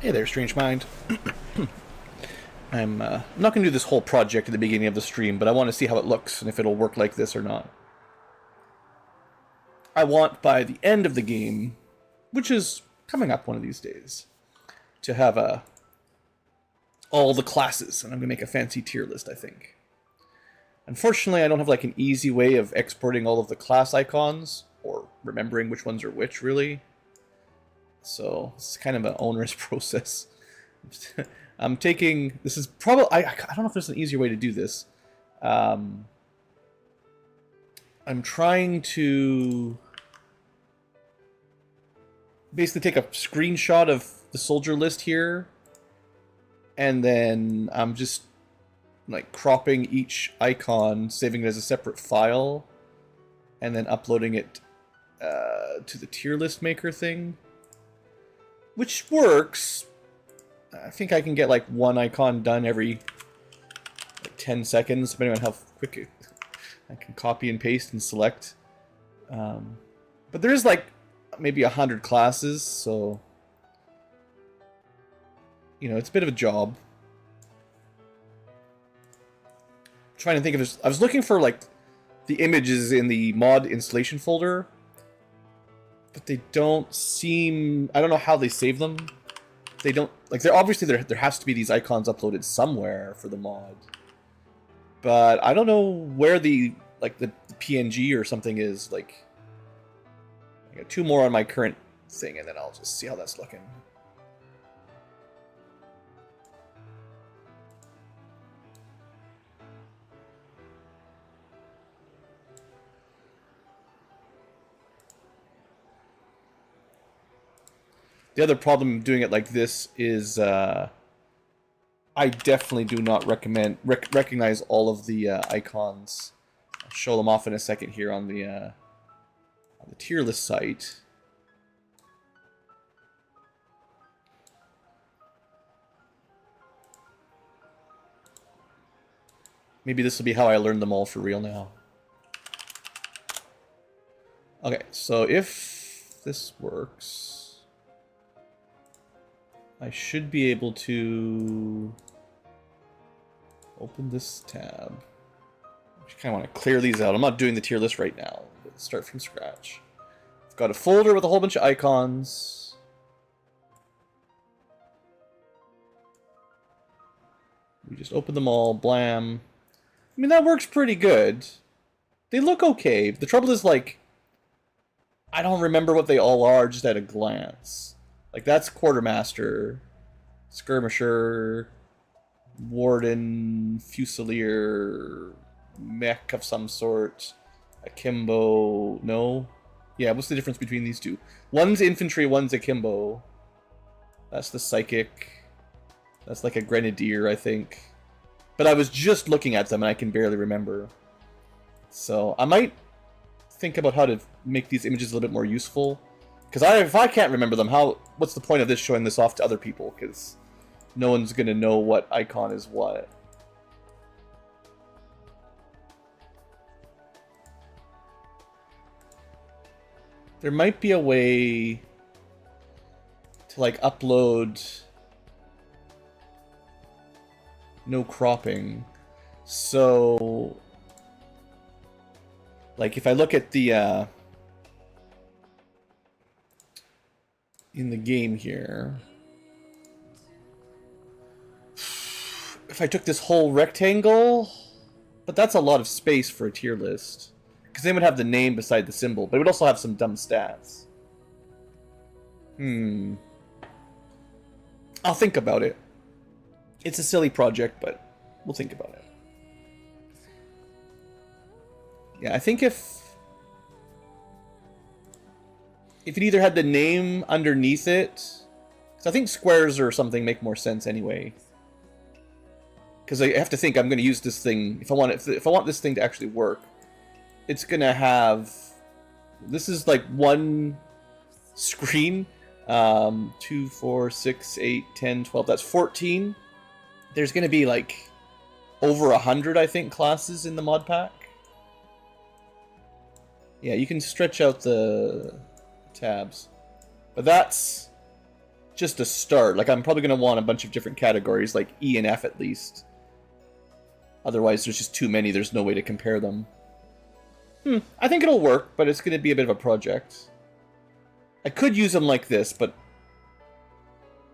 Hey there, Strange Mind. I'm not going to do this whole project at the beginning of the stream, but I want to see how it looks and if it'll work like this or not. I want, by the end of the game, which is coming up one of these days, to have all the classes, and I'm going to make a fancy tier list, I think. Unfortunately, I don't have like an easy way of exporting all of the class icons, or remembering which ones are which, really. So, it's kind of an onerous process. I'm taking... This is probably... I don't know if there's an easier way to do this. I'm trying to... basically take a screenshot of the soldier list here. And then I'm just like cropping each icon, saving it as a separate file. And then uploading it to the tier list maker thing. Which works. I think I can get like one icon done every like 10 seconds, depending on how quick I can copy and paste and select. But there is like maybe 100 classes, so you know, it's a bit of a job. I'm trying to think of this. I was looking for like the images in the mod installation folder, but they don't seem... I don't know how they save them. They don't... like, they're obviously there has to be these icons uploaded somewhere for the mod. But I don't know where the PNG or something is. Like, I got 2 more on my current thing, and then I'll just see how that's looking. The other problem doing it like this is I definitely do not recognize all of the icons. I'll show them off in a second here on the tier list site. Maybe this will be how I learn them all for real now. Okay, so if this works... I should be able to open this tab. I just kind of want to clear these out. I'm not doing the tier list right now. Let's start from scratch. I've got a folder with a whole bunch of icons. We just open them all, blam. I mean, that works pretty good. They look okay. The trouble is, like, I don't remember what they all are just at a glance. Like, that's Quartermaster, Skirmisher, Warden, Fusilier, Mech of some sort, Akimbo, no? Yeah, what's the difference between these two? One's Infantry, one's Akimbo. That's the Psychic. That's like a Grenadier, I think. But I was just looking at them and I can barely remember. So, I might think about how to make these images a little bit more useful. Because if I can't remember them, what's the point of this showing this off to other people? Because no one's going to know what icon is what. There might be a way to like upload no cropping. So like if I look at the in the game here, if I took this whole rectangle, but that's a lot of space for a tier list, because they would have the name beside the symbol, but it would also have some dumb stats. I'll think about it. It's a silly project, but we'll think about it. Yeah, I think if it either had the name underneath it, because I think squares or something make more sense anyway. Because I have to think I'm going to use this thing if I want this thing to actually work. It's going to have... This is like one screen. 2, 4, 6, 8, 10, 12. That's 14. There's going to be like over 100, I think, classes in the mod pack. Yeah, you can stretch out the tabs. But that's just to start. Like, I'm probably going to want a bunch of different categories, like E and F at least. Otherwise, there's just too many. There's no way to compare them. I think it'll work, but it's going to be a bit of a project. I could use them like this, but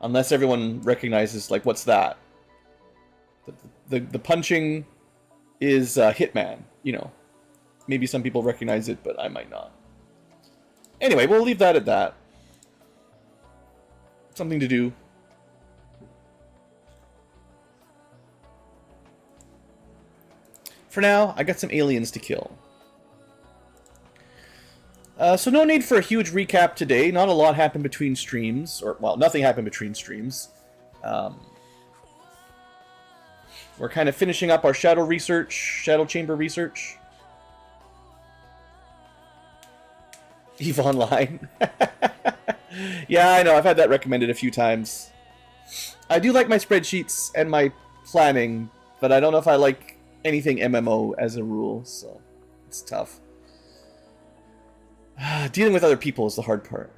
unless everyone recognizes, like, what's that? The punching is Hitman, you know. Maybe some people recognize it, but I might not. Anyway, we'll leave that at that. Something to do. For now, I got some aliens to kill. So no need for a huge recap today. Not a lot happened between streams. Or, well, nothing happened between streams. We're kind of finishing up our shadow research, shadow chamber research. EVE Online. Yeah, I know. I've had that recommended a few times. I do like my spreadsheets and my planning, but I don't know if I like anything MMO as a rule, so it's tough. Dealing with other people is the hard part.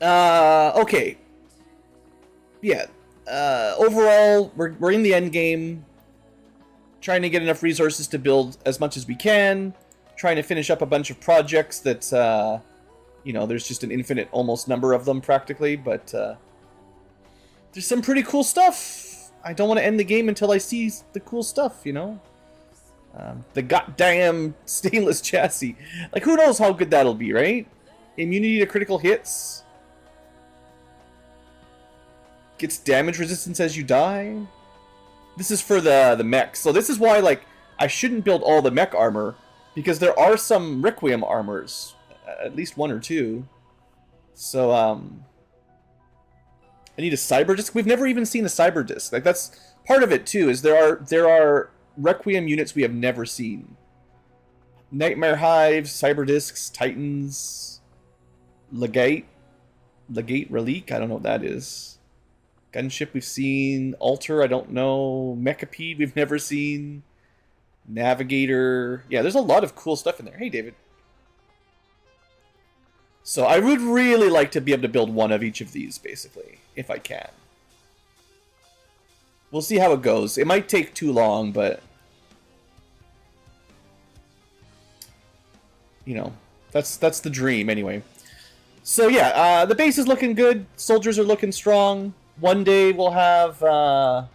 Okay. Yeah. Overall, we're in the end game. Trying to get enough resources to build as much as we can. Trying to finish up a bunch of projects that, you know, there's just an infinite almost number of them practically, but there's some pretty cool stuff. I don't want to end the game until I see the cool stuff, you know? The goddamn stainless chassis. Like, who knows how good that'll be, right? Immunity to critical hits. Gets damage resistance as you die. This is for the mech. So this is why, like, I shouldn't build all the mech armor, because there are some Requiem armors. At least one or two. So, I need a cyber disc. We've never even seen a cyber disc. Like, that's part of it, too, is there are Requiem units we have never seen. Nightmare Hives, Cyber Discs, Titans, Legate, Relique, I don't know what that is. Gunship we've seen, Altar, I don't know. Mechapede we've never seen. Navigator. Yeah, there's a lot of cool stuff in there. Hey, David. So I would really like to be able to build one of each of these, basically, if I can. We'll see how it goes. It might take too long, but you know, that's the dream anyway. So yeah, the base is looking good. Soldiers are looking strong. One day we'll have a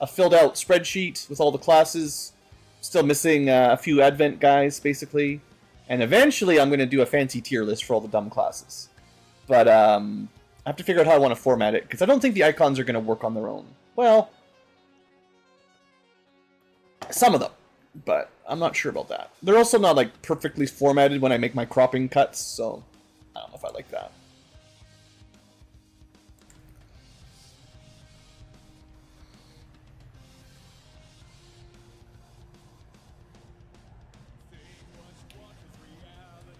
filled out spreadsheet with all the classes. Still missing a few Advent guys, basically. And eventually I'm going to do a fancy tier list for all the dumb classes. But I have to figure out how I want to format it, because I don't think the icons are going to work on their own. Well, some of them, but I'm not sure about that. They're also not, like, perfectly formatted when I make my cropping cuts, so I don't know if I like that.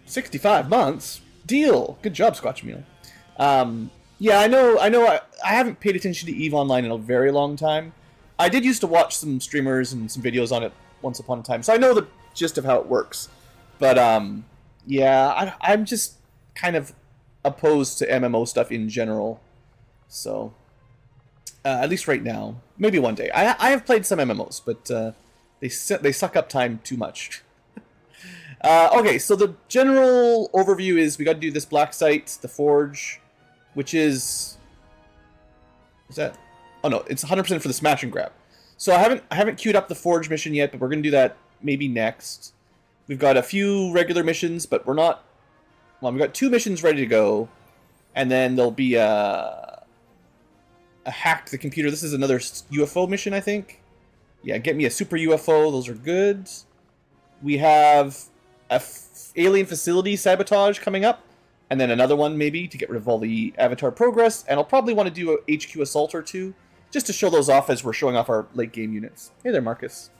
$65 months? Deal! Good job, Scotch Meal. Yeah, I know. I haven't paid attention to EVE Online in a very long time. I did used to watch some streamers and some videos on it once upon a time, so I know the gist of how it works. But, yeah, I'm just kind of opposed to MMO stuff in general. So, at least right now. Maybe one day. I have played some MMOs, but they suck up time too much. Okay, so the general overview is we got to do this Backseat, the Forge, which is that? Oh no, it's 100% for the smash and grab. So I haven't queued up the Forge mission yet, but we're gonna do that maybe next. We've got a few regular missions, but we're not. Well, we've got 2 missions ready to go, and then there'll be a hack the computer. This is another UFO mission, I think. Yeah, get me a super UFO. Those are good. We have a alien facility sabotage coming up, and then another one maybe to get rid of all the avatar progress, and I'll probably want to do a HQ assault or 2 just to show those off as we're showing off our late game units. Hey there, Marcus.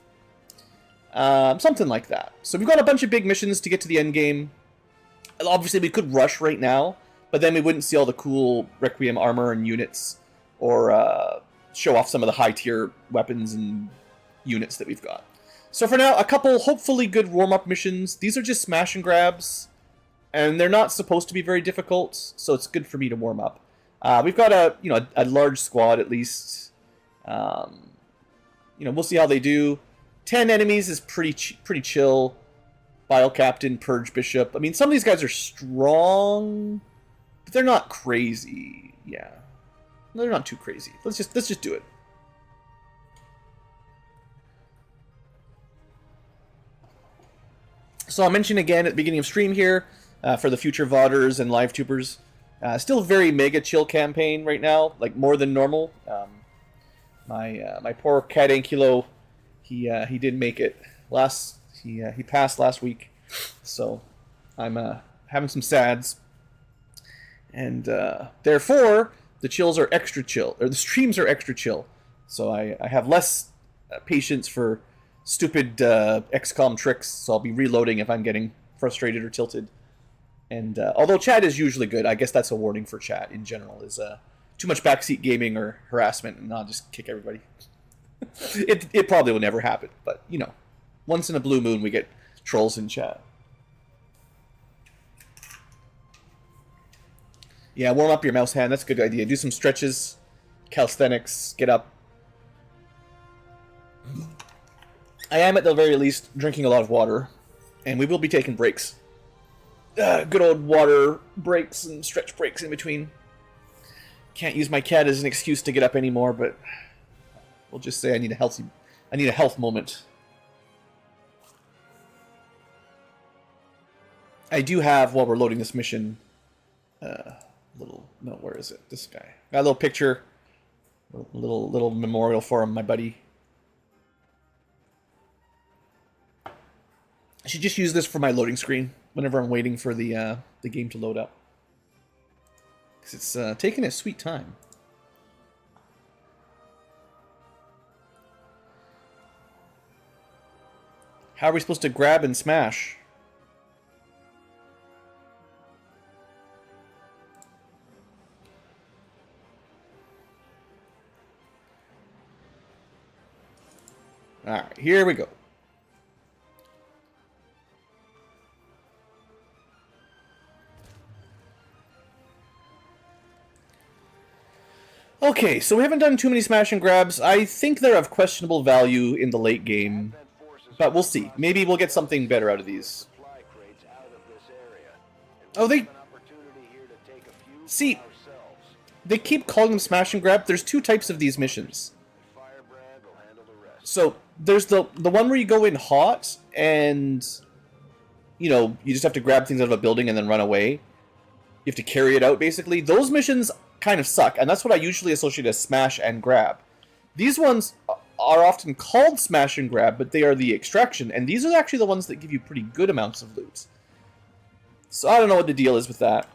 Something like that. So we've got a bunch of big missions to get to the end game. Obviously we could rush right now, but then we wouldn't see all the cool Requiem armor and units, or show off some of the high tier weapons and units that we've got. So for now, a couple hopefully good warm-up missions. These are just smash and grabs. and they're not supposed to be very difficult, so it's good for me to warm up. We've got a large squad at least. We'll see how they do. 10 enemies is pretty chill. Bile Captain, Purge Bishop. I mean, some of these guys are strong, but they're not crazy. Yeah, they're not too crazy. Let's just do it. So I'll mention again at the beginning of stream here, for the future VODers and live tubers, still very mega chill campaign right now, like more than normal. My poor cat Ankylo, he didn't make it he passed last week, so I'm having some sads, and therefore the chills are extra chill, or the streams are extra chill. So I have less patience for stupid XCom tricks, so I'll be reloading if I'm getting frustrated or tilted. And although chat is usually good, I guess that's a warning for chat in general, is too much backseat gaming or harassment, and I'll just kick everybody. It probably will never happen, but once in a blue moon we get trolls in chat. Yeah, warm up your mouse hand, that's a good idea. Do some stretches, calisthenics, get up. I am at the very least drinking a lot of water, and we will be taking breaks. Good old water breaks and stretch breaks in between. Can't use my cat as an excuse to get up anymore, but we'll just say I need a health moment. I do have, while we're loading this mission, where is it? This guy. Got a little picture, little memorial for him, my buddy. I should just use this for my loading screen whenever I'm waiting for the game to load up, because it's taking a sweet time. How are we supposed to grab and smash? Alright, here we go. Okay, so we haven't done too many smash and grabs. I think they're of questionable value in the late game, but we'll see. Maybe we'll get something better out of these. Oh, see, they keep calling them smash and grab. There's two types of these missions. So there's the one where you go in hot and you just have to grab things out of a building and then run away. You have to carry it out, basically. Those missions kind of suck, and that's what I usually associate as smash and grab. These ones are often called smash and grab, but they are the extraction, and these are actually the ones that give you pretty good amounts of loot. So I don't know what the deal is with that.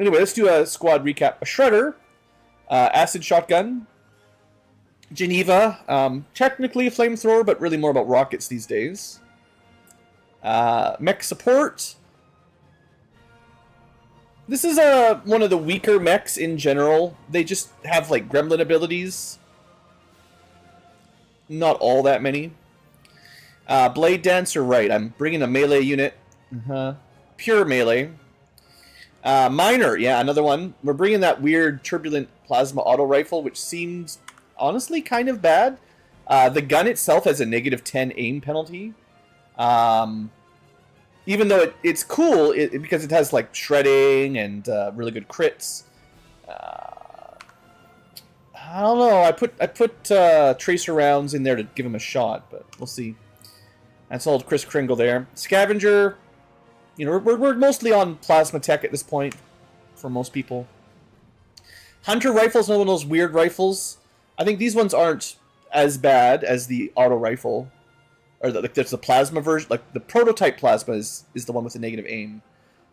Anyway, let's do a squad recap. A Shredder, Acid Shotgun, Geneva, technically a flamethrower, but really more about rockets these days. Mech Support. This is one of the weaker mechs in general. They just have like gremlin abilities. Not all that many. Blade Dancer, right. I'm bringing a melee unit. Pure melee. Miner, yeah, another one. We're bringing that weird turbulent plasma auto rifle, which seems honestly kind of bad. The gun itself has a -10 aim penalty. Even though it's cool because it has like shredding and really good crits. I don't know. I put tracer rounds in there to give him a shot, but we'll see. That's old Chris Kringle there. Scavenger. We're mostly on plasma tech at this point for most people. Hunter rifle's another one of those weird rifles. I think these ones aren't as bad as the auto rifle. Or there's the plasma version, like the prototype plasma is the one with the negative aim.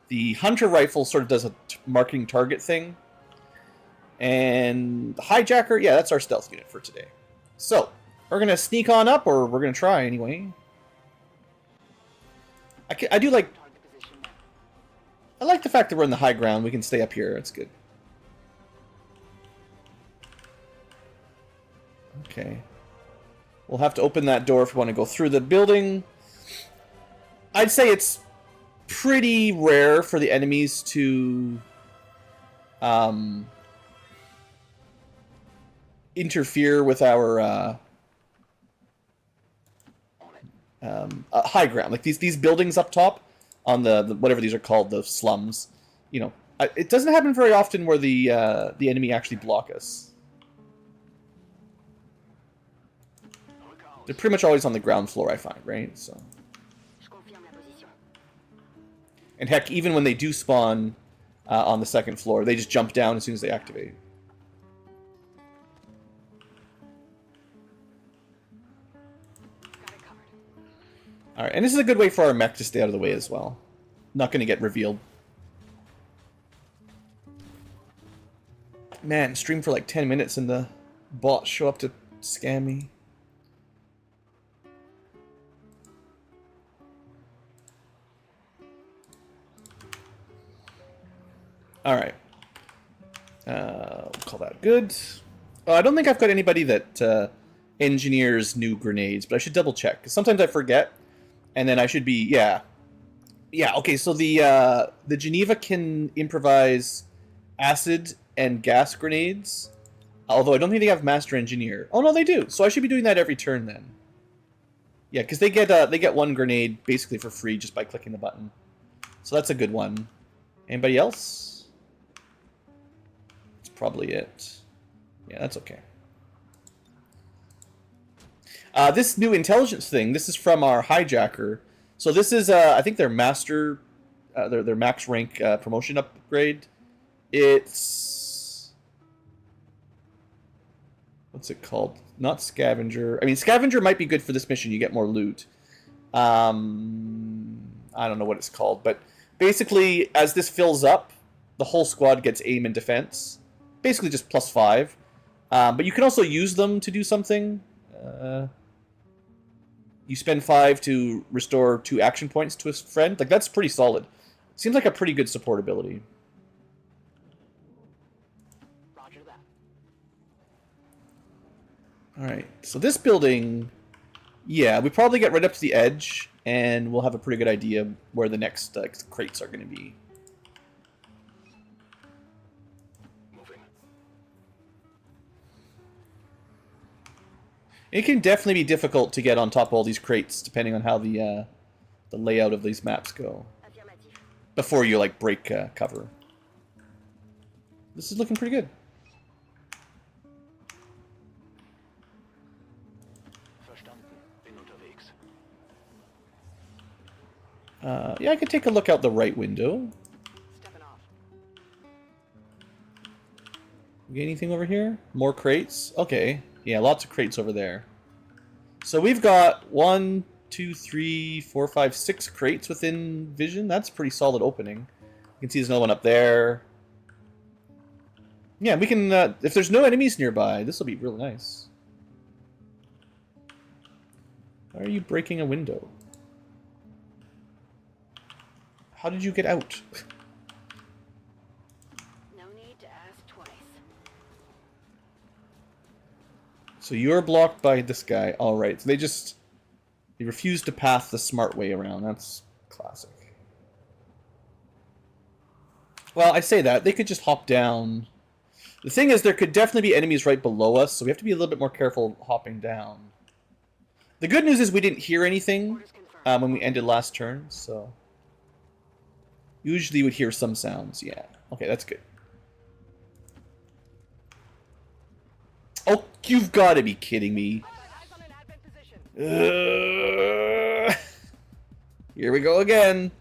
The Hunter rifle sort of does a marking target thing. And the Hijacker, yeah, that's our stealth unit for today. So, we're going to sneak on up, or we're going to try anyway. I do like... I like the fact that we're in the high ground. We can stay up here. That's good. Okay. We'll have to open that door if we want to go through the building. I'd say it's pretty rare for the enemies to interfere with our high ground. Like these buildings up top on the whatever these are called, the slums. You know, it doesn't happen very often where the enemy actually block us. They're pretty much always on the ground floor, I find, right? So, and heck, even when they do spawn on the second floor, they just jump down as soon as they activate. All right, and this is a good way for our mech to stay out of the way as well. Not going to get revealed. Man, stream for like 10 minutes and the bots show up to scam me. All right. We'll call that good. I don't think I've got anybody that engineers new grenades, but I should double check, because sometimes I forget, and then I should be, yeah. Yeah, okay, so the Geneva can improvise acid and gas grenades, although I don't think they have Master Engineer. Oh, no, they do. So I should be doing that every turn, then. Yeah, because they get one grenade basically for free just by clicking the button. So that's a good one. Anybody else? Probably it. Yeah, that's okay. This new intelligence thing, this is from our hijacker. So this is, I think, their master, their max rank promotion upgrade. It's... what's it called? Not scavenger. I mean, scavenger might be good for this mission. You get more loot. I don't know what it's called. But basically, as this fills up, the whole squad gets aim and defense. Basically just +5. But you can also use them to do something. You spend 5 to restore 2 action points to a friend. Like, that's pretty solid. Seems like a pretty good support ability. Roger that. Alright, so this building... yeah, we probably get right up to the edge, and we'll have a pretty good idea where the next crates are going to be. It can definitely be difficult to get on top of all these crates, depending on how the layout of these maps go. Before you, like, break cover. This is looking pretty good. Yeah, I could take a look out the right window. Get anything over here? More crates? Okay. Yeah, lots of crates over there. So we've got 1, 2, 3, 4, 5, 6 crates within vision. That's a pretty solid opening. You can see there's another one up there. Yeah, we can, if there's no enemies nearby, this will be really nice. Why are you breaking a window? How did you get out? No need to ask twice. So you're blocked by this guy. Alright, so they refuse to path the smart way around. That's classic. Well, I say that. They could just hop down. The thing is, there could definitely be enemies right below us, so we have to be a little bit more careful hopping down. The good news is we didn't hear anything when we ended last turn, so... usually you would hear some sounds, yeah. Okay, that's good. Oh, you've got to be kidding me. Here we go again.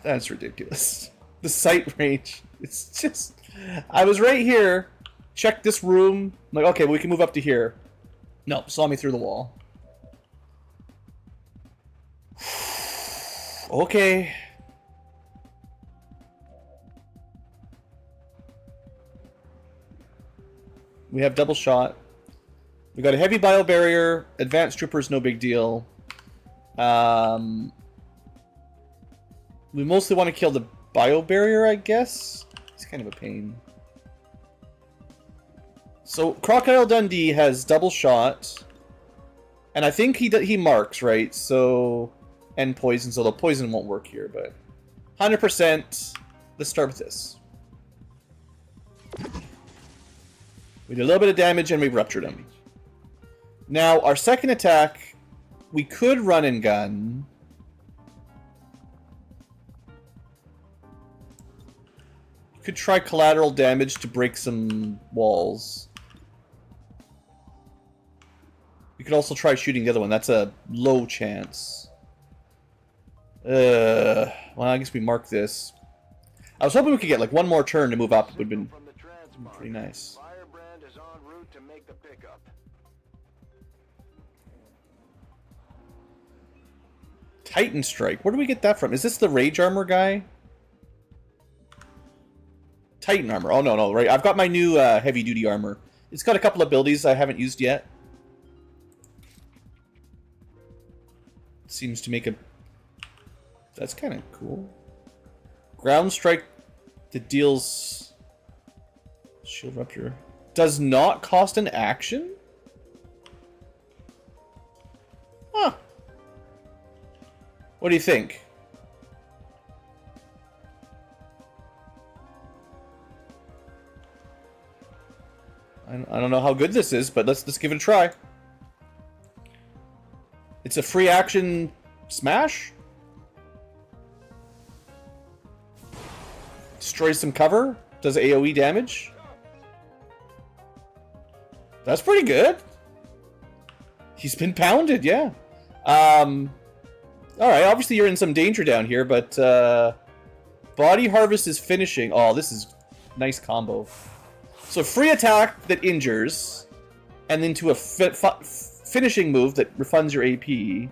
That's ridiculous. The sight range. It's just... I was right here. Check this room. I'm like, okay, well, we can move up to here. Nope, saw me through the wall. Okay. We have double shot. We got a heavy bio barrier. Advanced troopers, no big deal. We mostly want to kill the bio barrier, I guess. It's kind of a pain. So Crocodile Dundee has double shot, and I think he marks, right? So, and poisons, although poison won't work here, but 100%. Let's start with this. We did a little bit of damage and we ruptured him. Now our second attack, we could run and gun. Could try collateral damage to break some walls. We could also try shooting the other one. That's a low chance. Well, I guess we mark this. I was hoping we could get like one more turn to move up. It would have been pretty nice. Firebrand is en route to make the pickup. Titan Strike. Where do we get that from? Is this the Rage Armor guy? Titan Armor. Oh, no, right. I've got my new Heavy Duty Armor. It's got a couple abilities I haven't used yet. Seems to make a... That's kind of cool. Ground Strike that deals... Shield Rupture. Does not cost an action? Huh. What do you think? I don't know how good this is, but let's give it a try. It's a free action smash. Destroys some cover. Does AoE damage. That's pretty good. He's been pounded, yeah. Alright, obviously you're in some danger down here, but Body Harvest is finishing. Oh, this is nice combo. So free attack that injures, and then to a finishing move that refunds your AP.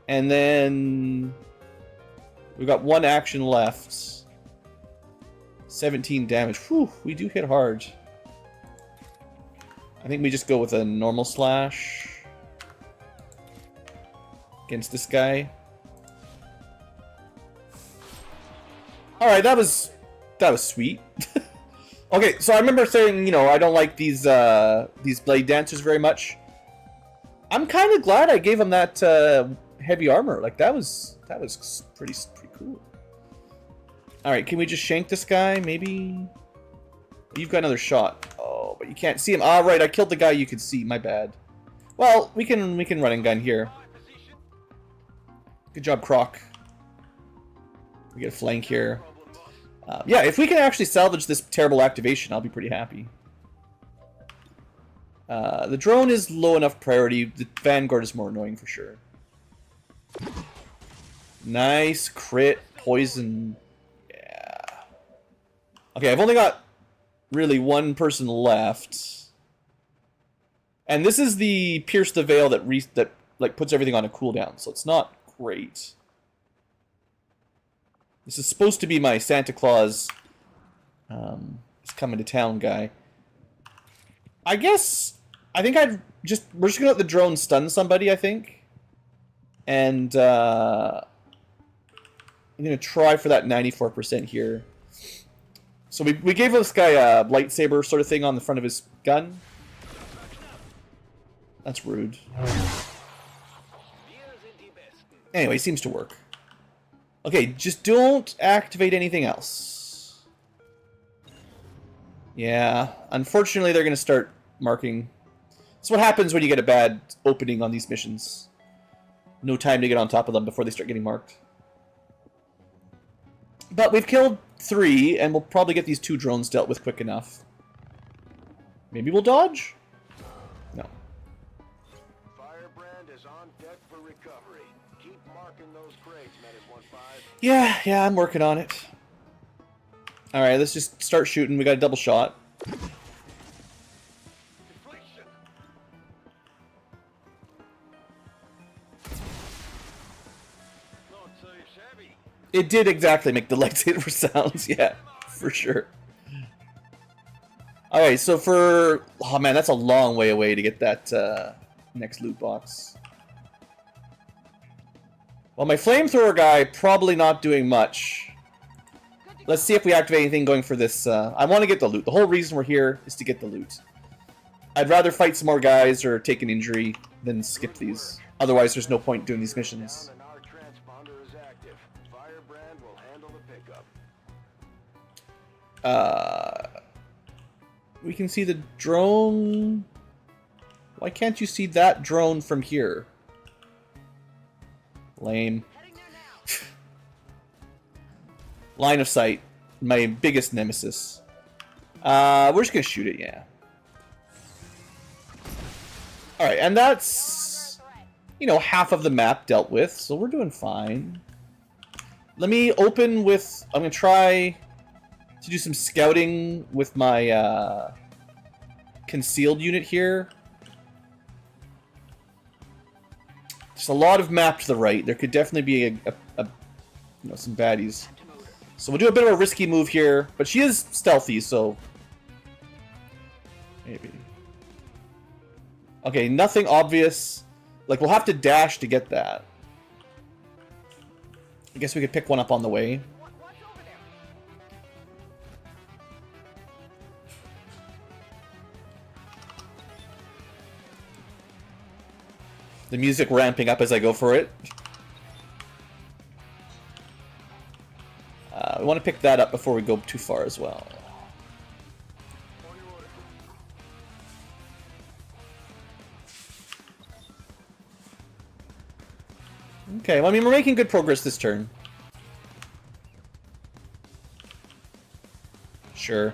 And then we've got one action left. 17 damage. Whew, we do hit hard. I think we just go with a normal slash against this guy. Alright, that was sweet. Okay, so I remember saying, you know, I don't like these blade dancers very much. I'm kind of glad I gave him that heavy armor. Like that was pretty cool. All right, can we just shank this guy? Maybe. You've got another shot. Oh, but you can't see him. Ah, right, I killed the guy you could see. My bad. Well, we can run and gun here. Good job, Croc. We get a flank here. Yeah, if we can actually salvage this terrible activation, I'll be pretty happy. The drone is low enough priority. The Vanguard is more annoying for sure. Nice crit poison. Yeah. Okay, I've only got really one person left, and this is the Pierce the Veil that like puts everything on a cooldown, so it's not great. This is supposed to be my Santa Claus is coming to town guy. I guess I think we're just gonna let the drone stun somebody, I think. And I'm gonna try for that 94% here. So we gave this guy a lightsaber sort of thing on the front of his gun. That's rude. Anyway, seems to work. Okay, just don't activate anything else. Yeah, unfortunately they're going to start marking. That's what happens when you get a bad opening on these missions. No time to get on top of them before they start getting marked. But we've killed 3, and we'll probably get these 2 drones dealt with quick enough. Maybe we'll dodge? No. Firebrand is on deck for recovery. Keep marking those crates, Menace 1-5. Yeah, I'm working on it. Alright, let's just start shooting. We got a double shot. Deflection. Not so shabby. It did exactly make the lightsaber sounds, yeah, for sure. Alright, so for... Oh man, that's a long way away to get that next loot box. Well, my flamethrower guy probably not doing much. Let's see if we activate anything going for this. I want to get the loot. The whole reason we're here is to get the loot. I'd rather fight some more guys or take an injury than skip these. Otherwise, there's no point doing these missions. Down and our transponder is active. Firebrand will handle the pickup. We can see the drone. Why can't you see that drone from here? Lame. Line of sight. My biggest nemesis. We're just gonna shoot it, yeah. Alright, and that's, you know, half of the map dealt with, so we're doing fine. Let me open with... I'm gonna try to do some scouting with my concealed unit here. There's a lot of map to the right. There could definitely be you know, some baddies. So we'll do a bit of a risky move here, but she is stealthy, so maybe. Okay, nothing obvious. Like, we'll have to dash to get that. I guess we could pick one up on the way. The music ramping up as I go for it. We want to pick that up before we go too far as well. Okay, well, I mean, we're making good progress this turn. Sure.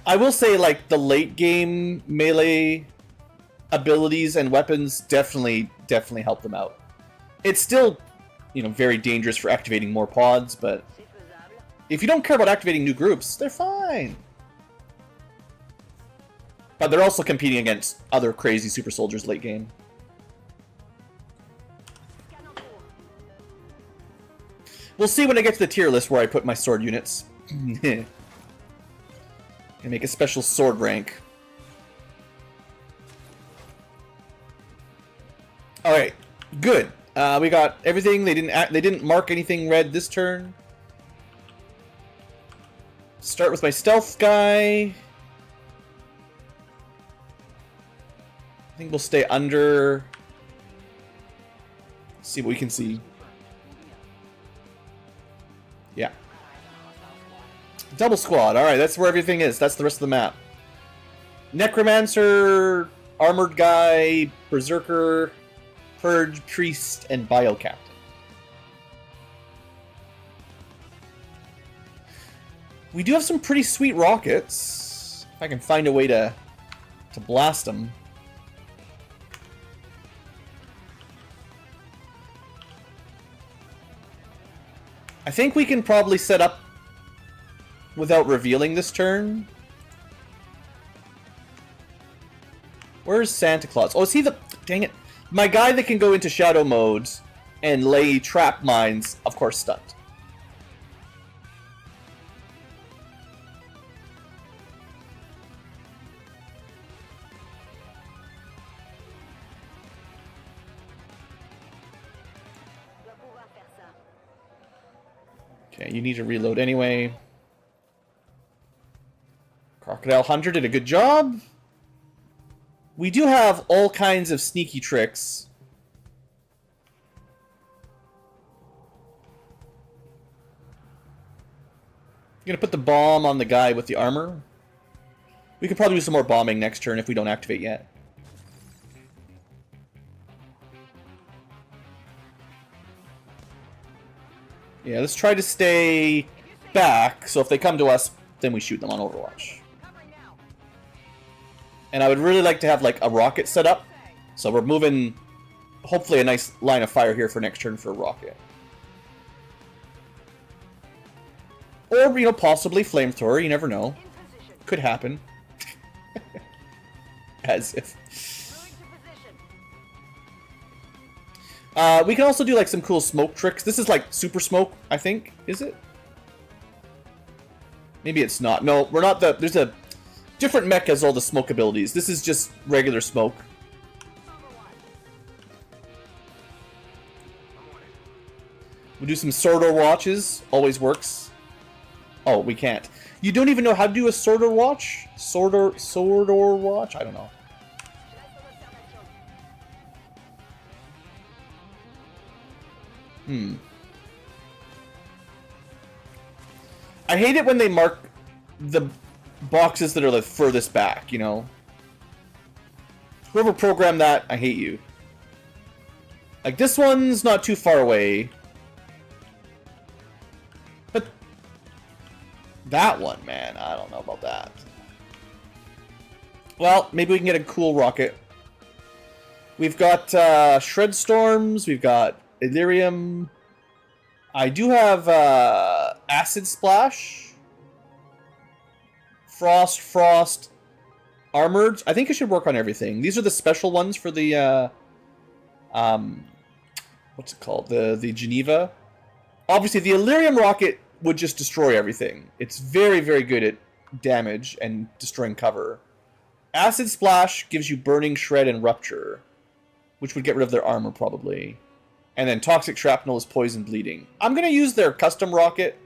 I will say, like, the late game melee abilities and weapons definitely help them out. It's still, you know, very dangerous for activating more pods, but if you don't care about activating new groups, they're fine. But they're also competing against other crazy super soldiers late game. We'll see when I get to the tier list where I put my sword units. And make a special sword rank. All right, good. We got everything. They didn't mark anything red this turn. Start with my stealth guy. I think we'll stay under. See what we can see. Yeah. Double squad. Alright, that's where everything is. That's the rest of the map. Necromancer, Armored Guy, Berserker, Purge, Priest, and Bio Captain. We do have some pretty sweet rockets. If I can find a way to blast them. I think we can probably set up without revealing this turn. Where's Santa Claus? Oh, is he the... Dang it. My guy that can go into shadow modes and lay trap mines, of course, stunned. Okay, you need to reload anyway. Crocodile Hunter did a good job. We do have all kinds of sneaky tricks. I'm gonna put the bomb on the guy with the armor. We could probably do some more bombing next turn if we don't activate yet. Yeah, let's try to stay back, so if they come to us, then we shoot them on Overwatch. And I would really like to have, like, a rocket set up. So we're moving, hopefully, a nice line of fire here for next turn for a rocket. Or, you know, possibly flamethrower, you never know. Could happen. As if. We can also do, like, some cool smoke tricks. This is, like, super smoke, I think. Is it? Maybe it's not. No, we're not the... There's a Different mech has all the smoke abilities. This is just regular smoke. We'll do some Sordor watches. Always works. Oh, we can't. You don't even know how to do a Sordor watch? Sordor watch? I don't know. I hate it when they mark the boxes that are the furthest back, you know? Whoever programmed that, I hate you. Like, this one's not too far away. But that one, man, I don't know about that. Well, maybe we can get a cool rocket. We've got Shred Storms, we've got Illyrium. I do have Acid Splash. Frost, Armored. I think it should work on everything. These are the special ones for the, what's it called? The Geneva. Obviously, the Illyrium rocket would just destroy everything. It's very, very good at damage and destroying cover. Acid Splash gives you Burning, Shred, and Rupture, which would get rid of their armor, probably. And then Toxic Shrapnel is Poison, Bleeding. I'm going to use their custom rocket.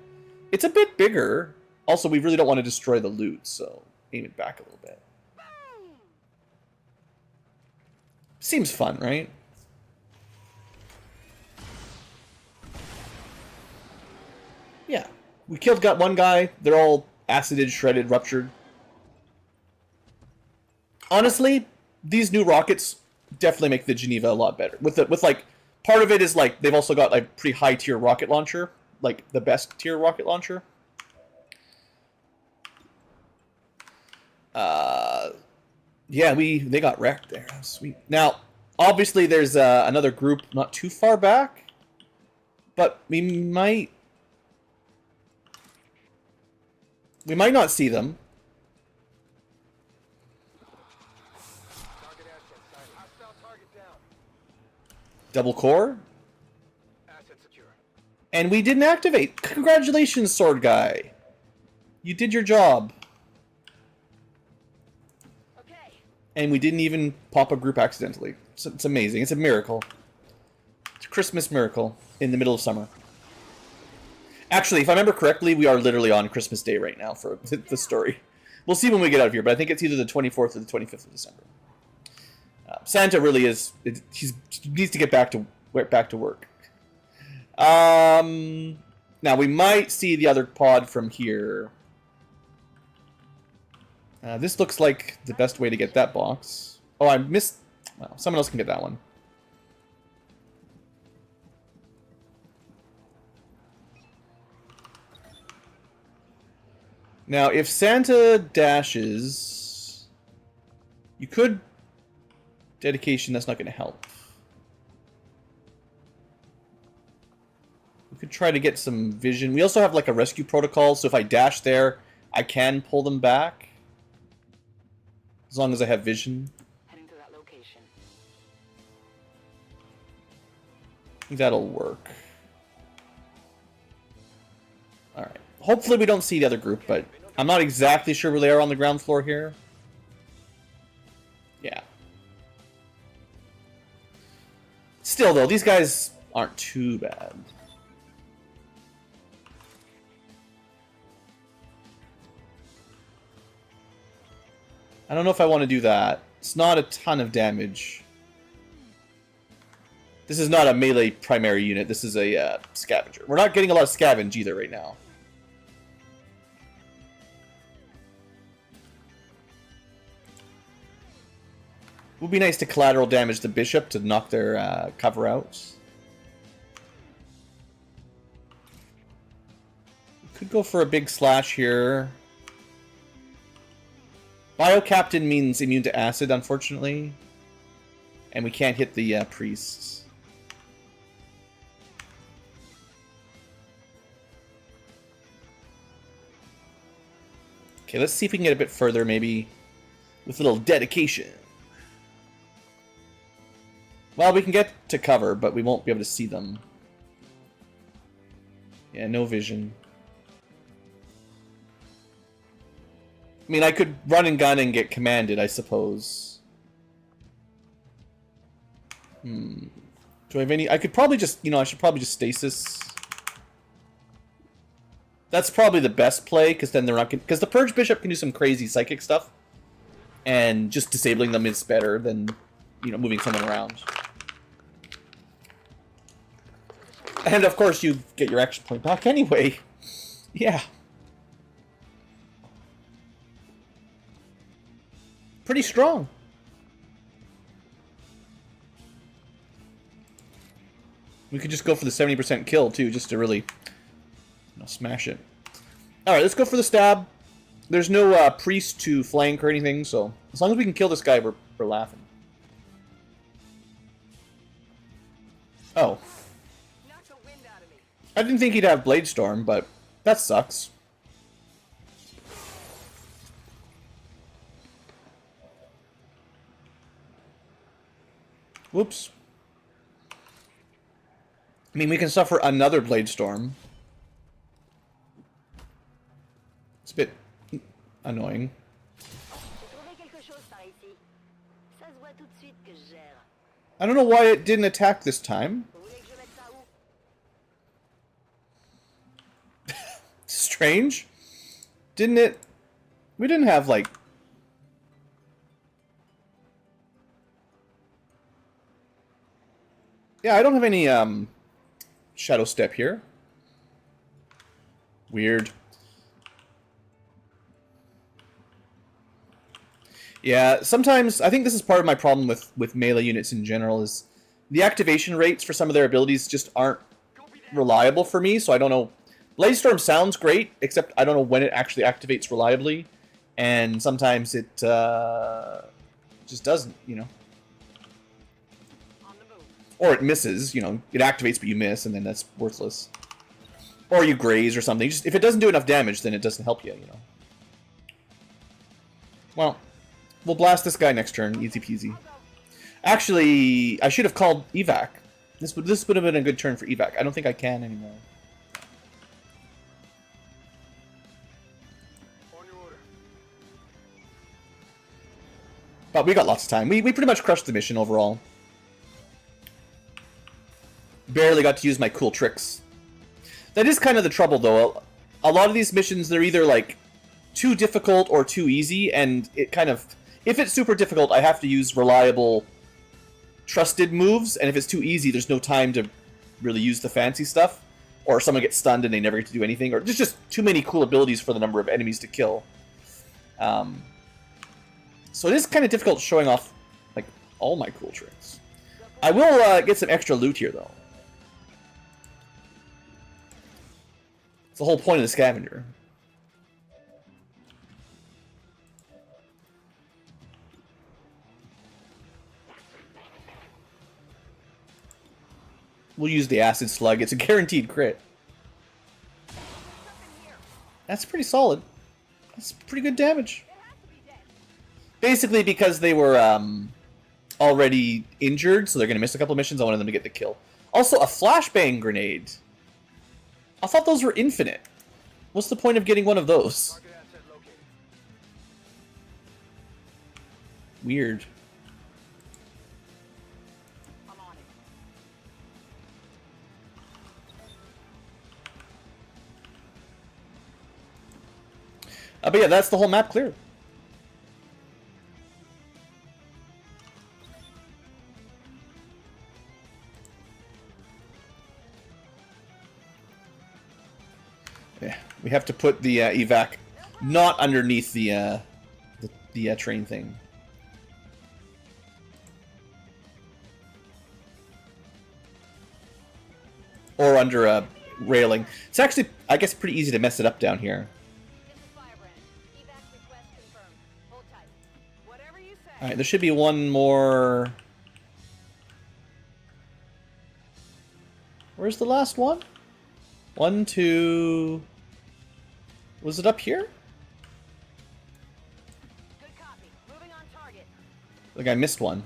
It's a bit bigger. Also, we really don't want to destroy the loot, so aim it back a little bit. Seems fun, right? Yeah. Got one guy. They're all acided, shredded, ruptured. Honestly, these new rockets definitely make the Geneva a lot better. With like, part of it is like they've also got like pretty high tier rocket launcher, like the best tier rocket launcher. Yeah, they got wrecked there. Sweet. Now, obviously, there's another group not too far back, but we might not see them. Target asset sighted. Hostile target down. Double core, Asset secure. and we didn't activate. Congratulations, sword guy. You did your job. And we didn't even pop a group accidentally. So it's amazing. It's a miracle. It's a Christmas miracle in the middle of summer. Actually, if I remember correctly, we are literally on Christmas Day right now for the story. We'll see when we get out of here, but I think it's either the 24th or the 25th of December. Santa really is... he needs to get back to work. Now, we might see the other pod from here. This looks like the best way to get that box. Oh, I missed... Well, someone else can get that one. Now, if Santa dashes... You could... Dedication, that's not going to help. We could try to get some vision. We also have like a rescue protocol, so if I dash there, I can pull them back. As long as I have vision. Heading to that location. I think that'll work. Alright. Hopefully we don't see the other group, but I'm not exactly sure where they are on the ground floor here. Yeah. Still, though, these guys aren't too bad. I don't know if I want to do that. It's not a ton of damage. This is not a melee primary unit. This is a scavenger. We're not getting a lot of scavenge either right now. It would be nice to collateral damage the bishop to knock their cover out. Could go for a big slash here. Bio Captain means immune to acid, unfortunately. And we can't hit the priests. Okay, let's see if we can get a bit further, maybe with a little dedication. Well, we can get to cover, but we won't be able to see them. Yeah, no vision. I mean, I could run and gun and get commanded, I suppose. Do I have any... I could probably just... You know, I should probably just stasis. That's probably the best play, because then they're not... Because the Purge Bishop can do some crazy psychic stuff. And just disabling them is better than, you know, moving someone around. And, of course, you get your action point back anyway. Yeah. Pretty strong. We could just go for the 70% kill, too, just to really, you know, smash it. Alright, let's go for the stab. There's no priest to flank or anything, so as long as we can kill this guy, we're laughing. Oh. I didn't think he'd have Blade Storm, but that sucks. Whoops. I mean, we can suffer another Blade Storm. It's a bit annoying. I don't know why it didn't attack this time. Strange. Didn't it... We didn't have, like... Yeah, I don't have any, Shadow Step here. Weird. Yeah, sometimes... I think this is part of my problem with melee units in general, is the activation rates for some of their abilities just aren't reliable for me, so I don't know... Blade Storm sounds great, except I don't know when it actually activates reliably, and sometimes it just doesn't, you know. Or it misses, you know, it activates but you miss, and then that's worthless. Or you graze or something. Just, if it doesn't do enough damage, then it doesn't help you, you know. Well, we'll blast this guy next turn, easy peasy. Actually, I should have called evac. This would have been a good turn for evac. I don't think I can anymore. But we got lots of time. We pretty much crushed the mission overall. Barely got to use my cool tricks. That is kind of the trouble, though. A lot of these missions, they're either, like, too difficult or too easy, and it kind of... If it's super difficult, I have to use reliable, trusted moves, and if it's too easy, there's no time to really use the fancy stuff. Or someone gets stunned and they never get to do anything, or there's just too many cool abilities for the number of enemies to kill. So it is kind of difficult showing off, like, all my cool tricks. I will get some extra loot here, though. It's the whole point of the scavenger. We'll use the acid slug. It's a guaranteed crit. That's pretty solid. That's pretty good damage. Basically because they were already injured, so they're going to miss a couple missions. I wanted them to get the kill. Also, a flashbang grenade. I thought those were infinite. What's the point of getting one of those? Weird. But yeah, that's the whole map cleared. Yeah, we have to put the evac not underneath the train thing. Or under a railing. It's actually, I guess, pretty easy to mess it up down here. Alright, there should be one more... Where's the last one? 1, 2... Was it up here? Good copy. Moving on target. I think I missed one.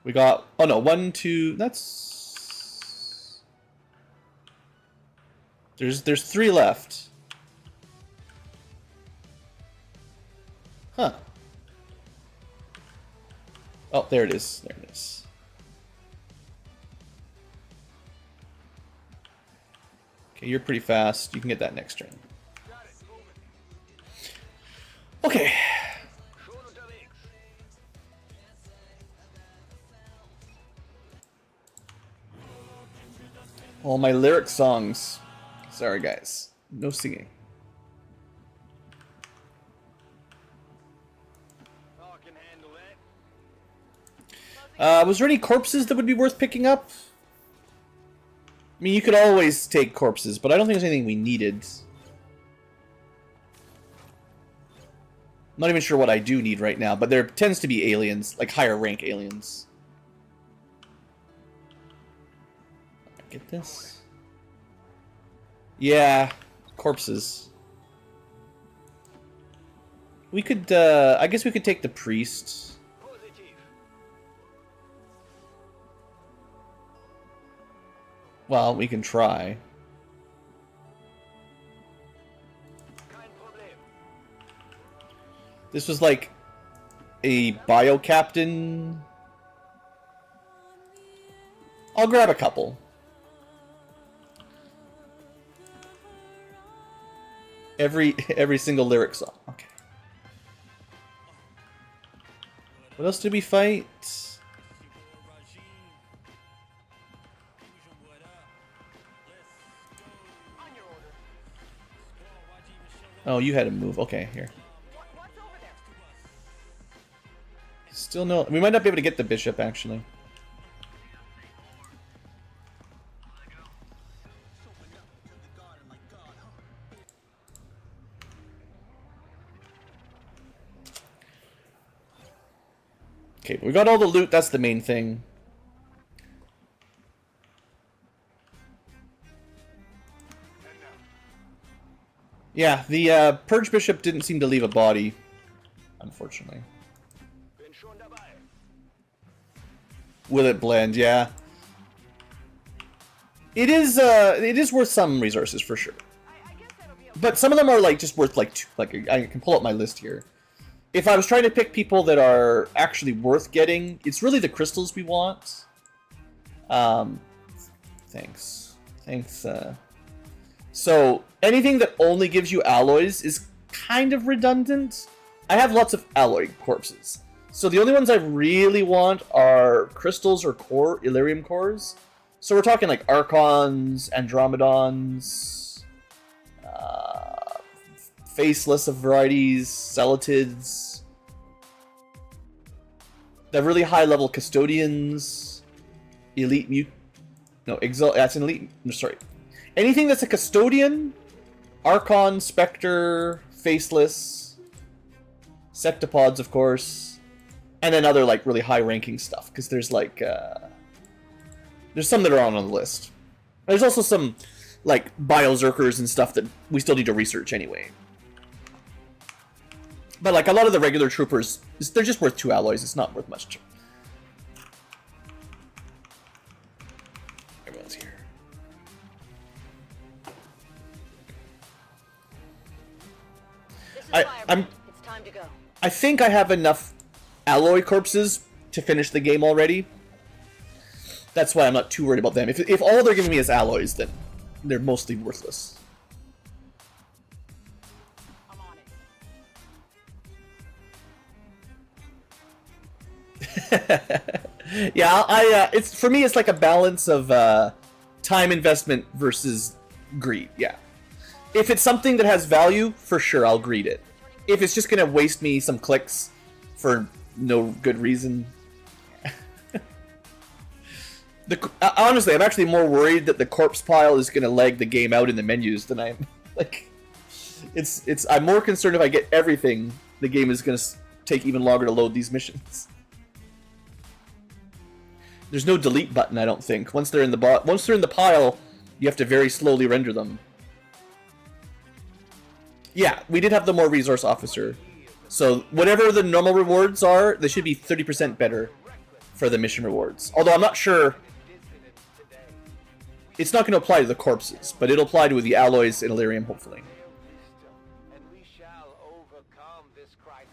We got... Oh no, 1, 2... That's... There's 3 left. Huh. Oh, there it is. There it is. Okay, you're pretty fast. You can get that next turn. Okay. All my lyric songs. Sorry, guys. No singing. Was there any corpses that would be worth picking up? I mean, you could always take corpses, but I don't think there's anything we needed. I'm not even sure what I do need right now, but there tends to be aliens, like higher rank aliens. Get this? Yeah, corpses. We could, I guess we could take the priest. Well, we can try. This was like a bio captain. I'll grab a couple. Every single lyric song. Okay. What else did we fight? Oh, you had to move. Okay, here. Still no. We might not be able to get the bishop, actually. Okay, we got all the loot. That's the main thing. Yeah, the Purge Bishop didn't seem to leave a body, unfortunately. Will it blend? Yeah. It is worth some resources for sure. But some of them are like just worth like I can pull up my list here. If I was trying to pick people that are actually worth getting, it's really the crystals we want. Thanks. So anything that only gives you alloys is kind of redundant. I have lots of alloy corpses. So the only ones I really want are crystals or core, Illyrium cores. So we're talking like Archons, Andromedons, Faceless of varieties, Celatids, the really high level Custodians, Elite Mute. No, that's an Elite. No, sorry. Anything that's a Custodian, Archon, Spectre, Faceless, Septipods, of course, and then other like really high ranking stuff, because there's like there's some that are on the list. There's also some like Biozerkers and stuff that we still need to research anyway. But like a lot of the regular troopers, they're just worth 2 alloys. It's not worth much. Everyone's here. It's time to go. I think I have enough alloy corpses to finish the game already. That's why I'm not too worried about them. If all they're giving me is alloys, then they're mostly worthless. I'm on it. Yeah, it's for me. It's like a balance of time investment versus greed. Yeah. If it's something that has value, for sure I'll greed it. If it's just gonna waste me some clicks for no good reason. Honestly, I'm actually more worried that the corpse pile is gonna lag the game out in the menus than I'm like. I'm more concerned if I get everything, the game is gonna take even longer to load these missions. There's no delete button, I don't think. Once they're in the pile, you have to very slowly render them. Yeah, we did have the more resource officer. So whatever the normal rewards are, they should be 30% better for the mission rewards. Although I'm not sure. It's not going to apply to the corpses, but it'll apply to the alloys and Illyrium, hopefully. And we shall overcome this crisis.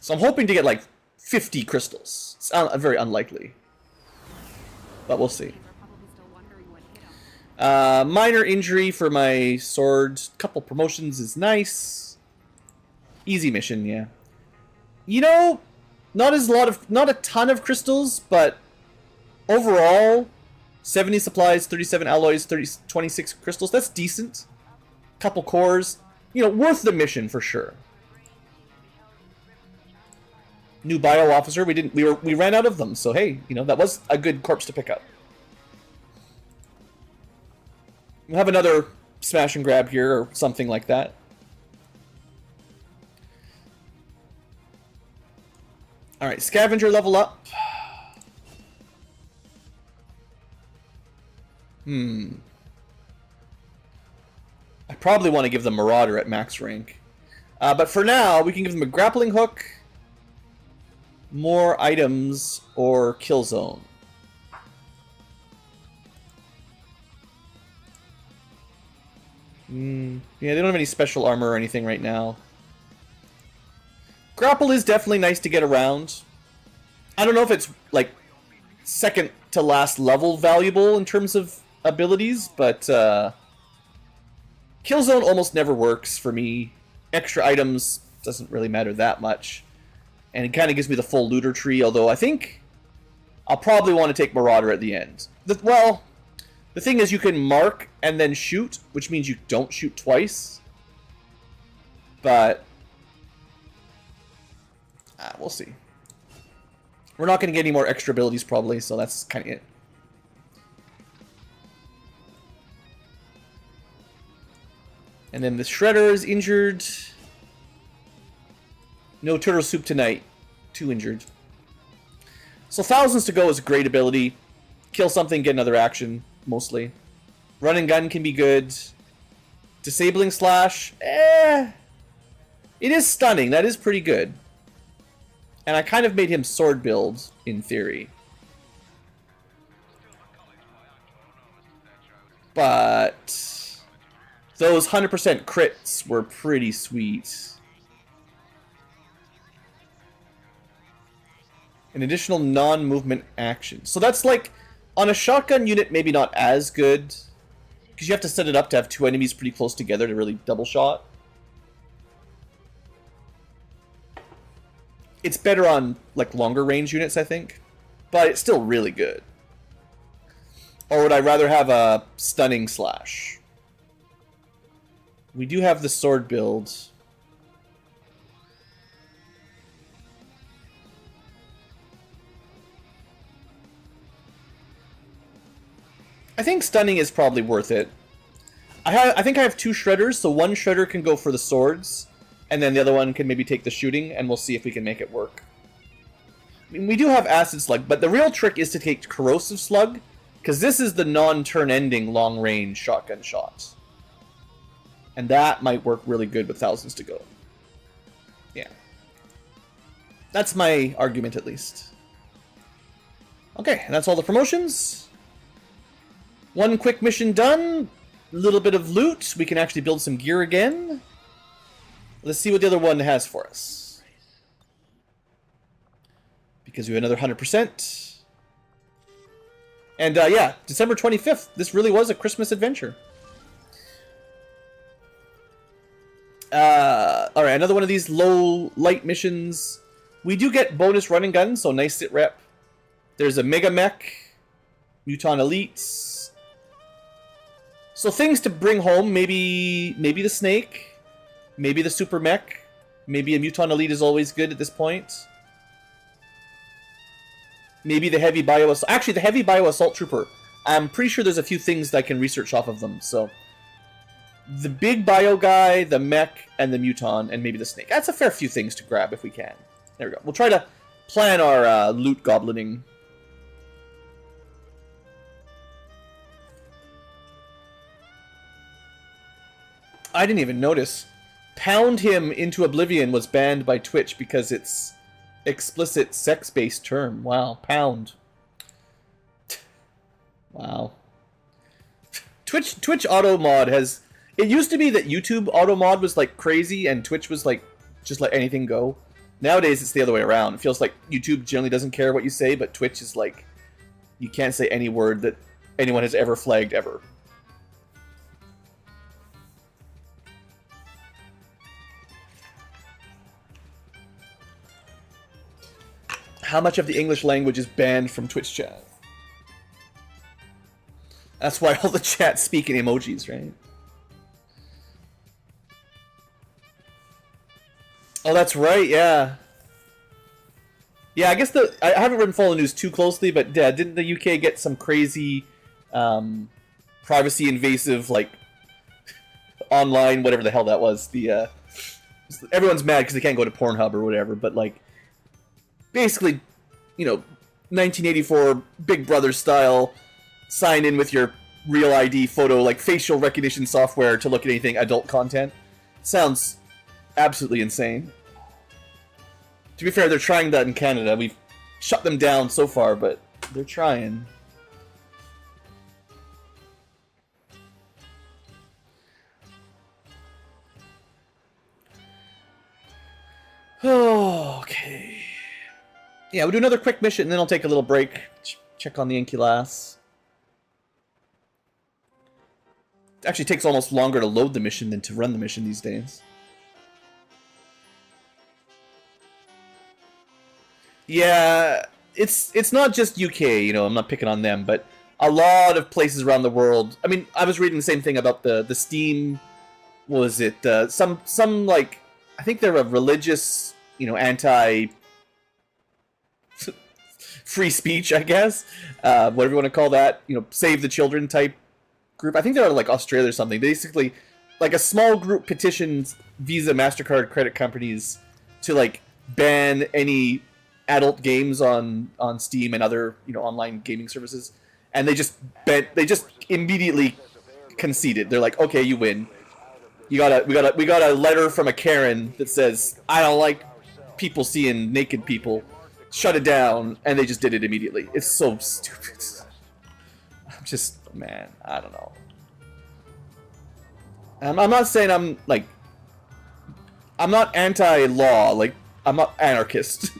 So I'm hoping to get like 50 crystals. It's very unlikely. But we'll see. Minor injury for my sword. Couple promotions is nice. Easy mission, yeah. You know, not a ton of crystals, but overall, 70 supplies, 37 alloys, 26 crystals. That's decent. Couple cores. You know, worth the mission for sure. New bio officer. We ran out of them, so hey, you know, that was a good corpse to pick up. We'll have another smash and grab here or something like that. Alright, scavenger level up. I probably want to give them Marauder at max rank. But for now, we can give them a grappling hook, more items, or kill zone. Yeah, they don't have any special armor or anything right now. Grapple is definitely nice to get around. I don't know if it's, like, second to last level valuable in terms of abilities, but kill zone almost never works for me. Extra items doesn't really matter that much. And it kind of gives me the full looter tree, although I think I'll probably want to take Marauder at the end. Well, the thing is you can mark and then shoot, which means you don't shoot twice. But we'll see. We're not going to get any more extra abilities probably, so that's kind of it. And then the Shredder is injured. No turtle soup tonight. 2 injured. So thousands to go is a great ability. Kill something, get another action, mostly. Run and gun can be good. Disabling slash, It is stunning. That is pretty good. And I kind of made him sword build, in theory. But those 100% crits were pretty sweet. An additional non-movement action. So that's like, on a shotgun unit, maybe not as good. Because you have to set it up to have 2 enemies pretty close together to really double shot. It's better on, like, longer range units, I think. But it's still really good. Or would I rather have a stunning slash? We do have the sword build. I think stunning is probably worth it. I think I have 2 shredders, so one shredder can go for the swords, and then the other one can maybe take the shooting, and we'll see if we can make it work. I mean, we do have Acid Slug, but the real trick is to take Corrosive Slug, because this is the non-turn ending long-range shotgun shot. And that might work really good with thousands to go. Yeah. That's my argument, at least. Okay, and that's all the promotions. One quick mission done. A little bit of loot. We can actually build some gear again. Let's see what the other one has for us. Because we have another 100%. And yeah, December 25th. This really was a Christmas adventure. Alright, another one of these low light missions. We do get bonus running guns, so nice sit rep. There's a Mega Mech. Muton Elites. So things to bring home, maybe the Snake, maybe the Super Mech, maybe a Muton Elite is always good at this point. Maybe the Heavy Bio Assault. Actually, the Heavy Bio Assault Trooper. I'm pretty sure there's a few things that I can research off of them. So the big Bio guy, the Mech, and the Muton, and maybe the Snake. That's a fair few things to grab if we can. There we go. We'll try to plan our loot goblining. I didn't even notice. Pound Him into Oblivion was banned by Twitch because it's explicit sex-based term. Wow, pound. Wow. Twitch auto mod has... It used to be that YouTube auto mod was like crazy and Twitch was like just let anything go. Nowadays, it's the other way around. It feels like YouTube generally doesn't care what you say, but Twitch is like, you can't say any word that anyone has ever flagged ever. How much of the English language is banned from Twitch chat? That's why all the chat speak in emojis, right? Oh, that's right, yeah. Yeah, I guess I haven't been following the news too closely, but didn't the UK get some crazy privacy invasive, like, online, whatever the hell that was, everyone's mad because they can't go to Pornhub or whatever, but, like, basically, you know, 1984 Big Brother style, sign in with your real ID photo, like facial recognition software to look at anything adult content. Sounds absolutely insane. To be fair, they're trying that in Canada. We've shut them down so far, but they're trying. Oh, okay. Yeah, we'll do another quick mission, and then I'll take a little break. Check on the Ankylo. It actually takes almost longer to load the mission than to run the mission these days. Yeah, it's not just UK, you know, I'm not picking on them, but a lot of places around the world. I mean, I was reading the same thing about the Steam, what was it, some like, I think they're a religious, you know, anti free speech, I guess, whatever you want to call that, you know, save the children type group. I think they're like Australia or something. Basically, like a small group petitions Visa, MasterCard, credit companies to like ban any adult games on Steam and other, you know, online gaming services, and they just immediately conceded. They're like, okay, you win. We got a letter from a Karen that says, I don't like people seeing naked people. Shut it down, and they just did it immediately. It's so stupid. I'm just, man, I don't know. I'm not saying I'm not anti-law, like, I'm not anarchist.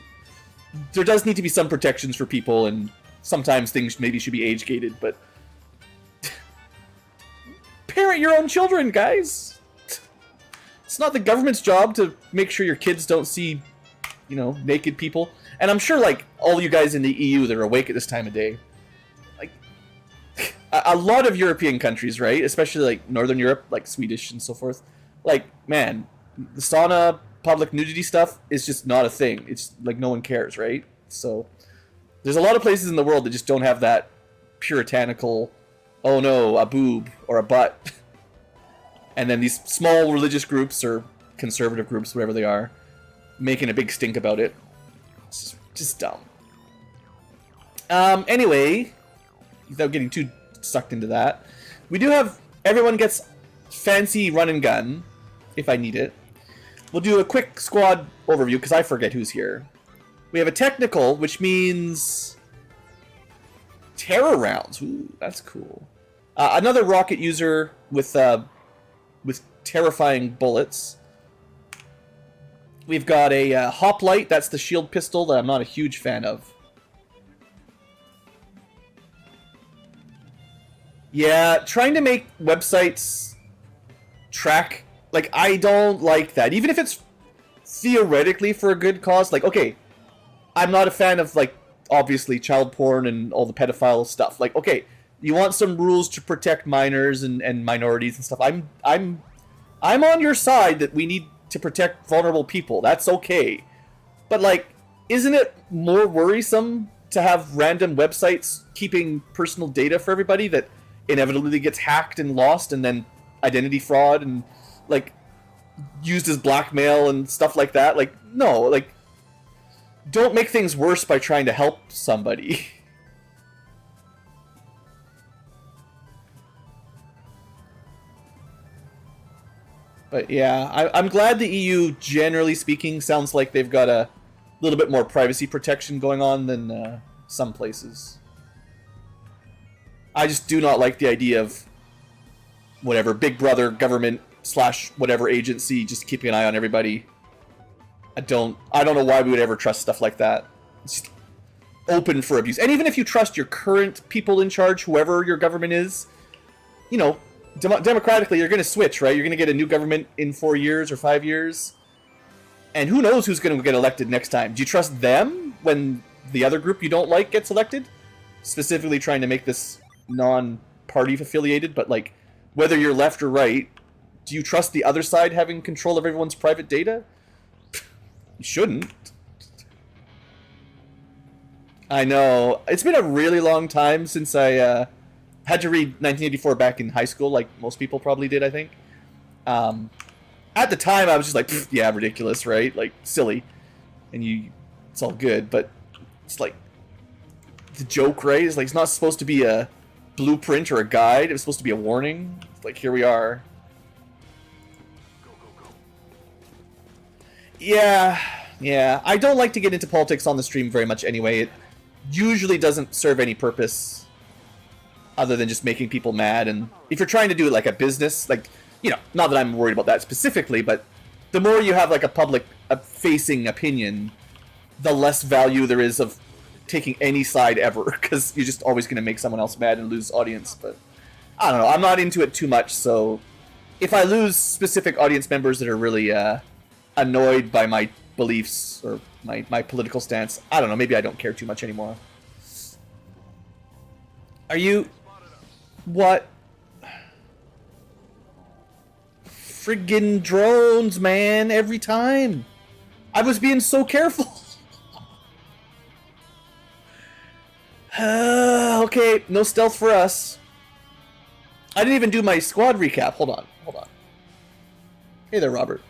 There does need to be some protections for people, and sometimes things maybe should be age-gated, but parent your own children, guys! It's not the government's job to make sure your kids don't see, you know, naked people. And I'm sure, like, all you guys in the EU that are awake at this time of day, like, a lot of European countries, right, especially, like, Northern Europe, like Swedish and so forth, like, man, the sauna, public nudity stuff is just not a thing. It's, like, no one cares, right? So, there's a lot of places in the world that just don't have that puritanical, oh no, a boob or a butt. And then these small religious groups or conservative groups, whatever they are, making a big stink about it. It's just dumb. Anyway, without getting too sucked into that, we do have, everyone gets fancy run and gun, if I need it. We'll do a quick squad overview, because I forget who's here. We have a technical, which means terror rounds. Ooh, that's cool. Another rocket user with terrifying bullets. We've got a hoplite. That's the shield pistol that I'm not a huge fan of. Yeah, trying to make websites track, like, I don't like that. Even if it's theoretically for a good cause, like, okay, I'm not a fan of, like, obviously child porn and all the pedophile stuff. Like, okay, you want some rules to protect minors and minorities and stuff. I'm on your side that we need to protect vulnerable people. That's okay. But, like, isn't it more worrisome to have random websites keeping personal data for everybody that inevitably gets hacked and lost, and then identity fraud and, like, used as blackmail and stuff like that? Like, no, like, don't make things worse by trying to help somebody. But yeah, I'm glad the EU, generally speaking, sounds like they've got a little bit more privacy protection going on than some places. I just do not like the idea of whatever, Big Brother, government / whatever agency just keeping an eye on everybody. I don't know why we would ever trust stuff like that. It's just open for abuse. And even if you trust your current people in charge, whoever your government is, you know, democratically, you're going to switch, right? You're going to get a new government in 4 years or 5 years. And who knows who's going to get elected next time? Do you trust them when the other group you don't like gets elected? Specifically trying to make this non-party affiliated, but like, whether you're left or right, do you trust the other side having control of everyone's private data? You shouldn't. I know. It's been a really long time since I had to read 1984 back in high school, like most people probably did, I think. At the time, I was just like, yeah, ridiculous, right? Like, silly. And it's all good, but it's like, the joke, right? Is like, it's not supposed to be a blueprint or a guide. It was supposed to be a warning. It's like, here we are. Yeah. I don't like to get into politics on the stream very much anyway. It usually doesn't serve any purpose other than just making people mad. And if you're trying to do it like a business, like, you know, not that I'm worried about that specifically, but the more you have like a public facing opinion, the less value there is of taking any side ever, because you're just always going to make someone else mad and lose audience. But I don't know, I'm not into it too much, so if I lose specific audience members that are really annoyed by my beliefs or my political stance, I don't know, maybe I don't care too much anymore. Are you... What? Friggin' drones, man, every time. I was being so careful. Okay, no stealth for us. I didn't even do my squad recap. Hold on. Hey there, Robert.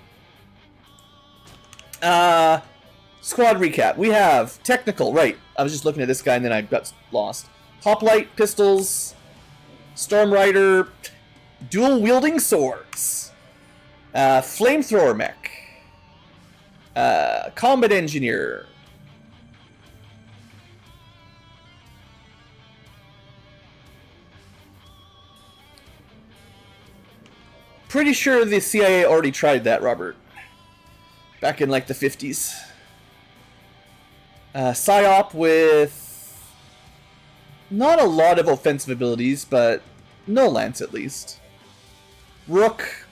Squad recap. We have technical, right. I was just looking at this guy and then I got lost. Hoplite, pistols, Storm Rider, dual wielding swords. Flamethrower mech. Combat engineer. Pretty sure the CIA already tried that, Robert. Back in like the 50s. Psyop with not a lot of offensive abilities, but no lance at least. Rook.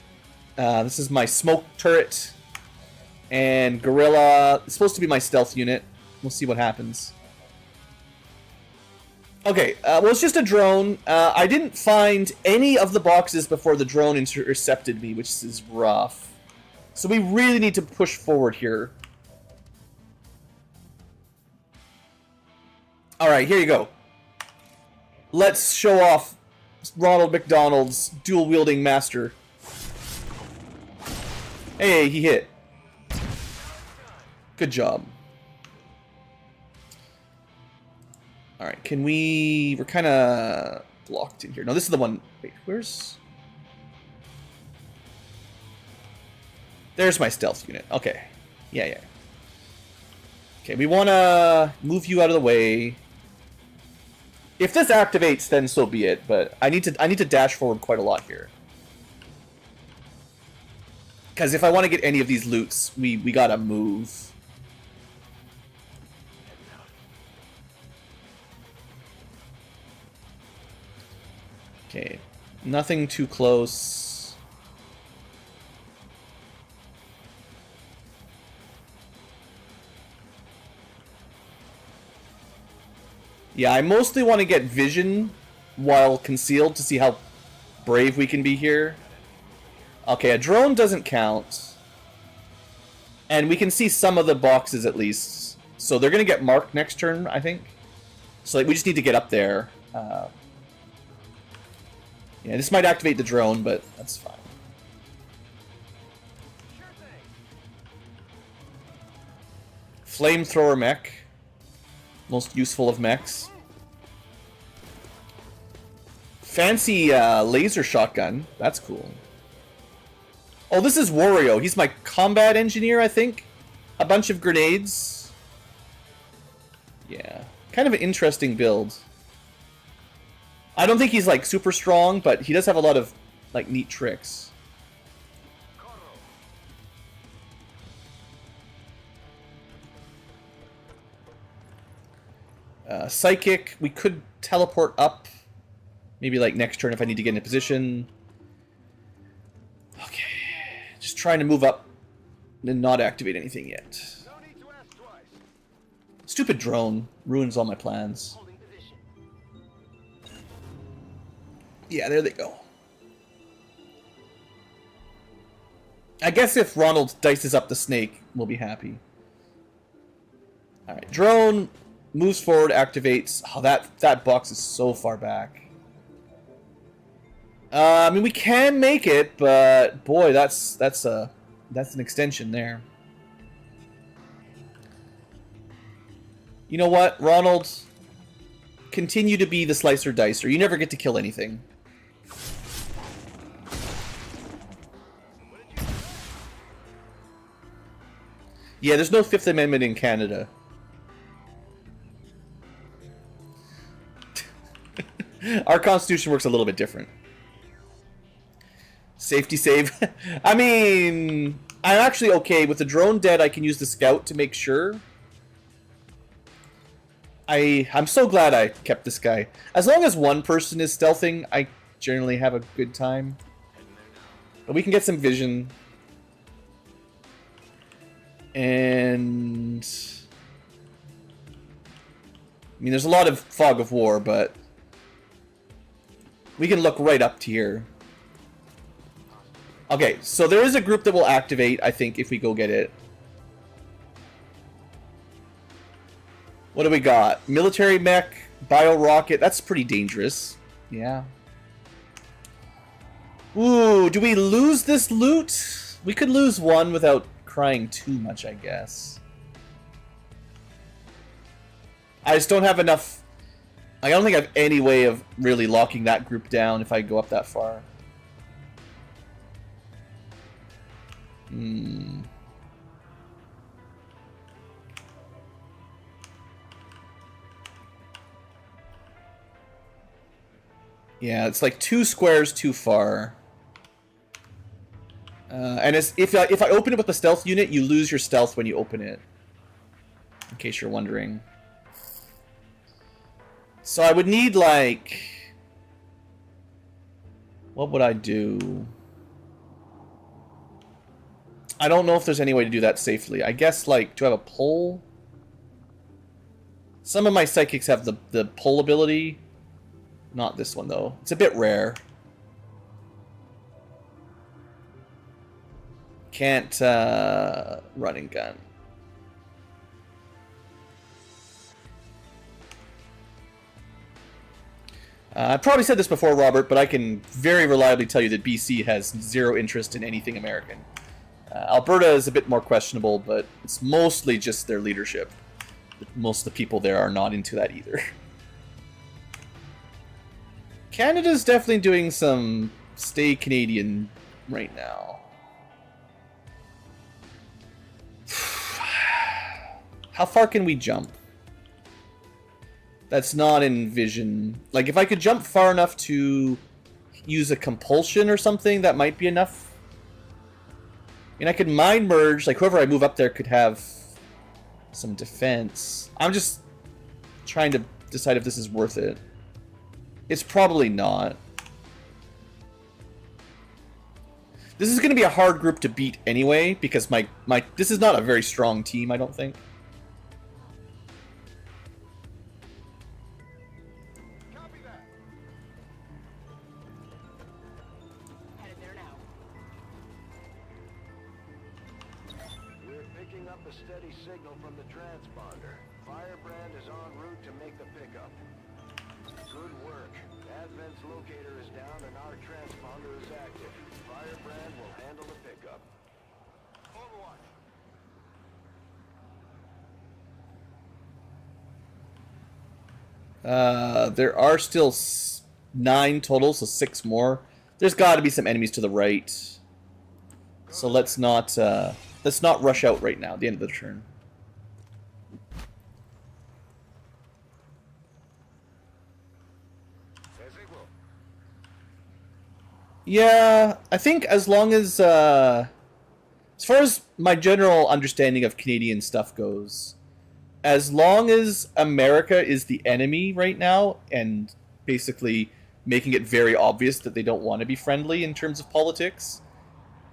This is my smoke turret. And Gorilla. It's supposed to be my stealth unit. We'll see what happens. Okay, well, it's just a drone. I didn't find any of the boxes before the drone intercepted me, which is rough. So we really need to push forward here. Alright, here you go. Let's show off Ronald McDonald's dual-wielding master. Hey, he hit. Good job. Alright, can we... We're kind of blocked in here. No, this is the one... Wait, where's... There's my stealth unit. Okay. Yeah. Okay, we want to move you out of the way. If this activates, then so be it, but I need to dash forward quite a lot here. Because if I want to get any of these loots, we gotta move. Okay, nothing too close. Yeah, I mostly want to get vision while concealed to see how brave we can be here. Okay, a drone doesn't count. And we can see some of the boxes at least. So they're going to get marked next turn, I think. So like, we just need to get up there. Yeah, this might activate the drone, but that's fine. Flamethrower mech. Most useful of mechs. Fancy laser shotgun. That's cool. Oh, this is Wario. He's my combat engineer, I think. A bunch of grenades. Yeah. Kind of an interesting build. I don't think he's like super strong, but he does have a lot of like neat tricks. Psychic, we could teleport up. Maybe like next turn if I need to get in a position. Okay. Just trying to move up and not activate anything yet. No need to ask twice. Stupid drone ruins all my plans. Holding position. Yeah, there they go. I guess if Ronald dices up the snake, we'll be happy. Alright, drone moves forward, activates. Oh, that box is so far back. I mean, we can make it, but boy, that's an extension there. You know what, Ronald? Continue to be the slicer dicer. You never get to kill anything. Yeah, there's no Fifth Amendment in Canada. Our Constitution works a little bit different. Safety save. I mean, I'm actually okay. With the drone dead, I can use the scout to make sure. I'm so glad I kept this guy. As long as one person is stealthing, I generally have a good time. But we can get some vision. And I mean, there's a lot of fog of war, but we can look right up to here. Okay, so there is a group that will activate, I think, if we go get it. What do we got? Military mech, bio rocket. That's pretty dangerous. Yeah. Ooh, do we lose this loot? We could lose one without crying too much, I guess. I just don't have enough. I don't think I have any way of really locking that group down if I go up that far. Yeah, it's like 2 squares too far. And if I open it with the stealth unit, you lose your stealth when you open it. In case you're wondering. So I would need, like... What would I do? I don't know if there's any way to do that safely. I guess, like, to have a pull? Some of my psychics have the pull ability. Not this one, though. It's a bit rare. Can't run and gun. I probably said this before, Robert, but I can very reliably tell you that BC has zero interest in anything American. Alberta is a bit more questionable, but it's mostly just their leadership. Most of the people there are not into that either. Canada's definitely doing some stay Canadian right now. How far can we jump? That's not in vision. Like, if I could jump far enough to use a compulsion or something, that might be enough. I mean, I could mind merge. Like, whoever I move up there could have some defense. I'm just trying to decide if this is worth it. It's probably not. This is going to be a hard group to beat anyway, because this is not a very strong team, I don't think. Copy that. Headed there now. We're picking up a steady signal from the transponder. Firebrand is en route to make the pickup. Good work. Advent's locator is down and our transponder is active. Firebrand will handle the pickup. Overwatch. There are still 9 total, so 6 more. There's got to be some enemies to the right. So let's not rush out right now at the end of the turn. Yeah, I think as long as far as my general understanding of Canadian stuff goes, as long as America is the enemy right now and basically making it very obvious that they don't want to be friendly in terms of politics,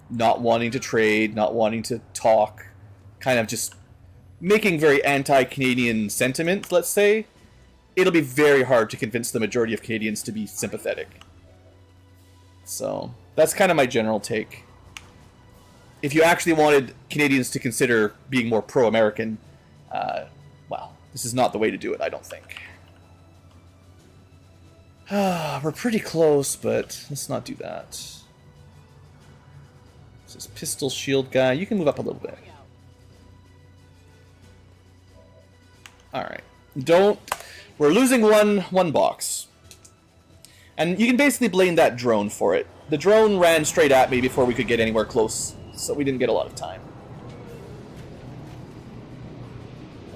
not wanting to trade, not wanting to talk, kind of just making very anti-Canadian sentiment, let's say, it'll be very hard to convince the majority of Canadians to be sympathetic. So, that's kind of my general take. If you actually wanted Canadians to consider being more pro-American, well, this is not the way to do it, I don't think. We're pretty close, but let's not do that. This is pistol shield guy. You can move up a little bit. Alright. Don't... We're losing one box. And you can basically blame that drone for it. The drone ran straight at me before we could get anywhere close, so we didn't get a lot of time.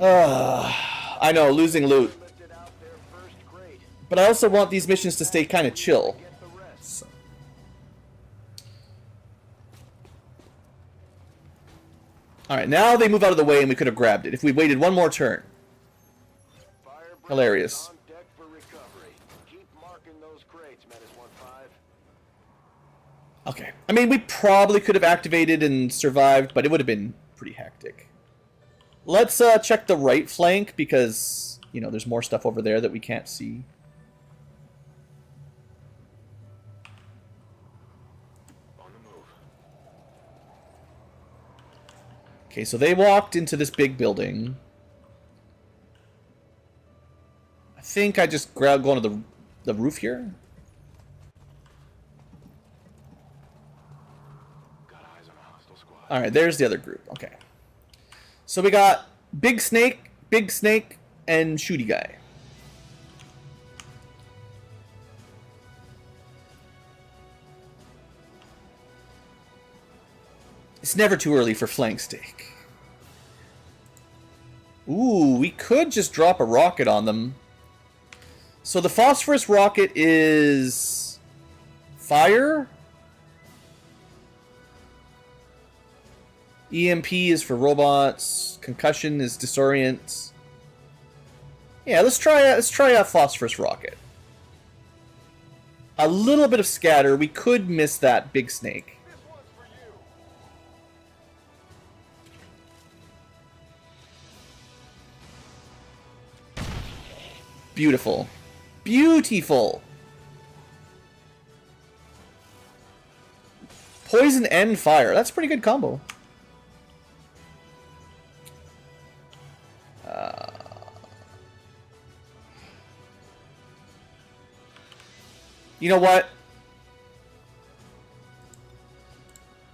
I know, losing loot. But I also want these missions to stay kind of chill. So. Alright, now they move out of the way and we could have grabbed it if we waited one more turn. Hilarious. Okay. I mean, we probably could have activated and survived, but it would have been pretty hectic. Let's check the right flank because, you know, there's more stuff over there that we can't see. Okay, so they walked into this big building. I think I just go onto the roof here. Alright, there's the other group. Okay. So we got Big Snake, and Shooty Guy. It's never too early for flank steak. Ooh, we could just drop a rocket on them. So the phosphorus rocket is... fire? EMP is for robots. Concussion is disorient. Yeah, let's try a phosphorus rocket. A little bit of scatter. We could miss that big snake. Beautiful. Beautiful. Poison and fire. That's a pretty good combo. You know what?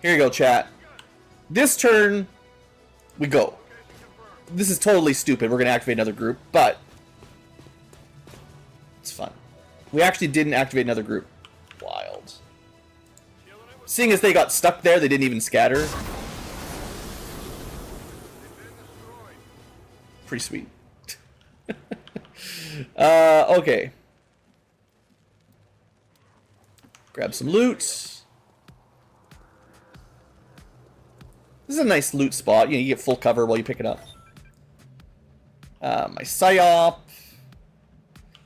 Here you go, chat. This turn, we go. This is totally stupid. We're going to activate another group, but it's fun. We actually didn't activate another group. Wild. Seeing as they got stuck there, they didn't even scatter. Pretty sweet. Okay. Grab some loot. This is a nice loot spot. You get full cover while you pick it up. My psyop.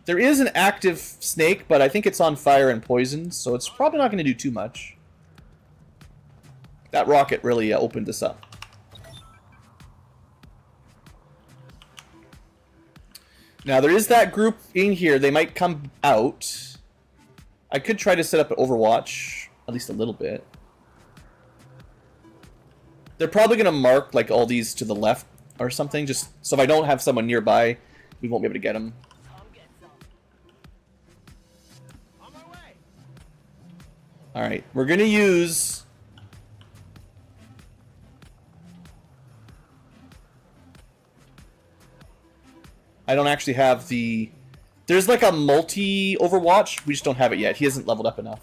There is an active snake, but I think it's on fire and poison, so it's probably not going to do too much. That rocket really opened this up. Now, there is that group in here. They might come out. I could try to set up an Overwatch, at least a little bit. They're probably going to mark like all these to the left or something, just so if I don't have someone nearby, we won't be able to get them. Alright, we're going to use... I don't actually have the... There's like a multi-Overwatch. We just don't have it yet. He hasn't leveled up enough.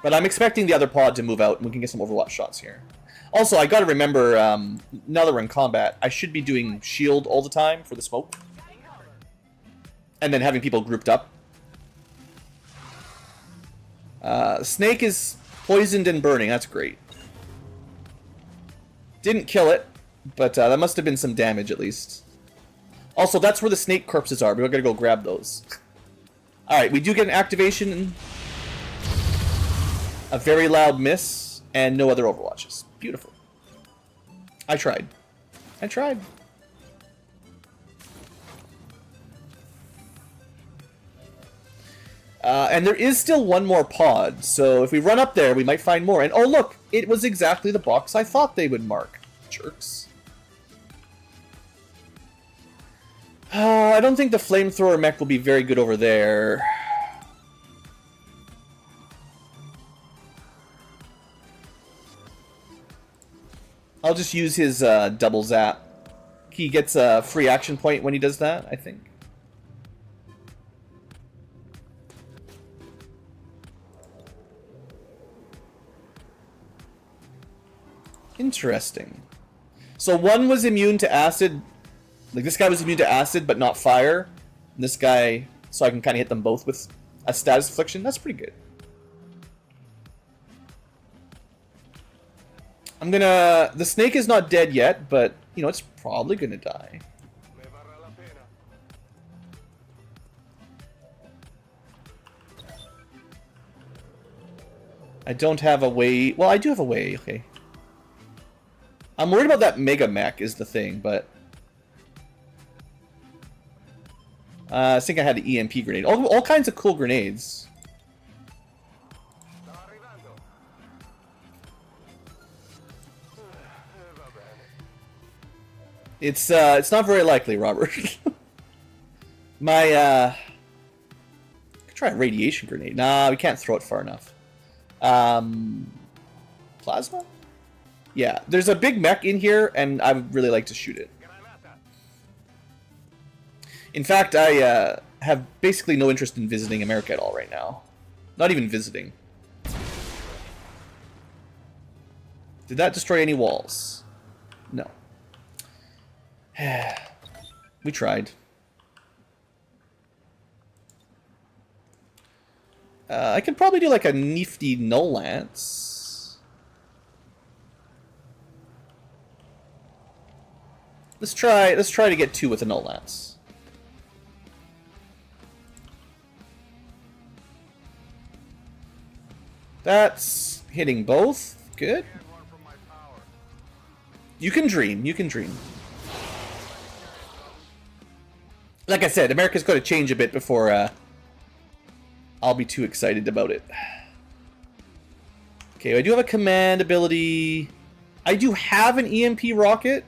But I'm expecting the other pod to move out and we can get some Overwatch shots here. Also, I gotta remember, now that we're in combat, I should be doing shield all the time for the smoke. And then having people grouped up. Snake is poisoned and burning. That's great. Didn't kill it. But that must have been some damage at least. Also, that's where the snake corpses are. We're gonna go grab those. Alright, we do get an activation. A very loud miss, and no other overwatches. Beautiful. I tried. I tried. And there is still one more pod, so if we run up there, we might find more. And oh look, it was exactly the box I thought they would mark. Jerks. I don't think the flamethrower mech will be very good over there. I'll just use his double zap. He gets a free action point when he does that, I think. Interesting. So one was immune to acid. Like, this guy was immune to acid, but not fire. And this guy, so I can kind of hit them both with a status affliction. That's pretty good. I'm gonna... The snake is not dead yet, but, you know, it's probably gonna die. I don't have a way... Well, I do have a way, okay. I'm worried about that mega mech is the thing, but... I think I had the EMP grenade. All kinds of cool grenades. It's not very likely, Robert. I could try a radiation grenade. Nah, we can't throw it far enough. Plasma? Yeah, there's a big mech in here, and I would really like to shoot it. In fact, I have basically no interest in visiting America at all right now. Not even visiting. Did that destroy any walls? No. We tried. I could probably do like a nifty null lance. Let's try to get 2 with a null lance. That's hitting both. Good. You can dream. You can dream. Like I said, America's going to change a bit before I'll be too excited about it. Okay, I do have a command ability. I do have an EMP rocket.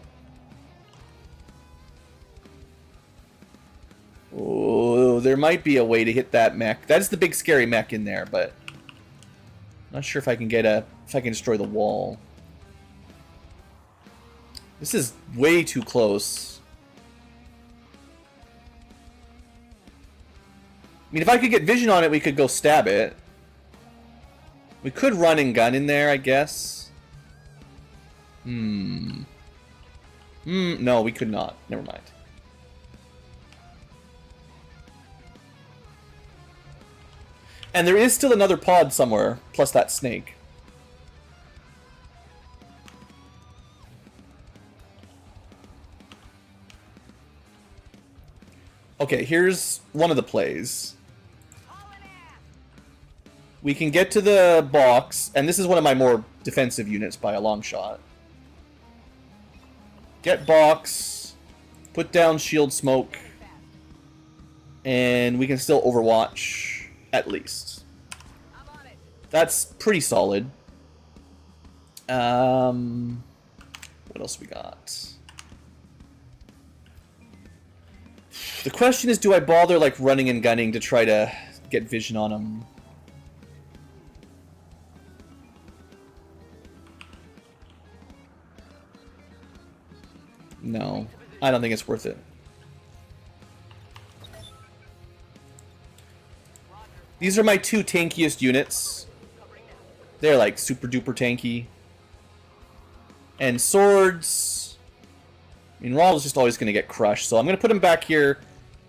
Oh, there might be a way to hit that mech. That's the big scary mech in there, but not sure if I can if I can destroy the wall. This is way too close. I mean, if I could get vision on it, we could go stab it. We could run and gun in there, I guess. No, we could not. Never mind. And there is still another pod somewhere, plus that snake. Okay, here's one of the plays. We can get to the box, and this is one of my more defensive units by a long shot. Get box, put down shield smoke, and we can still overwatch. At least. That's pretty solid. What else we got? The question is, do I bother like running and gunning to try to get vision on them? No, I don't think it's worth it. These are my 2 tankiest units. They're like super duper tanky. And swords. I mean, Ronald's just always going to get crushed, so I'm going to put him back here,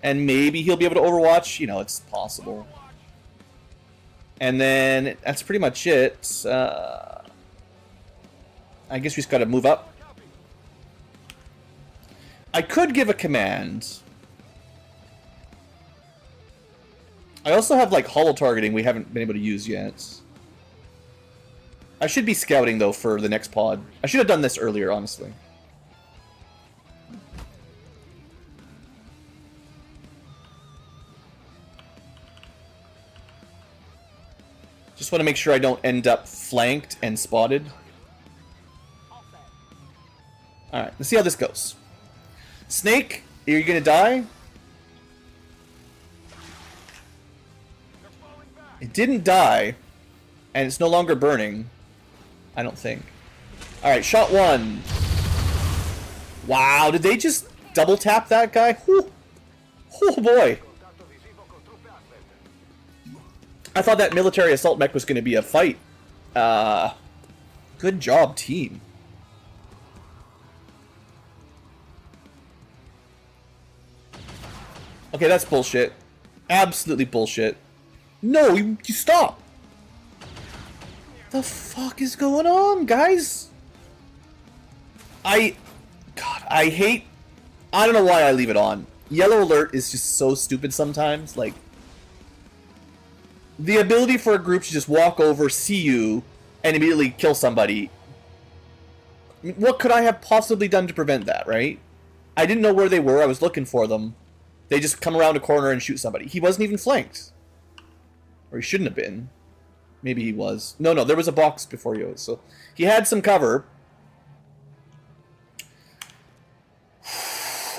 and maybe he'll be able to overwatch. You know, it's possible. And then that's pretty much it. I guess we just got to move up. I could give a command. I also have like holo targeting we haven't been able to use yet. I should be scouting though for the next pod. I should have done this earlier, honestly. Just want to make sure I don't end up flanked and spotted. Alright, let's see how this goes. Snake, are you gonna die? It didn't die, and it's no longer burning. I don't think. Alright, shot one. Wow, did they just double tap that guy? Whew. Oh boy. I thought that military assault mech was going to be a fight. Good job, team. Okay, that's bullshit. Absolutely bullshit. No, you stop. The fuck is going on, guys? God, I hate... I don't know why I leave it on. Yellow alert is just so stupid sometimes. Like, the ability for a group to just walk over, see you, and immediately kill somebody. What could I have possibly done to prevent that, right? I didn't know where they were. I was looking for them. They just come around a corner and shoot somebody. He wasn't even flanked. Or he shouldn't have been. Maybe he was. No, there was a box before you, so he had some cover.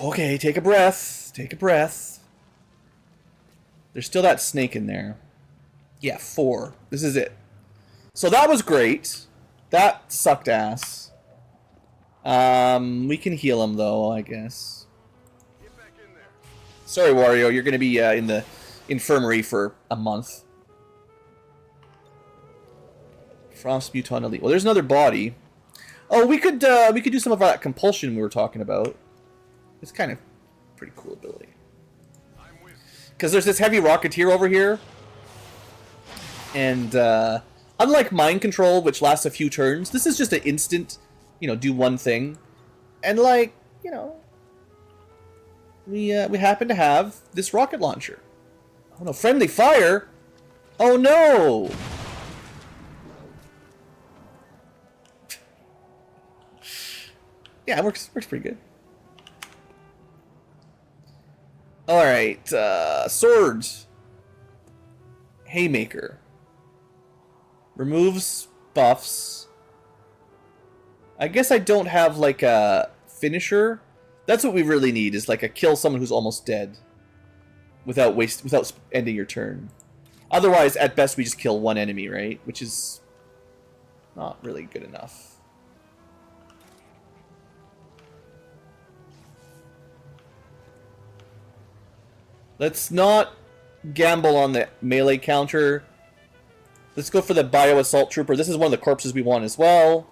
Okay, take a breath. Take a breath. There's still that snake in there. Yeah, 4. This is it. So that was great. That sucked ass. We can heal him, though, I guess. Get back in there. Sorry, Wario. You're going to be in the infirmary for a month. Frost Muton Elite. Well, there's another body. Oh, we could do some of that compulsion we were talking about. It's kind of pretty cool ability. Because there's this heavy rocketeer over here. And unlike mind control, which lasts a few turns, this is just an instant, do one thing. And like, we happen to have this rocket launcher. Oh no, friendly fire! Oh no! Yeah, it works pretty good. Alright, swords. Haymaker. Removes buffs. I guess I don't have like a finisher. That's what we really need, is like a kill someone who's almost dead. Without ending your turn. Otherwise, at best, we just kill one enemy, right? Which is not really good enough. Let's not gamble on the melee counter. Let's go for the Bio Assault Trooper. This is one of the corpses we want as well.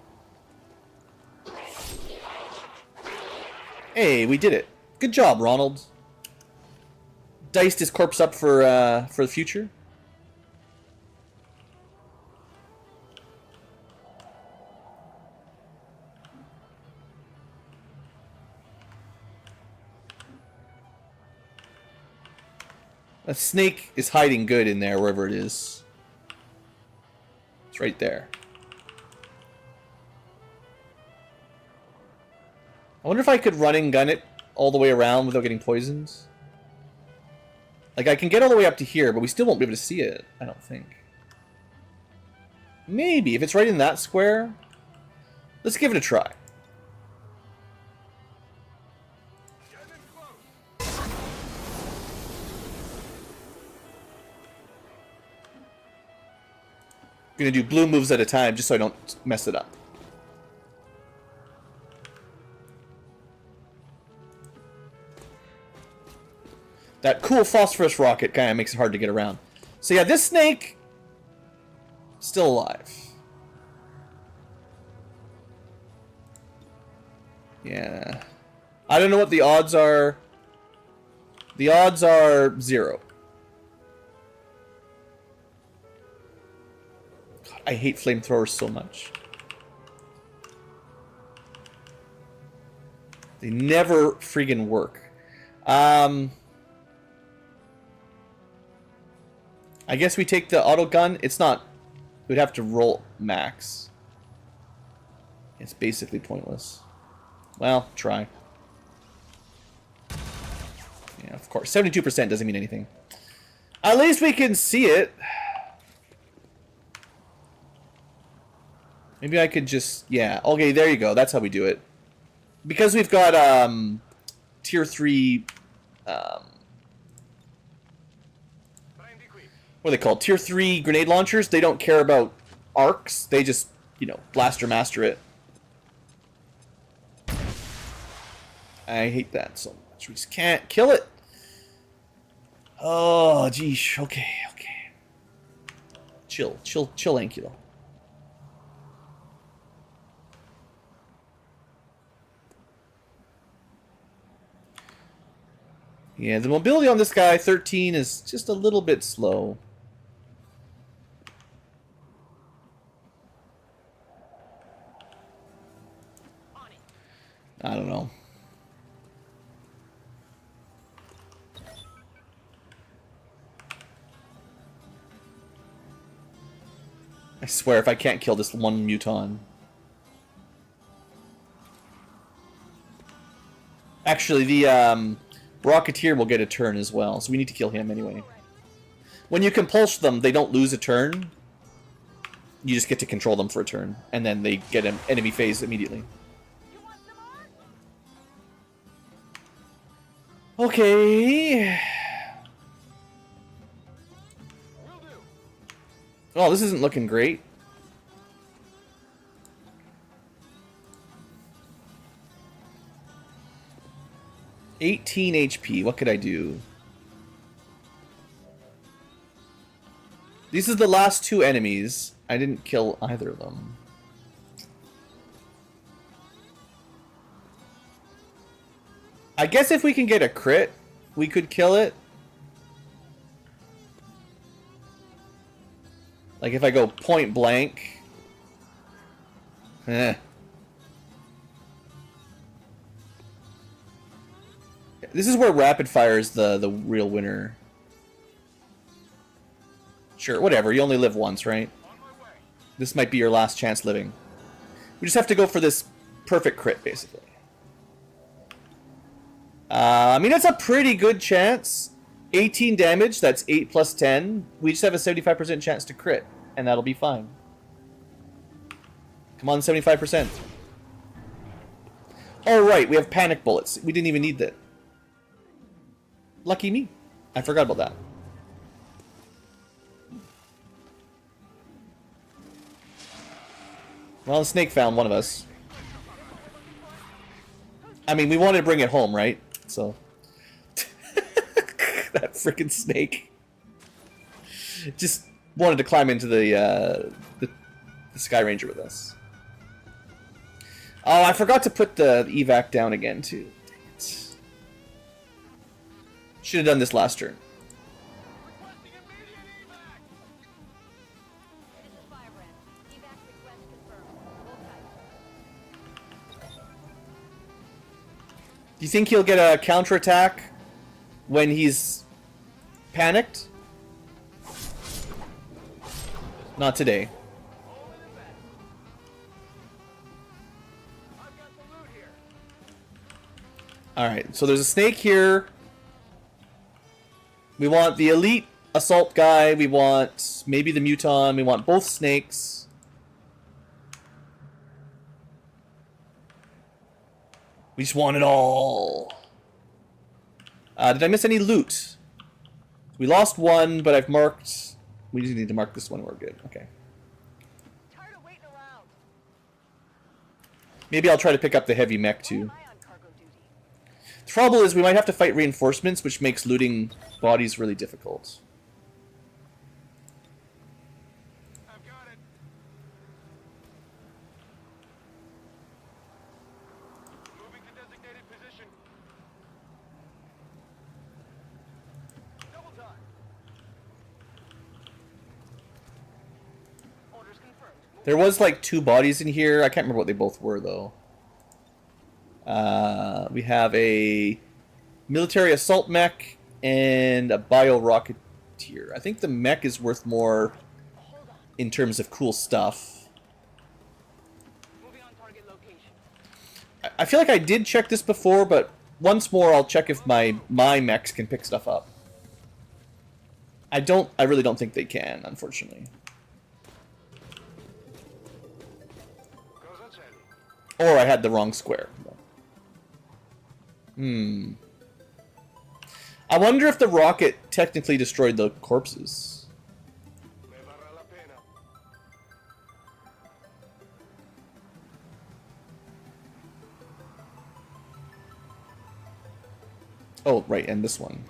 Hey, we did it. Good job, Ronald. Diced his corpse up for the future. A snake is hiding good in there, wherever it is. It's right there. I wonder if I could run and gun it all the way around without getting poisoned. Like, I can get all the way up to here, but we still won't be able to see it, I don't think. Maybe, if it's right in that square. Let's give it a try. I'm gonna do blue moves at a time just so I don't mess it up. That cool phosphorus rocket kind of makes it hard to get around. So yeah, this snake still alive. Yeah. I don't know what the odds are. The odds are 0. God, I hate flamethrowers so much. They never friggin' work. I guess we take the auto gun. It's not... We'd have to roll max. It's basically pointless. Well, try. Yeah, of course. 72% doesn't mean anything. At least we can see it. Maybe I could just... Yeah. Okay, there you go. That's how we do it. Because we've got tier 3... what are they called? Tier 3 grenade launchers. They don't care about arcs. They just, you know, blaster master it. I hate that so much. We just can't kill it. Oh, geesh. Okay, okay. Chill, Ankylo. Yeah, the mobility on this guy, 13, is just a little bit slow. I don't know. I swear, if I can't kill this one muton... Actually, the Rocketeer will get a turn as well, so we need to kill him anyway. When you compulse them, they don't lose a turn. You just get to control them for a turn, and then they get an enemy phase immediately. Okay. Oh, this isn't looking great. $18 HP. What could I do? These are the last two enemies. I didn't kill either of them. I guess if we can get a crit, we could kill it. Like if I go point blank. Eh. This is where rapid fire is the real winner. Sure, whatever. You only live once, right? This might be your last chance living. We just have to go for this perfect crit, basically. I mean, that's a pretty good chance. 18 damage, that's 8 plus 10. We just have a 75% chance to crit, and that'll be fine. Come on, 75%. Oh, right, we have panic bullets. We didn't even need that. Lucky me. I forgot about that. Well, the snake found one of us. I mean, we wanted to bring it home, right? So... that freaking snake. Just wanted to climb into the Sky Ranger with us. Oh, I forgot to put the evac down again, too. Dang it. Should have done this last turn. Do you think he'll get a counterattack when he's panicked? Not today. Alright, so there's a snake here. We want the elite assault guy. We want maybe the muton. We want both snakes. We just want it all. Did I miss any loot? We lost one, but I've marked... We just need to mark this one. We're good. Okay. Tired of waiting around. Maybe I'll try to pick up the heavy mech, too. The trouble is we might have to fight reinforcements, which makes looting bodies really difficult. I've got it. Moving to designated position. Double time. Orders confirmed. There was like 2 bodies in here. I can't remember what they both were, though. We have a military assault mech and a bio-rocketeer. I think the mech is worth more in terms of cool stuff. Moving on target location. I feel like I did check this before, but once more I'll check if my mechs can pick stuff up. I really don't think they can, unfortunately. Or I had the wrong square. I wonder if the rocket technically destroyed the corpses. Oh, right, and this one.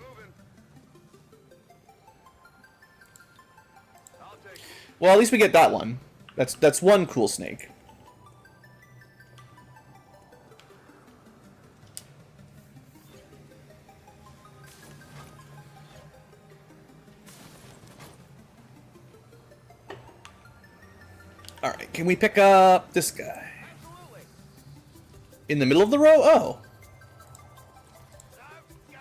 Well, at least we get that one. That's one cool snake. Alright, can we pick up this guy? In the middle of the row? Oh.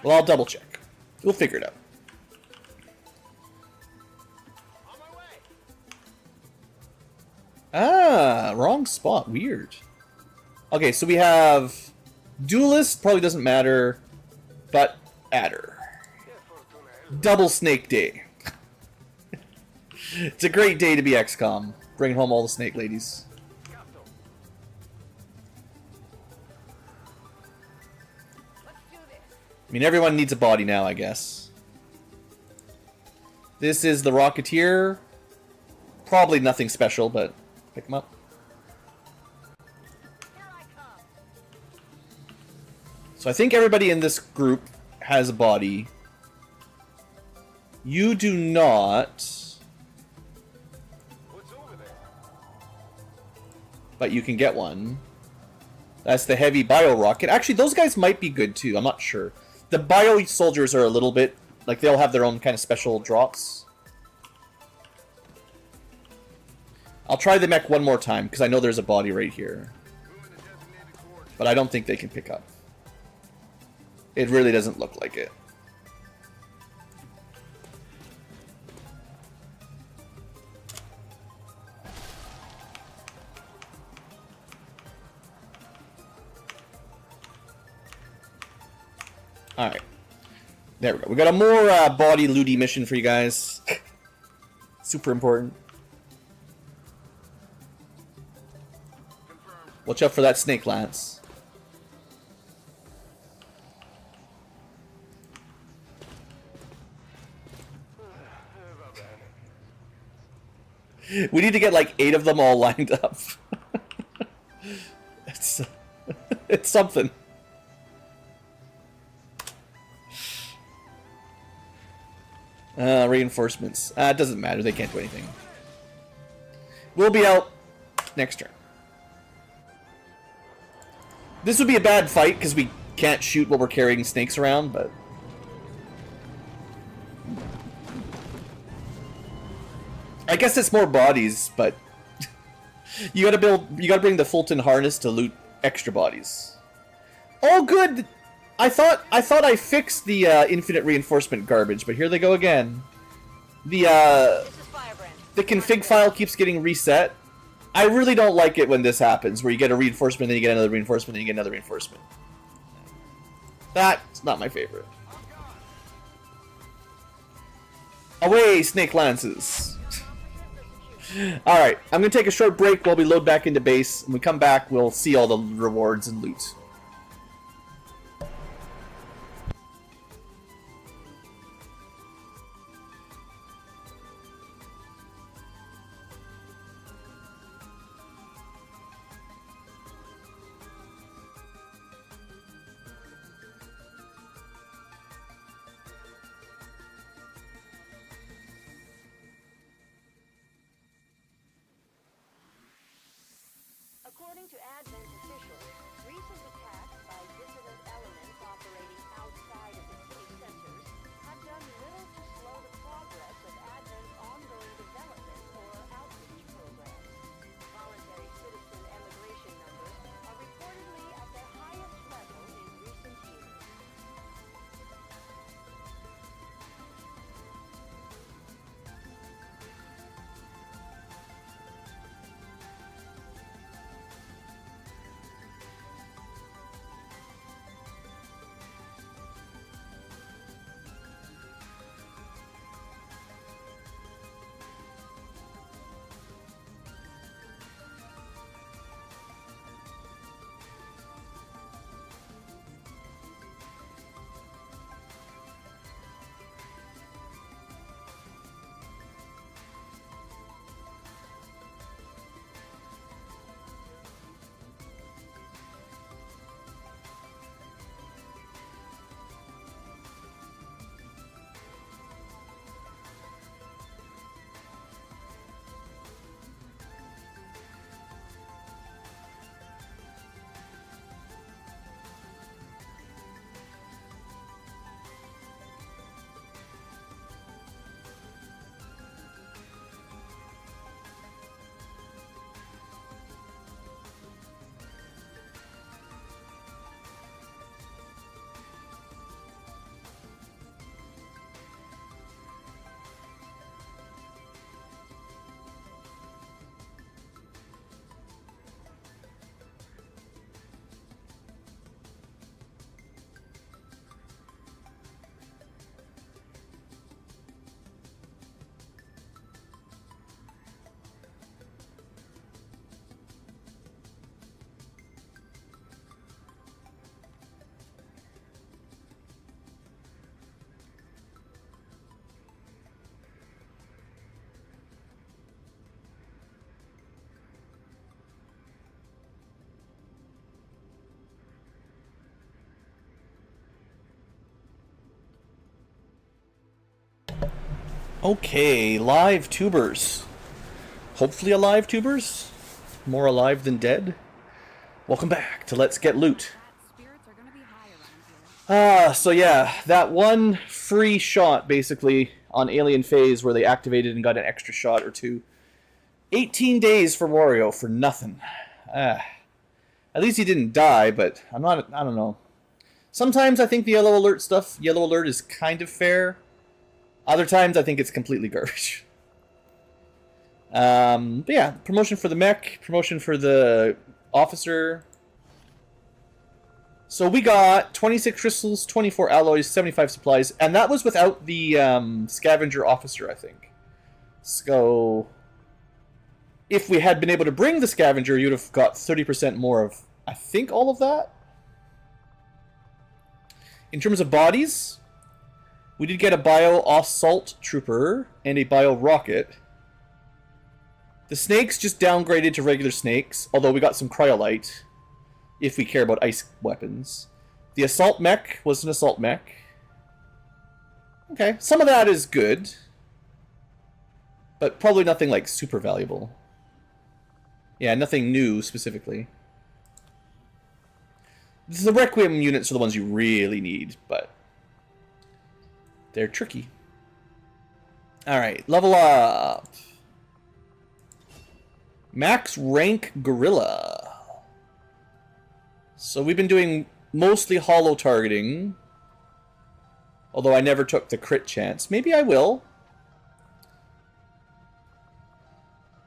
Well, I'll double check. We'll figure it out. Ah, wrong spot. Weird. Okay, so we have Duelist, probably doesn't matter, but Adder. Double Snake Day. It's a great day to be XCom. Bringing home all the snake ladies. I mean, everyone needs a body now, I guess. This is the Rocketeer. Probably nothing special, but pick him up. So I think everybody in this group has a body. You do not. But you can get one. That's the heavy bio rocket. Actually, those guys might be good too. I'm not sure. The bio soldiers are a little bit like they'll have their own kind of special drops. I'll try the mech one more time because I know there's a body right here. But I don't think they can pick up. It really doesn't look like it. Alright. There we go. We got a more body looty mission for you guys. Super important. Watch out for that snake, Lance. We need to get like 8 of them all lined up. It's something. Reinforcements. It doesn't matter. They can't do anything. We'll be out next turn. This would be a bad fight because we can't shoot while we're carrying snakes around, but... I guess it's more bodies, but... you gotta bring the Fulton harness to loot extra bodies. Oh, good! I thought I fixed the infinite reinforcement garbage, but here they go again. The config file keeps getting reset. I really don't like it when this happens, where you get a reinforcement, then you get another reinforcement, then you get another reinforcement. That's not my favorite. Away, snake lances! Alright, I'm gonna take a short break while we load back into base. When we come back, we'll see all the rewards and loot. According to Advent officials, recent attacks by dissident elements operating outside of the city centers have done little to slow the progress of Advent's ongoing development or outreach programs. Voluntary citizen emigration numbers are reportedly at their highest Okay, live tubers. Hopefully alive tubers. More alive than dead. Welcome back to Let's Get Loot. So yeah, that one free shot basically on Alien Phase where they activated and got an extra shot or two. 18 days for Wario for nothing. At least he didn't die, but I don't know. Sometimes I think the Yellow Alert is kind of fair. Other times I think it's completely garbage. But yeah, promotion for the mech, promotion for the officer. So we got 26 crystals, 24 alloys, 75 supplies, and that was without the scavenger officer, I think. So if we had been able to bring the scavenger, you'd have got 30% more of, I think, all of that. In terms of bodies, we did get a bio assault trooper and a bio rocket. The snakes just downgraded to regular snakes, although we got some cryolite, if we care about ice weapons. The assault mech was an assault mech. Okay, some of that is good, but probably nothing like super valuable. Yeah, nothing new specifically. The Requiem units are the ones you really need, but they're tricky. Alright, level up. Max rank Gorilla. So we've been doing mostly holo targeting. Although I never took the crit chance. Maybe I will.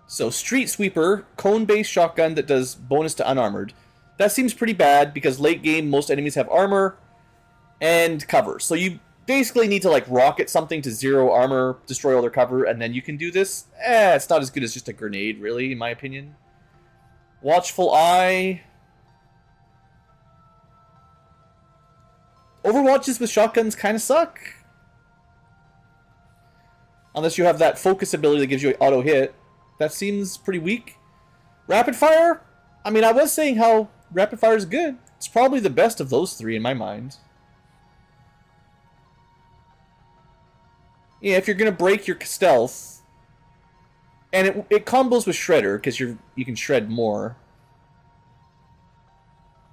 So Street Sweeper, cone-based shotgun that does bonus to unarmored. That seems pretty bad because late game most enemies have armor and cover. So you basically need to like rocket something to 0 armor, destroy all their cover, and then you can do this. It's not as good as just a grenade, really, in my opinion. Watchful Eye. Overwatches with shotguns kind of suck. Unless you have that focus ability that gives you an auto hit. That seems pretty weak. Rapid Fire? I mean, I was saying how Rapid Fire is good. It's probably the best of those three in my mind. Yeah, if you're going to break your stealth, and it combos with Shredder, because you can shred more.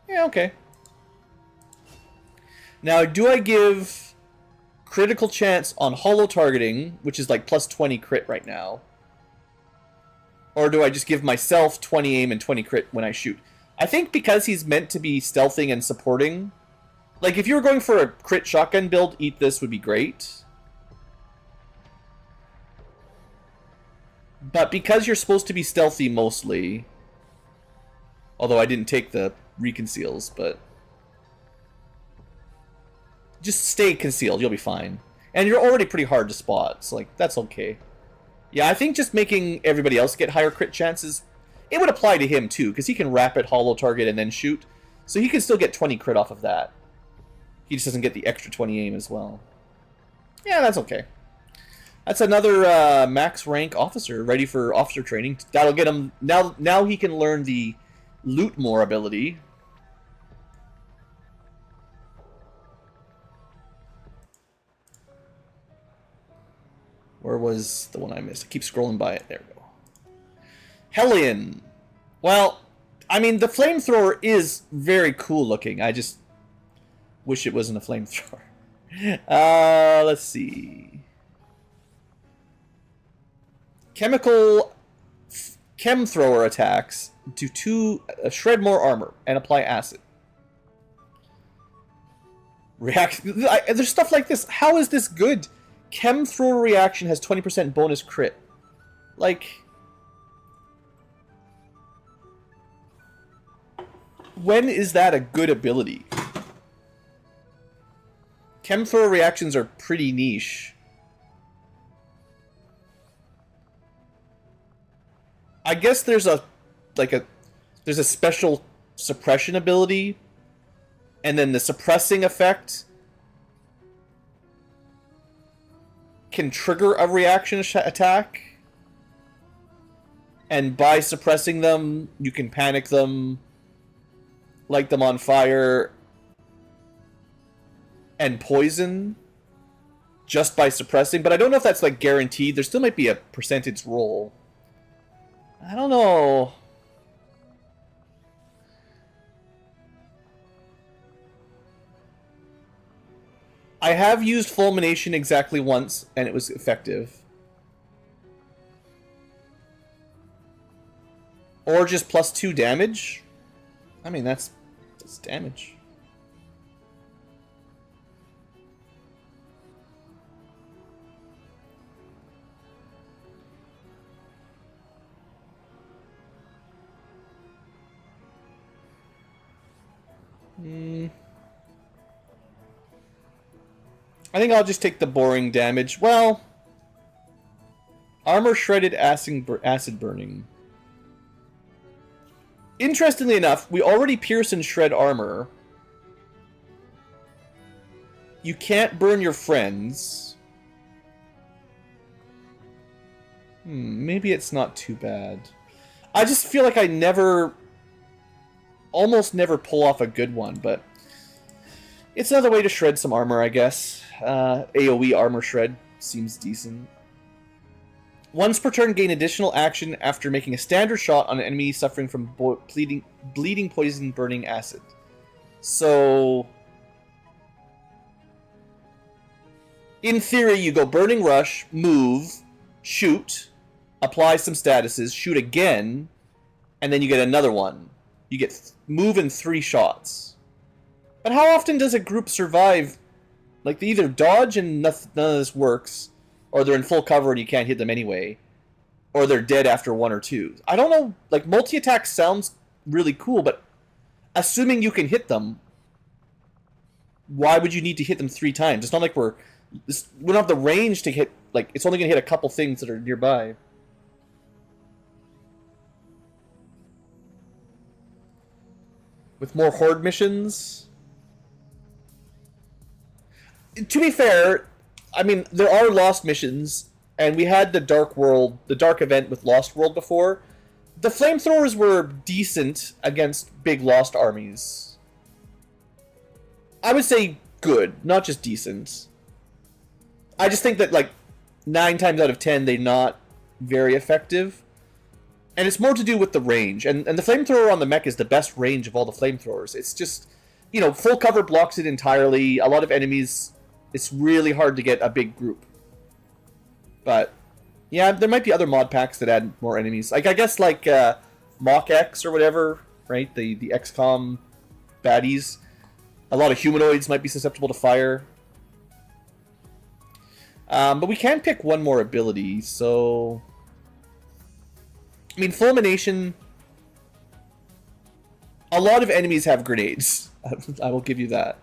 Yeah, okay. Now, do I give critical chance on holo targeting, which is like plus 20 crit right now? Or do I just give myself 20 aim and 20 crit when I shoot? I think because he's meant to be stealthing and supporting, like if you were going for a crit shotgun build, Eat This would be great. But because you're supposed to be stealthy mostly, although I didn't take the reconceals, but just stay concealed, you'll be fine. And you're already pretty hard to spot, so like that's okay. Yeah, I think just making everybody else get higher crit chances, it would apply to him too, because he can rapid holo target and then shoot, so he can still get 20 crit off of that. He just doesn't get the extra 20 aim as well. Yeah, that's okay. That's another max rank officer ready for officer training. That'll get him now he can learn the loot more ability. Where was the one I missed? I keep scrolling by it. There we go. Hellion. Well, I mean, the flamethrower is very cool looking. I just wish it wasn't a flamethrower. Let's see. Chemthrower attacks do shred more armor and apply acid. There's stuff like this. How is this good? Chemthrower reaction has 20% bonus crit. Like, when is that a good ability? Chemthrower reactions are pretty niche. I guess there's a special suppression ability, and then the suppressing effect can trigger a reaction attack, and by suppressing them, you can panic them, light them on fire, and poison. just by suppressing, but I don't know if that's like guaranteed. There still might be a percentage roll. I don't know. I have used fulmination exactly once, and it was effective. Or just +2 damage. I mean, that's damage. I think I'll just take the boring damage. Well, armor shredded acid burning. Interestingly enough, we already pierce and shred armor. You can't burn your friends. Maybe it's not too bad. I just feel like I almost never pull off a good one, but it's another way to shred some armor, I guess. AoE armor shred seems decent. Once per turn, gain additional action after making a standard shot on an enemy suffering from bleeding, poison, burning acid. So, in theory, you go Burning Rush, move, shoot, apply some statuses, shoot again, and then you get another one. You get move in 3 shots. But how often does a group survive? Like, they either dodge and none of this works, or they're in full cover and you can't hit them anyway, or they're dead after 1 or 2. I don't know, like, multi-attack sounds really cool, but assuming you can hit them, why would you need to hit them 3 times? It's not like we don't have the range to hit, like, it's only going to hit a couple things that are nearby. With more horde missions... To be fair, I mean, there are Lost missions, and we had the Dark event with Lost World before. The flamethrowers were decent against big Lost armies. I would say good, not just decent. I just think that, like, 9 times out of 10, they're not very effective. And it's more to do with the range. And the flamethrower on the mech is the best range of all the flamethrowers. It's just, you know, full cover blocks it entirely. A lot of enemies... It's really hard to get a big group. But, yeah, there might be other mod packs that add more enemies. Like, I guess, like, Mach X or whatever, right? The XCom baddies. A lot of humanoids might be susceptible to fire. But we can pick one more ability, so... I mean, Fulmination... A lot of enemies have grenades. I will give you that.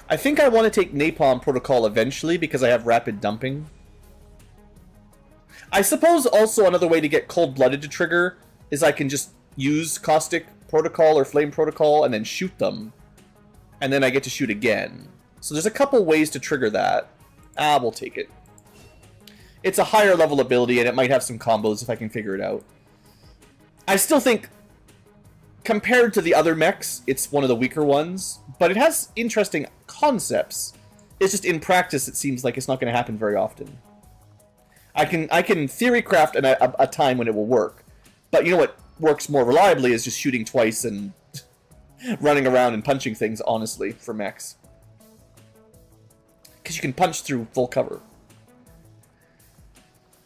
I think I want to take Napalm Protocol eventually because I have rapid dumping. I suppose also another way to get Cold-Blooded to trigger is I can just use Caustic Protocol or Flame Protocol and then shoot them. And then I get to shoot again. So there's a couple ways to trigger that. We'll take it. It's a higher level ability and it might have some combos if I can figure it out. I still think, compared to the other mechs, it's one of the weaker ones, but it has interesting concepts. It's just in practice, it seems like it's not going to happen very often. I can theory craft a time when it will work, but you know what works more reliably is just shooting twice and running around and punching things, honestly, for mechs. Because you can punch through full cover.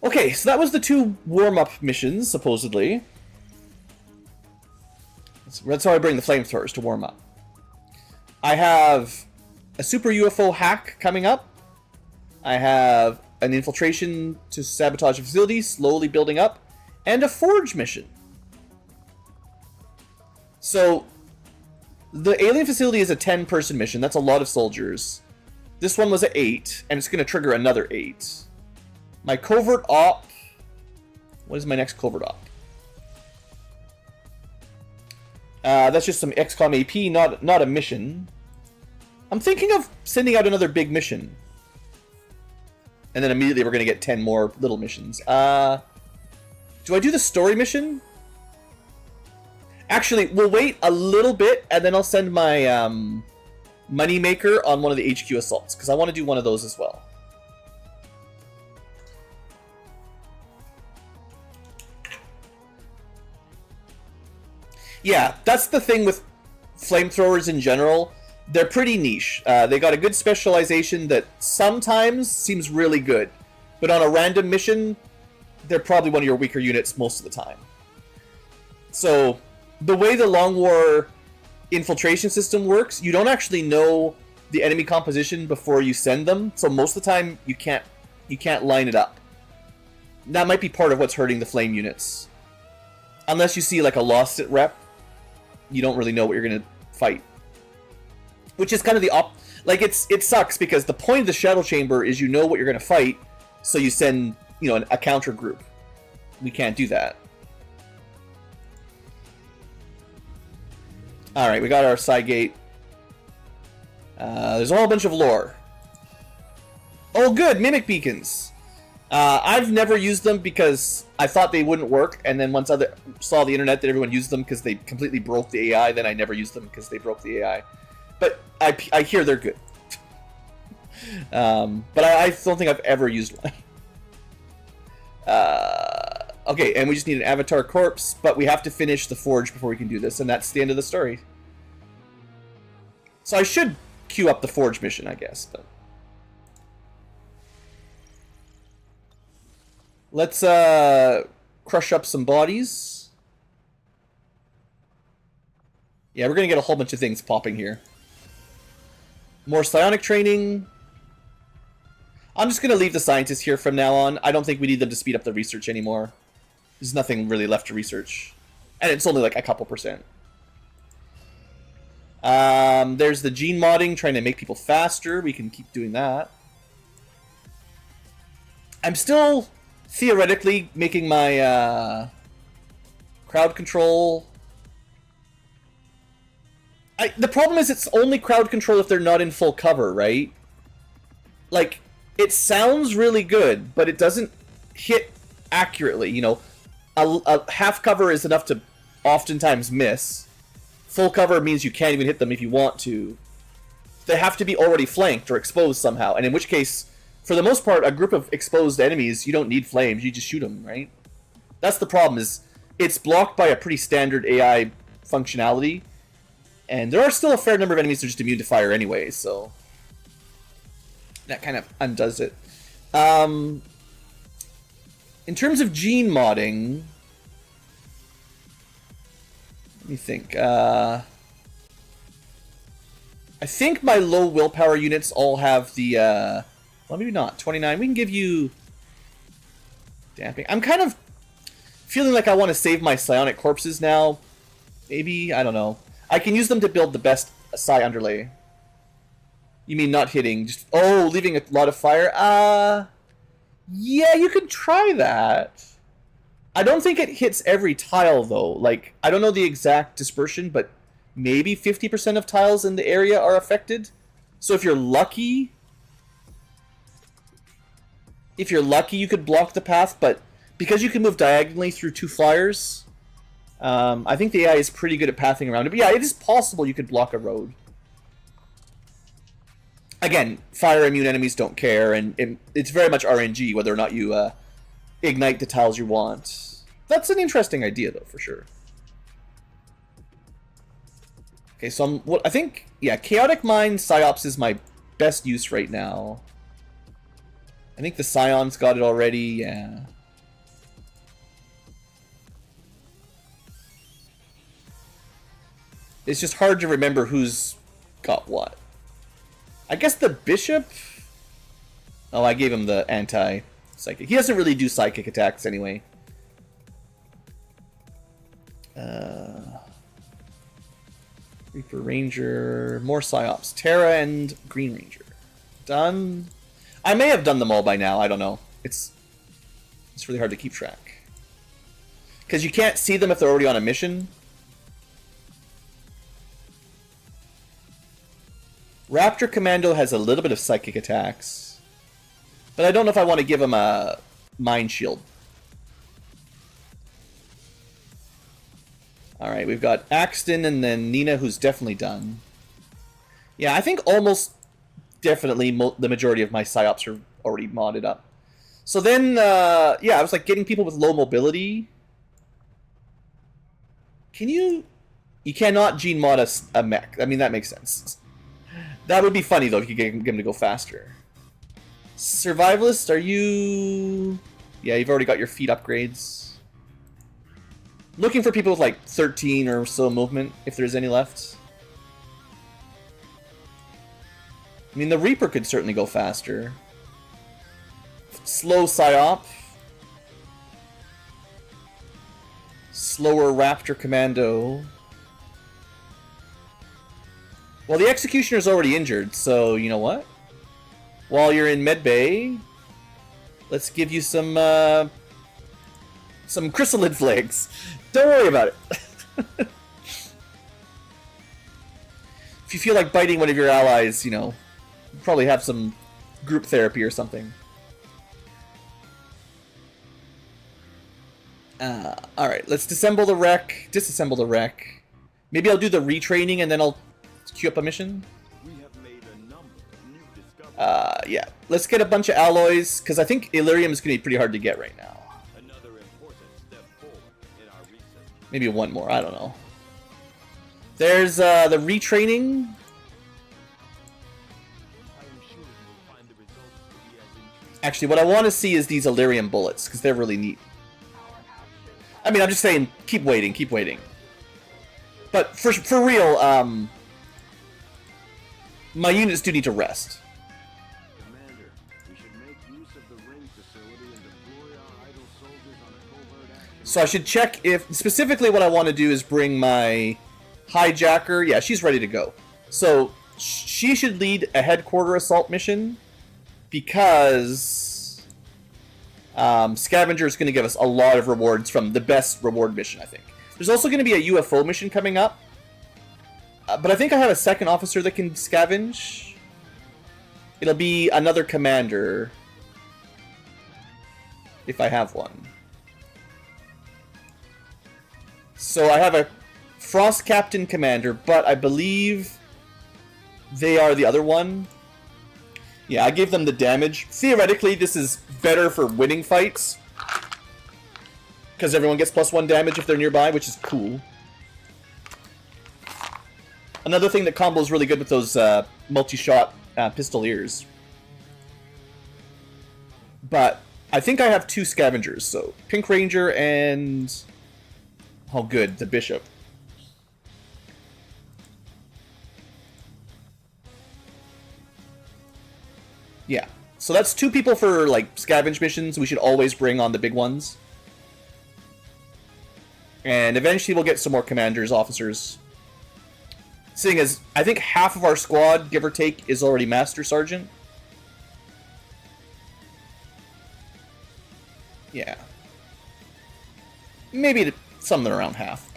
Okay, so that was the 2 warm-up missions, supposedly. That's how I bring the flamethrowers to warm up. I have a super UFO hack coming up. I have an infiltration to sabotage a facility, slowly building up, and a forge mission. So, the alien facility is a 10-person mission. That's a lot of soldiers. This one was at 8, and it's going to trigger another 8. My covert op... What is my next covert op? That's just some XCOM AP, not a mission. I'm thinking of sending out another big mission. And then immediately we're going to get 10 more little missions. Do I do the story mission? Actually, we'll wait a little bit, and then I'll send my moneymaker on one of the HQ assaults, because I want to do one of those as well. Yeah, that's the thing with flamethrowers in general. They're pretty niche. They got a good specialization that sometimes seems really good, but on a random mission, they're probably one of your weaker units most of the time. So, the way the Long War infiltration system works, you don't actually know the enemy composition before you send them, so most of the time you can't line it up. That might be part of what's hurting the flame units. Unless you see like a lost it rep, you don't really know what you're gonna fight. Which is kind of the like it sucks because the point of the Shadow Chamber is you know what you're gonna fight, so you send, you know, a counter group. We can't do that. Alright, we got our side gate. There's a whole bunch of lore. Oh good, mimic beacons. I've never used them because I thought they wouldn't work, and then once I saw the internet that everyone used them because they completely broke the AI, then I never used them because they broke the AI. But I hear they're good. But I don't think I've ever used one. Okay, and we just need an avatar corpse, but we have to finish the forge before we can do this, and that's the end of the story. So I should queue up the forge mission, I guess, but... Let's crush up some bodies. Yeah, we're gonna get a whole bunch of things popping here. More psionic training. I'm just gonna leave the scientists here from now on. I don't think we need them to speed up the research anymore. There's nothing really left to research. And it's only like a couple %. There's the gene modding, trying to make people faster. We can keep doing that. I'm still theoretically making my crowd control. The problem is it's only crowd control if they're not in full cover, right? Like, it sounds really good, but it doesn't hit accurately. You know, a half cover is enough to oftentimes miss. Full cover means you can't even hit them if you want to. They have to be already flanked or exposed somehow, and in which case, for the most part, a group of exposed enemies, you don't need flames, you just shoot them, right? That's the problem, is it's blocked by a pretty standard AI functionality, and there are still a fair number of enemies that are just immune to fire anyway, so that kind of undoes it. In terms of gene modding, let me think. I think my low willpower units all have the, well, maybe not. 29. We can give you damping. I'm kind of feeling like I want to save my psionic corpses now. Maybe, I don't know. I can use them to build the best psi underlay. You mean not hitting, just, oh, leaving a lot of fire? Yeah, you could try that. I don't think it hits every tile, though. Like, I don't know the exact dispersion, but maybe 50% of tiles in the area are affected. So if you're lucky, you could block the path, but because you can move diagonally through 2 flyers, I think the AI is pretty good at pathing around it. But yeah, it is possible you could block a road. Again, fire immune enemies don't care, and it's very much RNG whether or not you ignite the tiles you want. That's an interesting idea, though, for sure. Okay, so I think, yeah, Chaotic Mind Psyops is my best use right now. I think the Scion's got it already, yeah. It's just hard to remember who's got what. I guess the Bishop... Oh, I gave him the anti-psychic. He doesn't really do psychic attacks anyway. Reaper Ranger, more Psyops. Terra and Green Ranger. Done. I may have done them all by now, I don't know. It's really hard to keep track. Because you can't see them if they're already on a mission. Raptor Commando has a little bit of psychic attacks. But I don't know if I want to give him a Mind Shield. Alright, we've got Axton and then Nina, who's definitely done. Yeah, I think almost definitely the majority of my psyops are already modded up. So then, yeah, I was like getting people with low mobility. Can you... You cannot gene mod a mech. I mean, that makes sense. That would be funny, though, if you could get him to go faster. Survivalist, are you... Yeah, you've already got your feet upgrades. Looking for people with, like, 13 or so movement, if there's any left. I mean, the Reaper could certainly go faster. Slow Psyop. Slower Raptor Commando. Well, the Executioner's already injured, so you know what? While you're in medbay, let's give you some chrysalid flags. Don't worry about it. If you feel like biting one of your allies, you know, you probably have some group therapy or something. Alright, let's disassemble the wreck. Maybe I'll do the retraining and then I'll queue up a mission. We have made a number of new discoveries. Yeah. Let's get a bunch of alloys, because I think Illyrium is going to be pretty hard to get right now. Another important step forward in our research. Maybe one more, I don't know. There's the retraining. I am sure you will find the results to be as intriguing. Actually, what I want to see is these Illyrium bullets, because they're really neat. I mean, I'm just saying, keep waiting, keep waiting. But for real, my units do need to rest. Commander, we should make use of the ring facility and deploy our idle soldiers on a covert action. So I should check if... Specifically what I want to do is bring my hijacker. Yeah, she's ready to go. So she should lead a headquarter assault mission because... Scavenger is going to give us a lot of rewards from the best reward mission, I think. There's also going to be a UFO mission coming up. But I think I have a second officer that can scavenge. It'll be another commander. If I have one. So I have a Frost Captain commander, but I believe they are the other one. Yeah, I gave them the damage. Theoretically, this is better for winning fights. Because everyone gets +1 damage if they're nearby, which is cool. Another thing that combos really good with those multi-shot pistoliers. But I think I have 2 scavengers, so Pink Ranger and... Oh good, the Bishop. Yeah, so that's 2 people for, like, scavenge missions we should always bring on the big ones. And eventually we'll get some more commanders, officers. Seeing as, I think half of our squad, give or take, is already Master Sergeant. Yeah. Maybe something around half.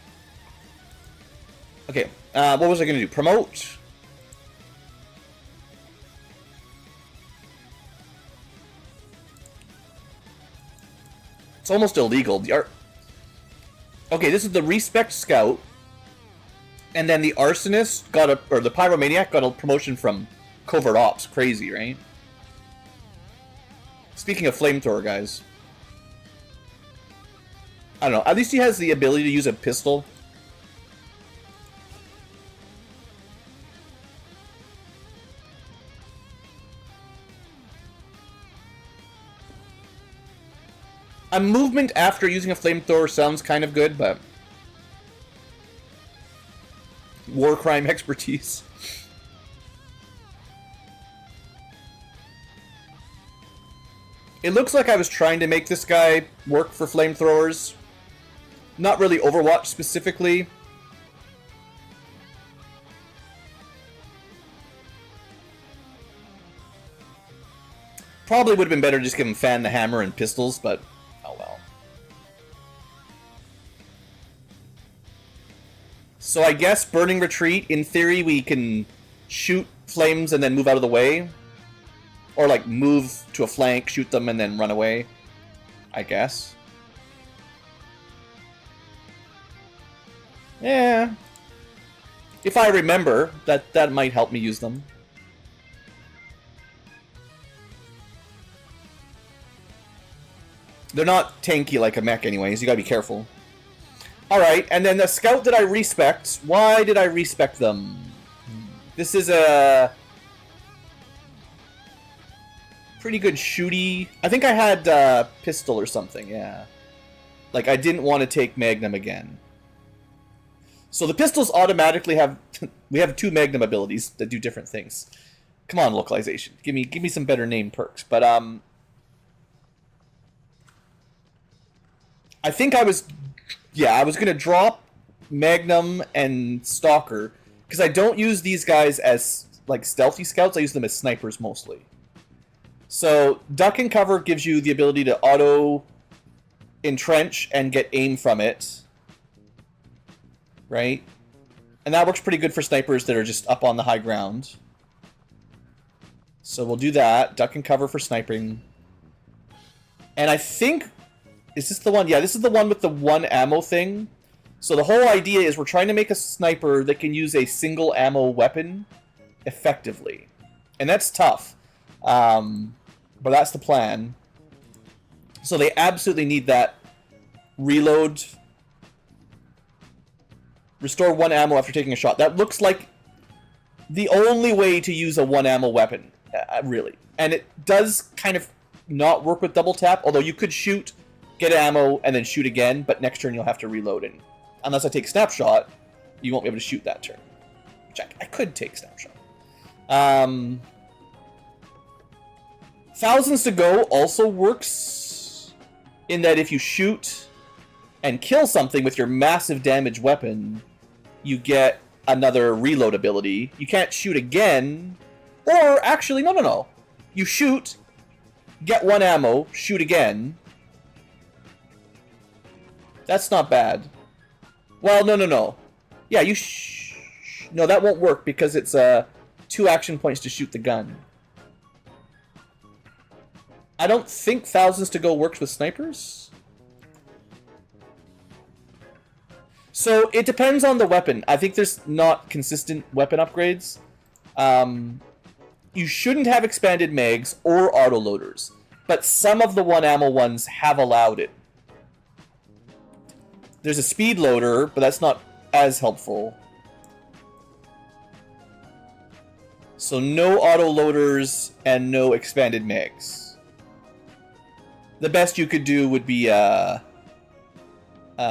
Okay, what was I going to do? Promote? It's almost illegal. Okay, this is the Respect Scout. And then the Arsonist got a... Or the Pyromaniac got a promotion from Covert Ops. Crazy, right? Speaking of Flamethrower, guys. I don't know. At least he has the ability to use a pistol. A movement after using a flamethrower sounds kind of good, but... War crime expertise. It looks like I was trying to make this guy work for flamethrowers. Not really Overwatch specifically. Probably would have been better to just give him Fan the Hammer and pistols, but oh well. So I guess Burning Retreat, in theory we can shoot flames and then move out of the way. Or like move to a flank, shoot them, and then run away, I guess. Yeah. If I remember, that might help me use them. They're not tanky like a mech anyways, you gotta be careful. Alright, and then the scout that I respect, why did I respect them? This is a pretty good shooty. I think I had pistol or something, yeah. Like, I didn't want to take Magnum again. So the pistols automatically have... we have 2 Magnum abilities that do different things. Come on, localization. Give me some better name perks. But, I think I was... yeah, I was going to drop Magnum and Stalker, because I don't use these guys as, like, stealthy scouts. I use them as snipers, mostly. So, duck and cover gives you the ability to auto-entrench and get aim from it. Right? And that works pretty good for snipers that are just up on the high ground. So we'll do that. Duck and cover for sniping. And I think... is this the one? Yeah, this is the one with the 1 ammo thing. So the whole idea is we're trying to make a sniper that can use a single ammo weapon effectively. And that's tough. But that's the plan. So they absolutely need that reload. Restore 1 ammo after taking a shot. That looks like the only way to use a 1 ammo weapon, really. And it does kind of not work with double tap, although you could shoot, get ammo, and then shoot again, but next turn you'll have to reload it. Unless I take snapshot, you won't be able to shoot that turn. Which I could take snapshot. Thousands to Go also works in that if you shoot and kill something with your massive damage weapon, you get another reload ability. You can't shoot again, or actually, no. You shoot, get 1 ammo, shoot again. That's not bad. Well, no. Yeah, no, that won't work because it's 2 action points to shoot the gun. I don't think Thousands to Go works with snipers. So, it depends on the weapon. I think there's not consistent weapon upgrades. You shouldn't have expanded mags or autoloaders, but some of the 1 ammo ones have allowed it. There's a speed loader, but that's not as helpful. So no autoloaders and no expanded mags. The best you could do would be a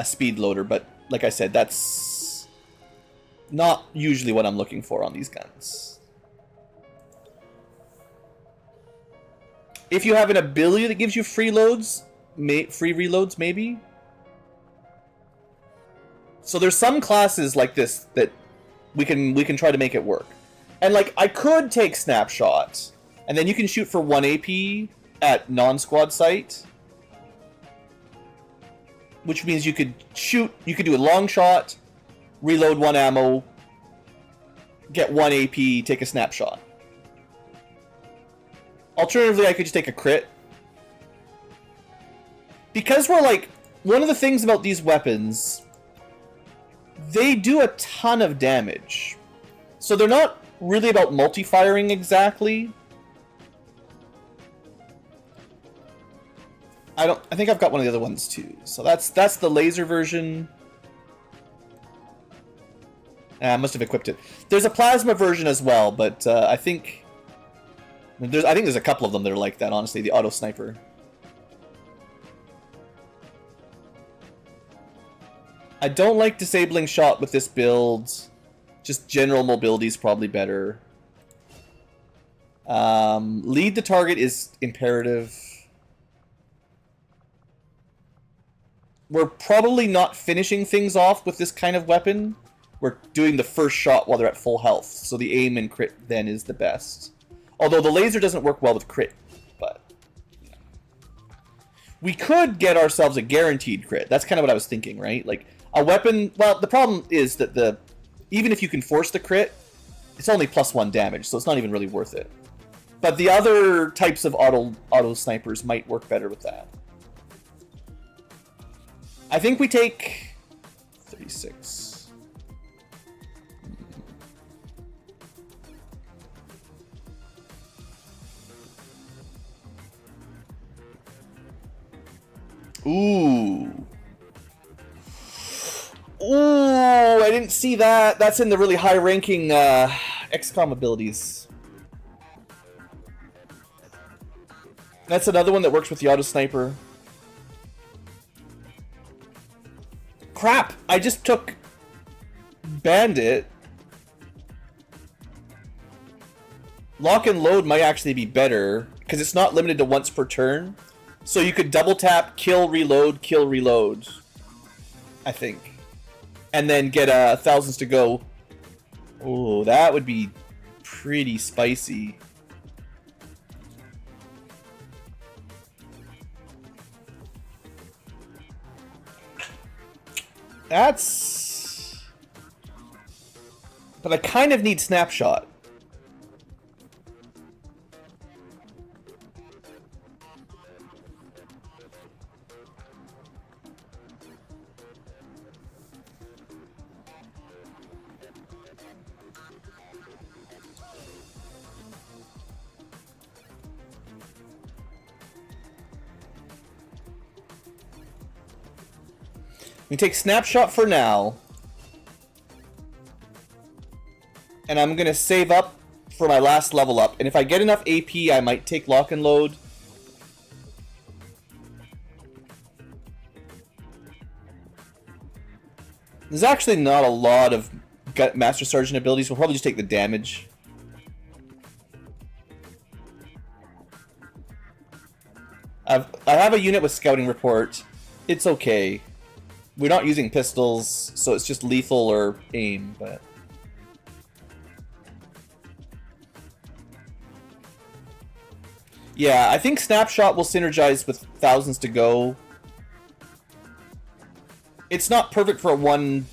speed loader, but like I said, that's not usually what I'm looking for on these guns. If you have an ability that gives you free reloads, maybe. So there's some classes like this that we can try to make it work. And like I could take snapshots, and then you can shoot for 1 AP at non-squad sight. Which means you could shoot, you could do a long shot, reload 1 ammo, get 1 AP, take a snapshot. Alternatively, I could just take a crit. Because we're like, one of the things about these weapons, they do a ton of damage. So they're not really about multi-firing exactly. I think I've got one of the other ones too. So that's the laser version. I must have equipped it. There's a plasma version as well, but I think there's a couple of them that are like that, honestly, the auto sniper. I don't like disabling shot with this build. Just general mobility is probably better. Lead the target is imperative. We're probably not finishing things off with this kind of weapon. We're doing the first shot while they're at full health, so the aim and crit then is the best. Although the laser doesn't work well with crit, but... you know. We could get ourselves a guaranteed crit. That's kind of what I was thinking, right? Like, a weapon... well, the problem is that even if you can force the crit, it's only +1 damage, so it's not even really worth it. But the other types of auto snipers might work better with that. I think we take 36. Ooh. Ooh, I didn't see that. That's in the really high-ranking XCom abilities. That's another one that works with the auto sniper. Crap! I just took Bandit. Lock and load might actually be better because it's not limited to once per turn. So you could double tap, kill, reload, I think. And then get thousands to go. Oh, that would be pretty spicy. That's... But I kind of need snapshot. We take snapshot for now. And I'm gonna save up for my last level up. And if I get enough AP, I might take lock and load. There's actually not a lot of Master Sergeant abilities. We'll probably just take the damage. I have a unit with scouting report. It's okay. We're not using pistols, so it's just lethal or aim, but... Yeah, I think Snapshot will synergize with thousands to go. It's not perfect for a one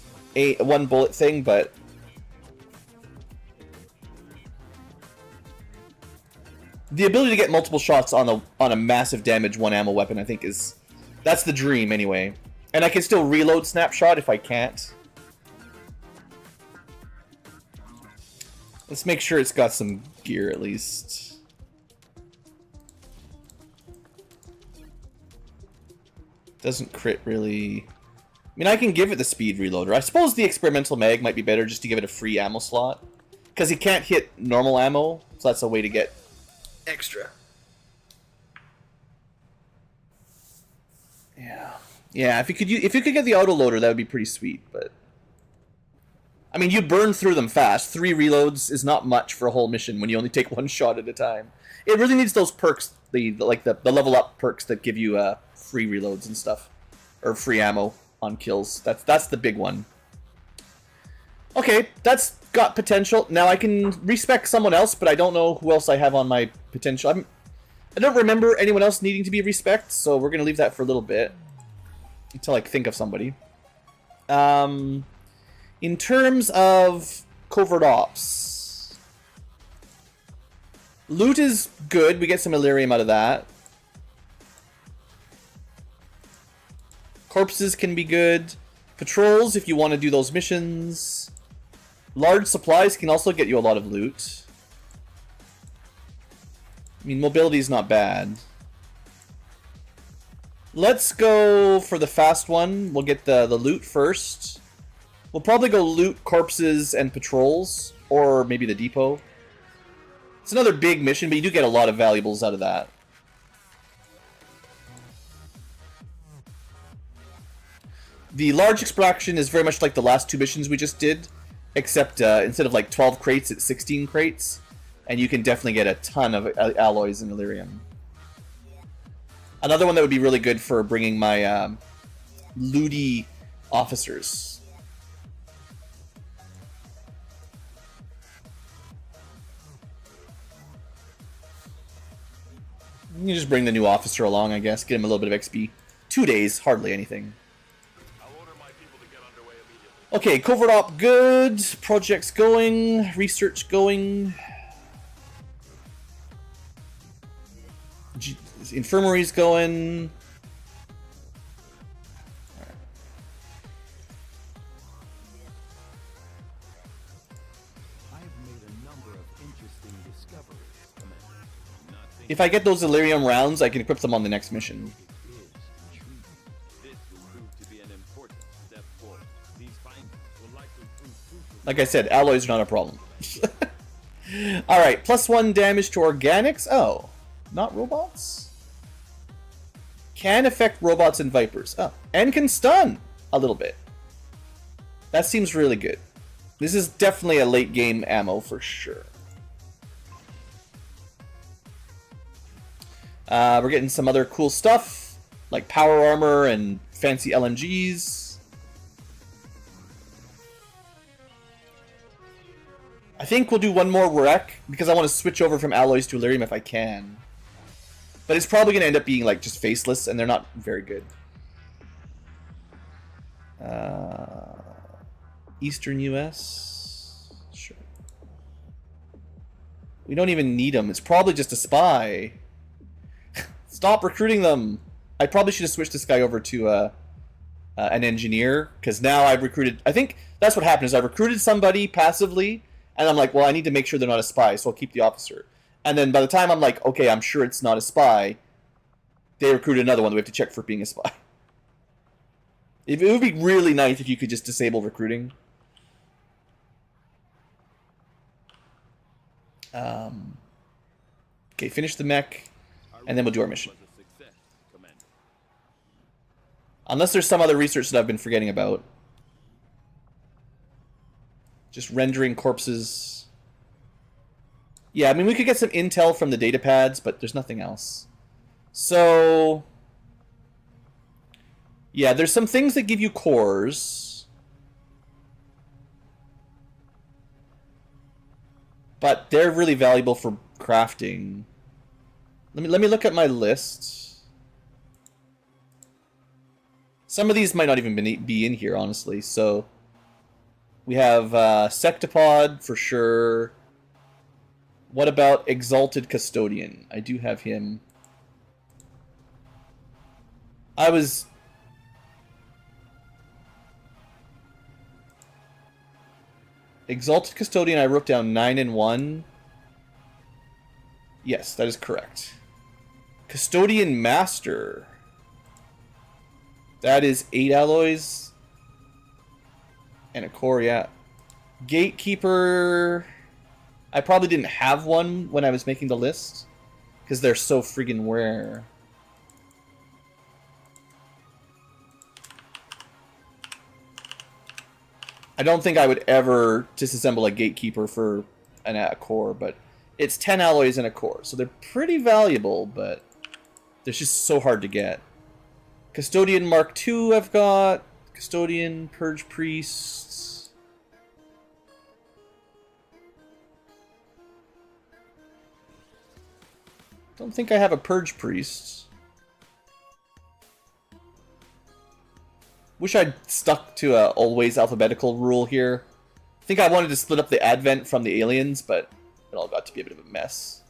bullet thing, but... The ability to get multiple shots on a massive damage one ammo weapon, I think is... That's the dream, anyway. And I can still reload Snapshot if I can't. Let's make sure it's got some gear at least. Doesn't crit really... I mean, I can give it the speed reloader. I suppose the experimental mag might be better just to give it a free ammo slot. Because he can't hit normal ammo, so that's a way to get extra. Yeah. Yeah, if you could get the autoloader, that would be pretty sweet, but... I mean, you burn through them fast. 3 reloads is not much for a whole mission when you only take 1 shot at a time. It really needs those perks, the level up perks that give you free reloads and stuff. Or free ammo on kills. That's the big one. Okay, that's got potential. Now I can respec someone else, but I don't know who else I have on my potential. I don't remember anyone else needing to be respec'd, so we're going to leave that for a little bit. Until I think of somebody. In terms of covert ops, loot is good. We get some Illyrium out of that. Corpses can be good. Patrols, if you want to do those missions. Large supplies can also get you a lot of loot. I mean, mobility is not bad. Let's go for the fast one. We'll get the loot first. We'll probably go loot corpses and patrols, or maybe the depot. It's another big mission, but you do get a lot of valuables out of that. The large extraction is very much like the last 2 missions we just did, except instead of like 12 crates, it's 16 crates, and you can definitely get a ton of alloys and Illyrium. Another one that would be really good for bringing my looty officers. You can just bring the new officer along, I guess. Get him a little bit of XP. 2 days, hardly anything. Okay, covert op good. Projects going. Research going. The infirmary's going. If I get those Illyrium rounds, I can equip them on the next mission. Like I said, alloys are not a problem. Alright, +1 damage to organics. Oh, not robots? Can affect robots and vipers. Oh, and can stun a little bit. That seems really good. This is definitely a late game ammo for sure. We're getting some other cool stuff, like power armor and fancy LMGs. I think we'll do one more wreck, because I want to switch over from alloys to Illyrium if I can. But it's probably going to end up being like just faceless, and they're not very good. Eastern US? Sure. We don't even need them. It's probably just a spy. Stop recruiting them! I probably should have switched this guy over to an engineer, because now I've recruited... I think that's what happened, is I recruited somebody passively, and I'm like, well, I need to make sure they're not a spy, so I'll keep the officer. And then by the time I'm like, okay, I'm sure it's not a spy, they recruited another one that we have to check for being a spy. It would be really nice if you could just disable recruiting. Okay, finish the mech, and then we'll do our mission. Unless there's some other research that I've been forgetting about. Just rendering corpses. Yeah, I mean, we could get some intel from the data pads, but there's nothing else. So... yeah, there's some things that give you cores. But they're really valuable for crafting. Let me look at my list. Some of these might not even be in here, honestly. So we have Sectopod for sure. What about Exalted Custodian? I do have him. Exalted Custodian, I wrote down 9 and 1. Yes, that is correct. Custodian Master. That is 8 alloys. And a core, yeah. Gatekeeper... I probably didn't have one when I was making the list. Because they're so friggin' rare. I don't think I would ever disassemble a Gatekeeper for a core, but it's 10 alloys and a core, so they're pretty valuable, but they're just so hard to get. Custodian Mark II I've got. Custodian, Purge Priests. Don't think I have a Purge Priest. Wish I'd stuck to a always alphabetical rule here. I think I wanted to split up the Advent from the aliens, but it all got to be a bit of a mess.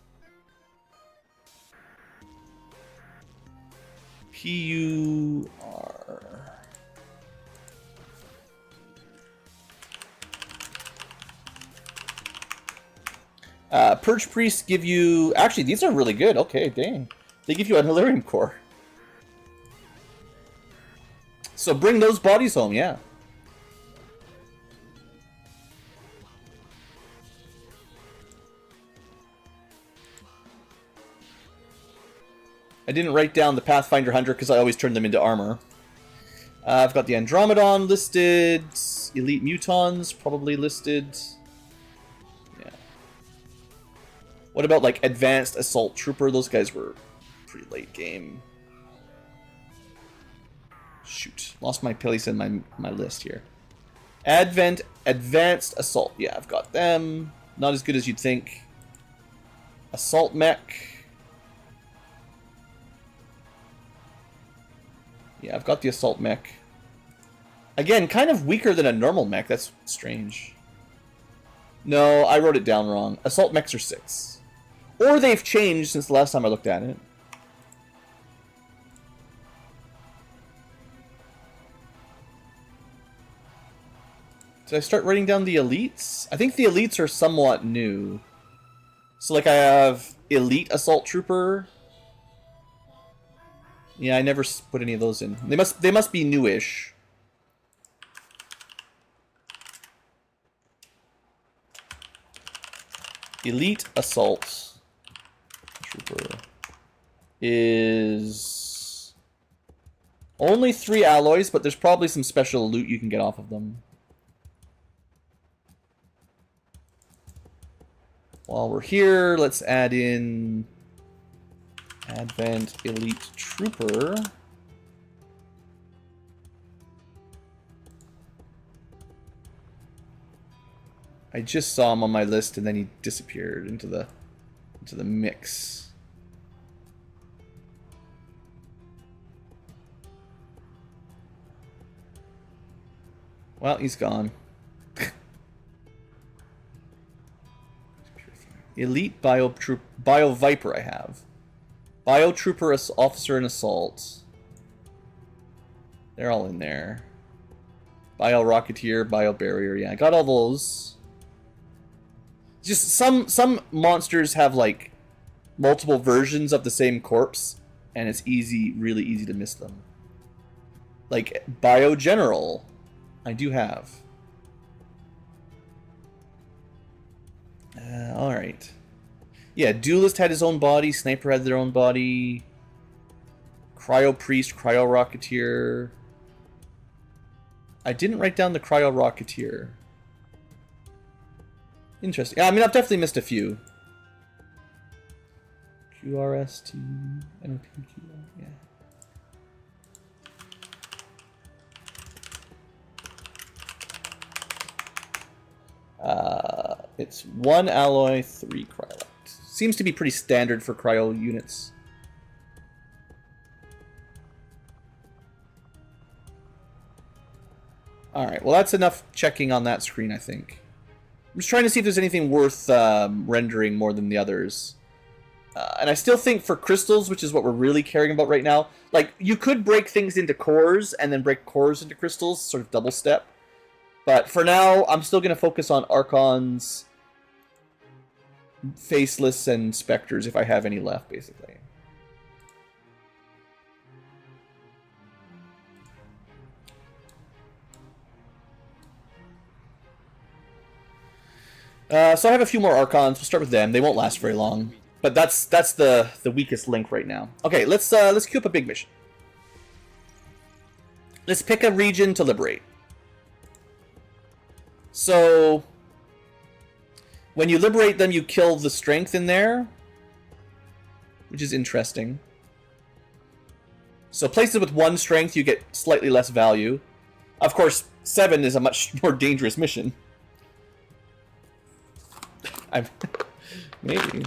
PUR. Purge Priests give you... actually, these are really good. Okay, dang. They give you an Illyrium core. So bring those bodies home, yeah. I didn't write down the Pathfinder Hunter because I always turn them into armor. I've got the Andromedon listed. Elite Mutons probably listed. Yeah. What about like Advanced Assault Trooper? Those guys were pretty late game. Shoot, lost my place in my list here. Advanced Assault. Yeah, I've got them. Not as good as you'd think. Assault Mech. Yeah, I've got the Assault Mech. Again, kind of weaker than a normal mech. That's strange. No, I wrote it down wrong. Assault Mechs are 6. Or they've changed since the last time I looked at it. Did I start writing down the elites? I think the elites are somewhat new. So like I have elite assault trooper. Yeah, I never put any of those in. They must be newish. Elite assault trooper is only 3 alloys, but there's probably some special loot you can get off of them. While we're here, let's add in Advent Elite Trooper. I just saw him on my list and then he disappeared into the mix. Well, he's gone. Elite Bio Viper I have. Bio Trooper Officer and Assault. They're all in there. Bio Rocketeer, Bio Barrier, yeah, I got all those. Just some monsters have like multiple versions of the same corpse, and it's really easy to miss them. Like Bio General, I do have. Alright. Yeah, Duelist had his own body, Sniper had their own body, Cryo Priest, Cryo Rocketeer. I didn't write down the Cryo Rocketeer. Interesting. Yeah, I mean, I've definitely missed a few. QRST, NOPQR, yeah. It's 1 alloy, 3 cryolite. Seems to be pretty standard for cryo units. Alright, well that's enough checking on that screen, I think. I'm just trying to see if there's anything worth rendering more than the others. And I still think for crystals, which is what we're really caring about right now, like, you could break things into cores and then break cores into crystals, sort of double step. But for now, I'm still going to focus on Archons, Faceless, and Spectres, if I have any left, basically. So I have a few more Archons. We'll start with them. They won't last very long. But that's the weakest link right now. Okay, let's queue up a big mission. Let's pick a region to liberate. So, when you liberate them, you kill the strength in there, which is interesting. So places with 1 strength, you get slightly less value. Of course, 7 is a much more dangerous mission. Maybe.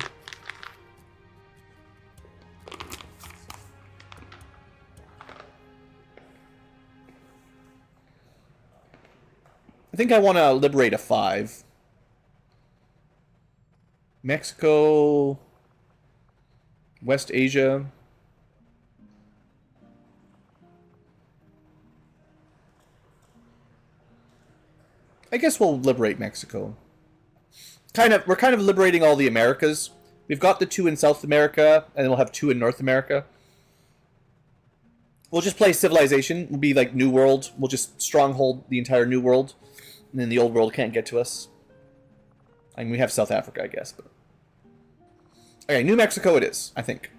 I think I want to liberate a 5. Mexico, West Asia. I guess we'll liberate Mexico. We're kind of liberating all the Americas. We've got the 2 in South America, and then we'll have 2 in North America. We'll just play Civilization. We'll be like New World. We'll just stronghold the entire New World. And then the Old World can't get to us. I mean, we have South Africa, I guess. But... okay, New Mexico it is, I think.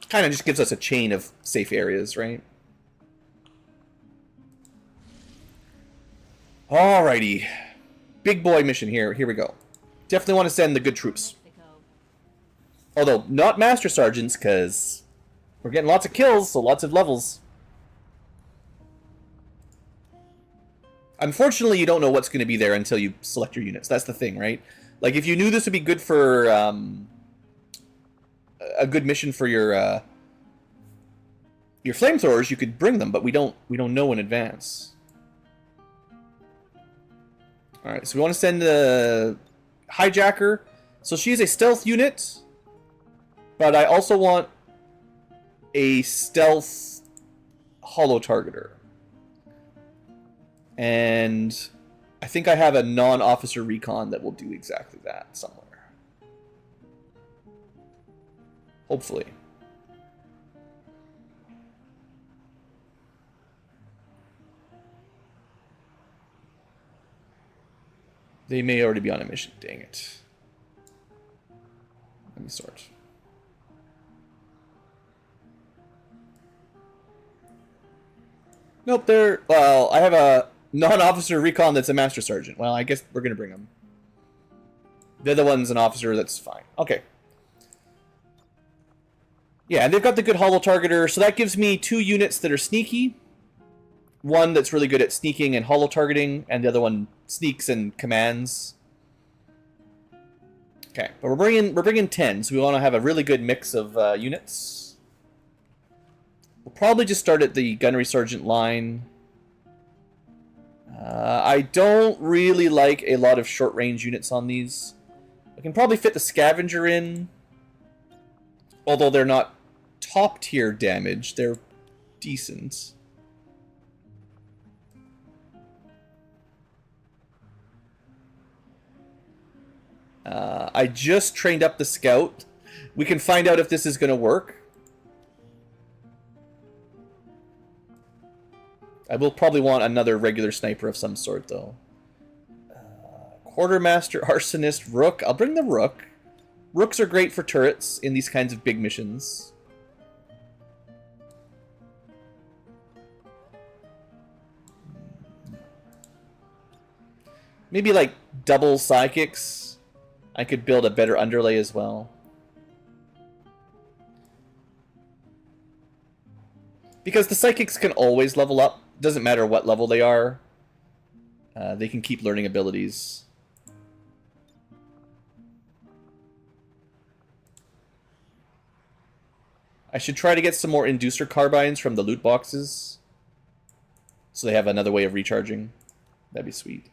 Kind of just gives us a chain of safe areas, right? Alrighty. Big boy mission here. Here we go. Definitely want to send the good troops. Although, not Master Sergeants, because we're getting lots of kills, so lots of levels. Unfortunately, you don't know what's going to be there until you select your units. That's the thing, right? Like, if you knew this would be good for a good mission for your flamethrowers, you could bring them, but we don't know in advance. All right, so we want to send the hijacker. So she is a stealth unit, but I also want a stealth holo targeter. And I think I have a non-officer recon that will do exactly that somewhere. Hopefully. They may already be on a mission. Dang it. Let me sort. Nope, they're... Well, I have a non-officer recon that's a master sergeant. Well, I guess we're going to bring them. The other one's an officer, that's fine. Okay. Yeah, and they've got the good holo targeter, so that gives me 2 units that are sneaky. One that's really good at sneaking and holo targeting, and the other one sneaks and commands. Okay, but we're bringing 10, so we want to have a really good mix of units. We'll probably just start at the gunnery sergeant line. I don't really like a lot of short-range units on these. I can probably fit the scavenger in, although they're not top-tier damage. They're decent. I just trained up the scout. We can find out if this is going to work. I will probably want another regular sniper of some sort, though. Quartermaster, Arsonist, Rook. I'll bring the Rook. Rooks are great for turrets in these kinds of big missions. Maybe like double psychics. I could build a better underlay as well. Because the psychics can always level up. Doesn't matter what level they are. They can keep learning abilities. I should try to get some more inducer carbines from the loot boxes. So they have another way of recharging. That'd be sweet.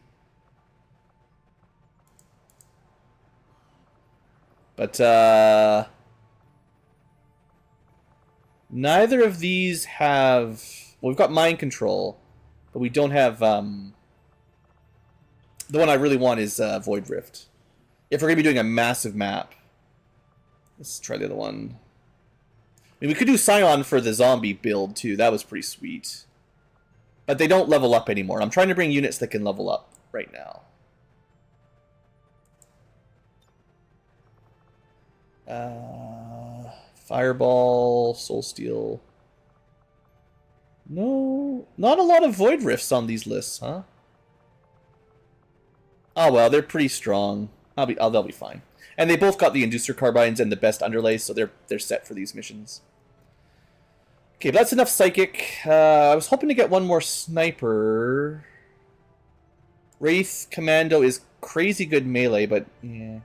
But, neither of these have... Well, we've got mind control, but we don't have, the one I really want is, Void Rift. If we're going to be doing a massive map. Let's try the other one. I mean, we could do Scion for the zombie build, too. That was pretty sweet. But they don't level up anymore. I'm trying to bring units that can level up right now. Fireball, Soul Steel. No, not a lot of Void Rifts on these lists, huh? Oh well, they're pretty strong. They'll be fine. And they both got the Inducer Carbines and the best underlays, so they're set for these missions. Okay, but that's enough Psychic. I was hoping to get one more Sniper. Wraith Commando is crazy good melee, but yeah.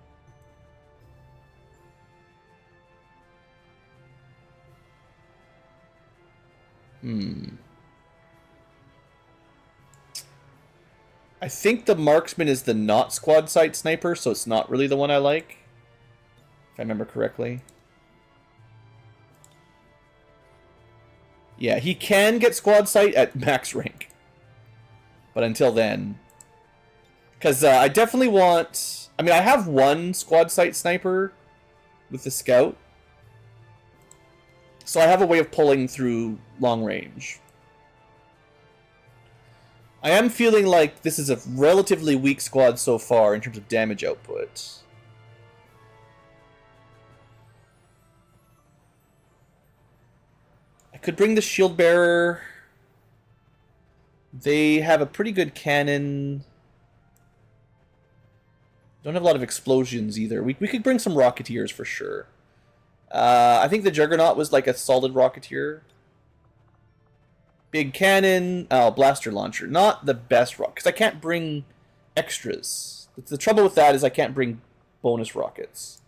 I think the Marksman is the not squad sight sniper, so it's not really the one I like. If I remember correctly. Yeah, he can get squad sight at max rank. But until then... Because I definitely want... I mean, I have one squad sight sniper with the scout. So I have a way of pulling through long range. I am feeling like this is a relatively weak squad so far in terms of damage output. I could bring the shield bearer. They have a pretty good cannon. Don't have a lot of explosions either. We could bring some Rocketeers for sure. I think the Juggernaut was like a solid Rocketeer. Big cannon. Oh, blaster launcher. Not the best rocket, because I can't bring extras. The trouble with that is I can't bring bonus rockets.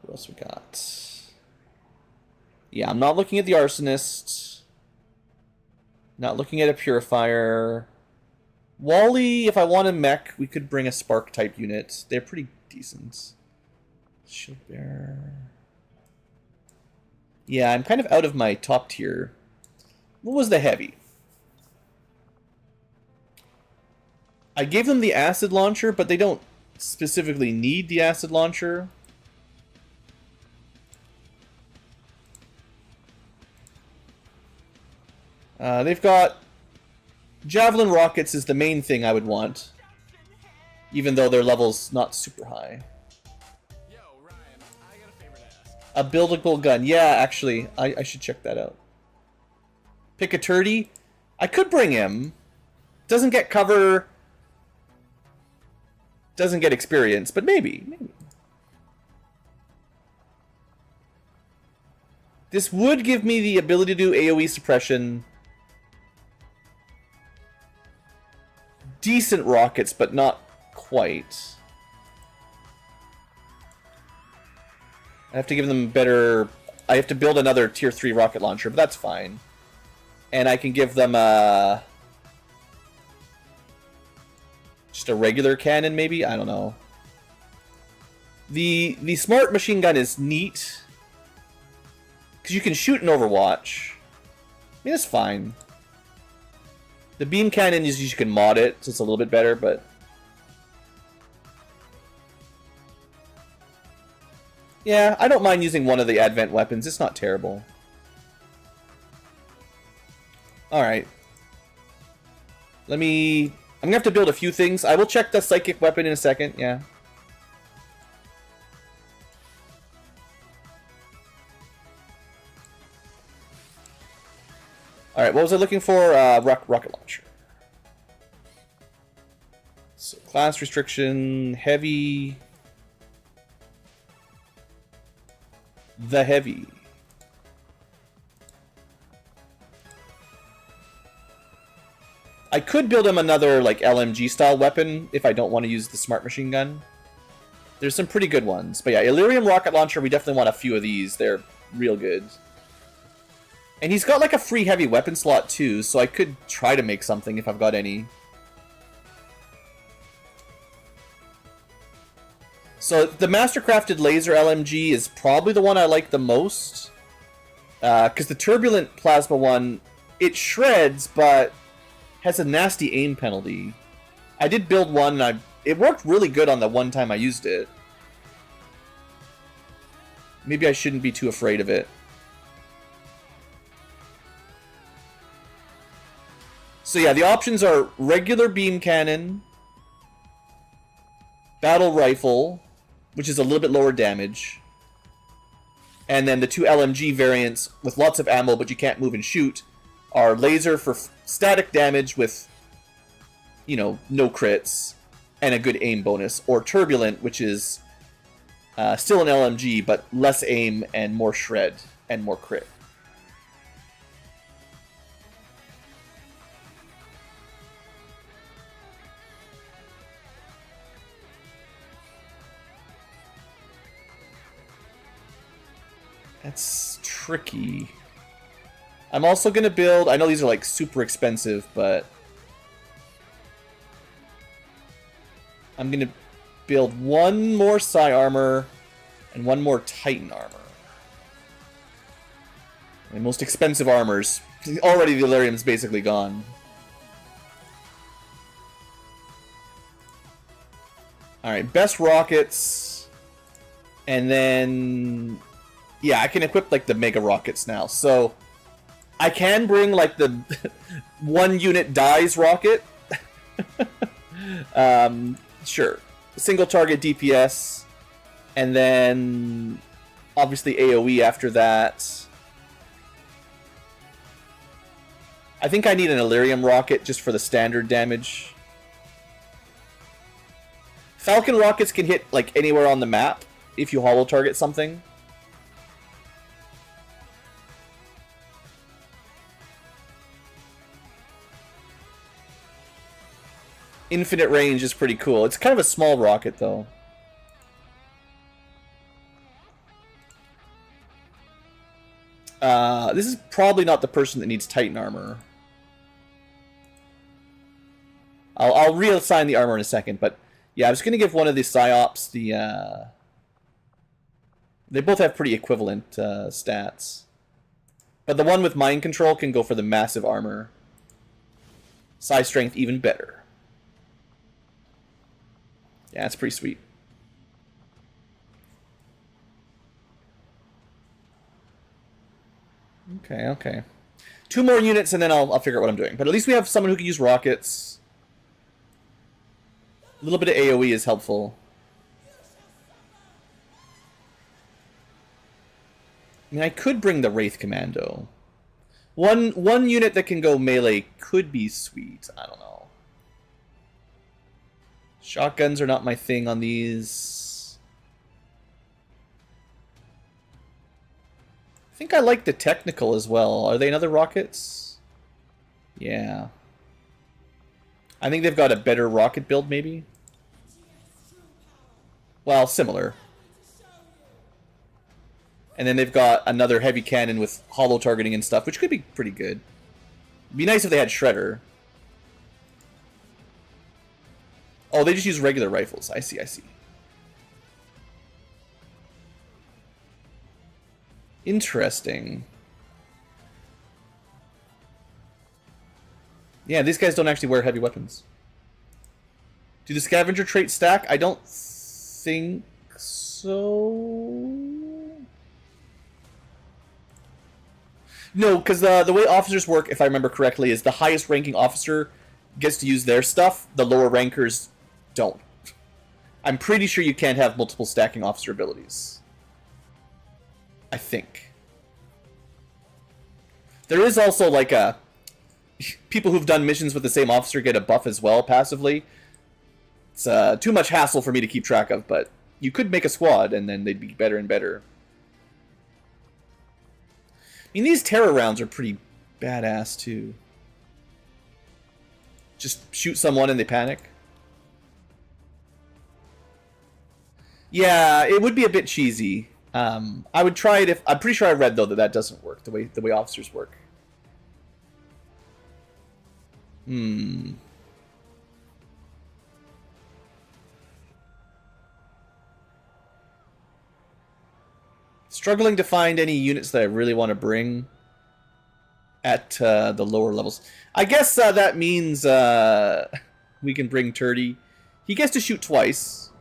What else we got? Yeah, I'm not looking at the Arsonist. Not looking at a Purifier. Wally, if I want a mech, we could bring a Spark type unit. They're pretty decent. Shield bearer. Yeah, I'm kind of out of my top tier. What was the heavy? I gave them the acid launcher, but they don't specifically need the acid launcher. They've got javelin rockets is the main thing I would want, even though their level's not super high. Yo, Ryan, I got a favor to ask. A buildable gun. Yeah, actually, I should check that out. Pick a turdy. I could bring him. Doesn't get cover. Doesn't get experience, but maybe. This would give me the ability to do AoE suppression. Decent rockets, but not quite. I have to give them better... I have to build another tier 3 rocket launcher, but that's fine. And I can give them just a regular cannon, maybe? I don't know. The smart machine gun is neat, because you can shoot in Overwatch. I mean, it's fine. The beam cannon is you can mod it, so it's a little bit better, but... Yeah, I don't mind using one of the advent weapons. It's not terrible. Alright. I'm gonna have to build a few things. I will check the psychic weapon in a second, yeah. Alright, what was I looking for? Rocket launcher. So, class restriction, heavy. The heavy. I could build him another, like, LMG-style weapon if I don't want to use the smart machine gun. There's some pretty good ones. But yeah, Illyrium rocket launcher, we definitely want a few of these. They're real good. And he's got, like, a free heavy weapon slot, too, so I could try to make something if I've got any. So, the Mastercrafted Laser LMG is probably the one I like the most. Because the Turbulent Plasma one, it shreds, but has a nasty aim penalty. I did build one, and it worked really good on the one time I used it. Maybe I shouldn't be too afraid of it. So yeah, the options are regular beam cannon, battle rifle, which is a little bit lower damage, and then the two LMG variants with lots of ammo but you can't move and shoot are laser for static damage with, you know, no crits and a good aim bonus, or turbulent, which is still an LMG but less aim and more shred and more crit. That's tricky. I'm also going to build... I know these are like super expensive, but... I'm going to build one more Psi armor and one more Titan armor. The most expensive armors. Already the Illyrium's basically gone. Alright, best rockets. And then... Yeah, I can equip, like, the Mega Rockets now. So, I can bring, like, the one unit dies rocket. Sure. Single target DPS. And then, obviously, AoE after that. I think I need an Illyrium rocket just for the standard damage. Falcon rockets can hit, like, anywhere on the map if you holo target something. Infinite range is pretty cool. It's kind of a small rocket, though. This is probably not the person that needs Titan armor. I'll reassign the armor in a second, but yeah, I was going to give one of the Psyops the... They both have pretty equivalent stats. But the one with mind control can go for the massive armor. Psi strength even better. Yeah, it's pretty sweet. Okay, okay. 2 more units and then I'll figure out what I'm doing. But at least we have someone who can use rockets. A little bit of AoE is helpful. I mean, I could bring the Wraith Commando. One unit that can go melee could be sweet. I don't know. Shotguns are not my thing on these. I think I like the technical as well. Are they another rockets? Yeah. I think they've got a better rocket build, maybe. Well, similar. And then they've got another heavy cannon with hollow targeting and stuff, which could be pretty good. It'd be nice if they had Shredder. Oh, they just use regular rifles. I see, I see. Interesting. Yeah, these guys don't actually wear heavy weapons. Do the scavenger traits stack? I don't think so. No, because the way officers work, if I remember correctly, is the highest ranking officer gets to use their stuff, the lower rankers don't. I'm pretty sure you can't have multiple stacking officer abilities. I think. There is also like a... people who've done missions with the same officer get a buff as well, passively. It's too much hassle for me to keep track of, but you could make a squad and then they'd be better and better. I mean, these terror rounds are pretty badass, too. Just shoot someone and they panic. Yeah, it would be a bit cheesy. I would try it if... I'm pretty sure I read, though, that that doesn't work, the way officers work. Struggling to find any units that I really want to bring at the lower levels. I guess that means we can bring Turdy. He gets to shoot twice,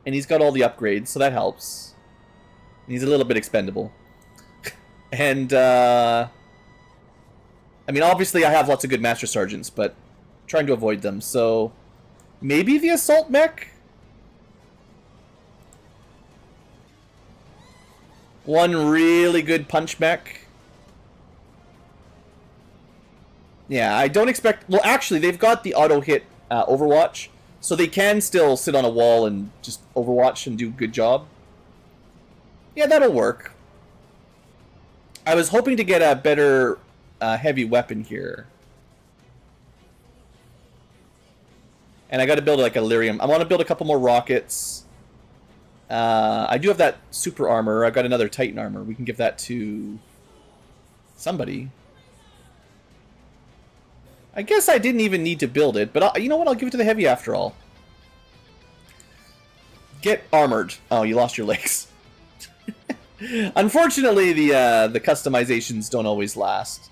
and he's got all the upgrades, so that helps. And he's a little bit expendable. And, I mean, obviously I have lots of good Master Sergeants, but I'm trying to avoid them, so... maybe the Assault Mech? One really good punch mech. Yeah, I don't expect... well, actually, they've got the auto-hit Overwatch, so they can still sit on a wall and just Overwatch and do a good job. Yeah, that'll work. I was hoping to get a better heavy weapon here. And I gotta build like a lyrium. I want to build a couple more rockets. I do have that super armor. I've got another Titan armor. We can give that to somebody. I guess I didn't even need to build it, but you know what? I'll give it to the heavy after all. Get armored. Oh, you lost your legs. Unfortunately, the customizations don't always last.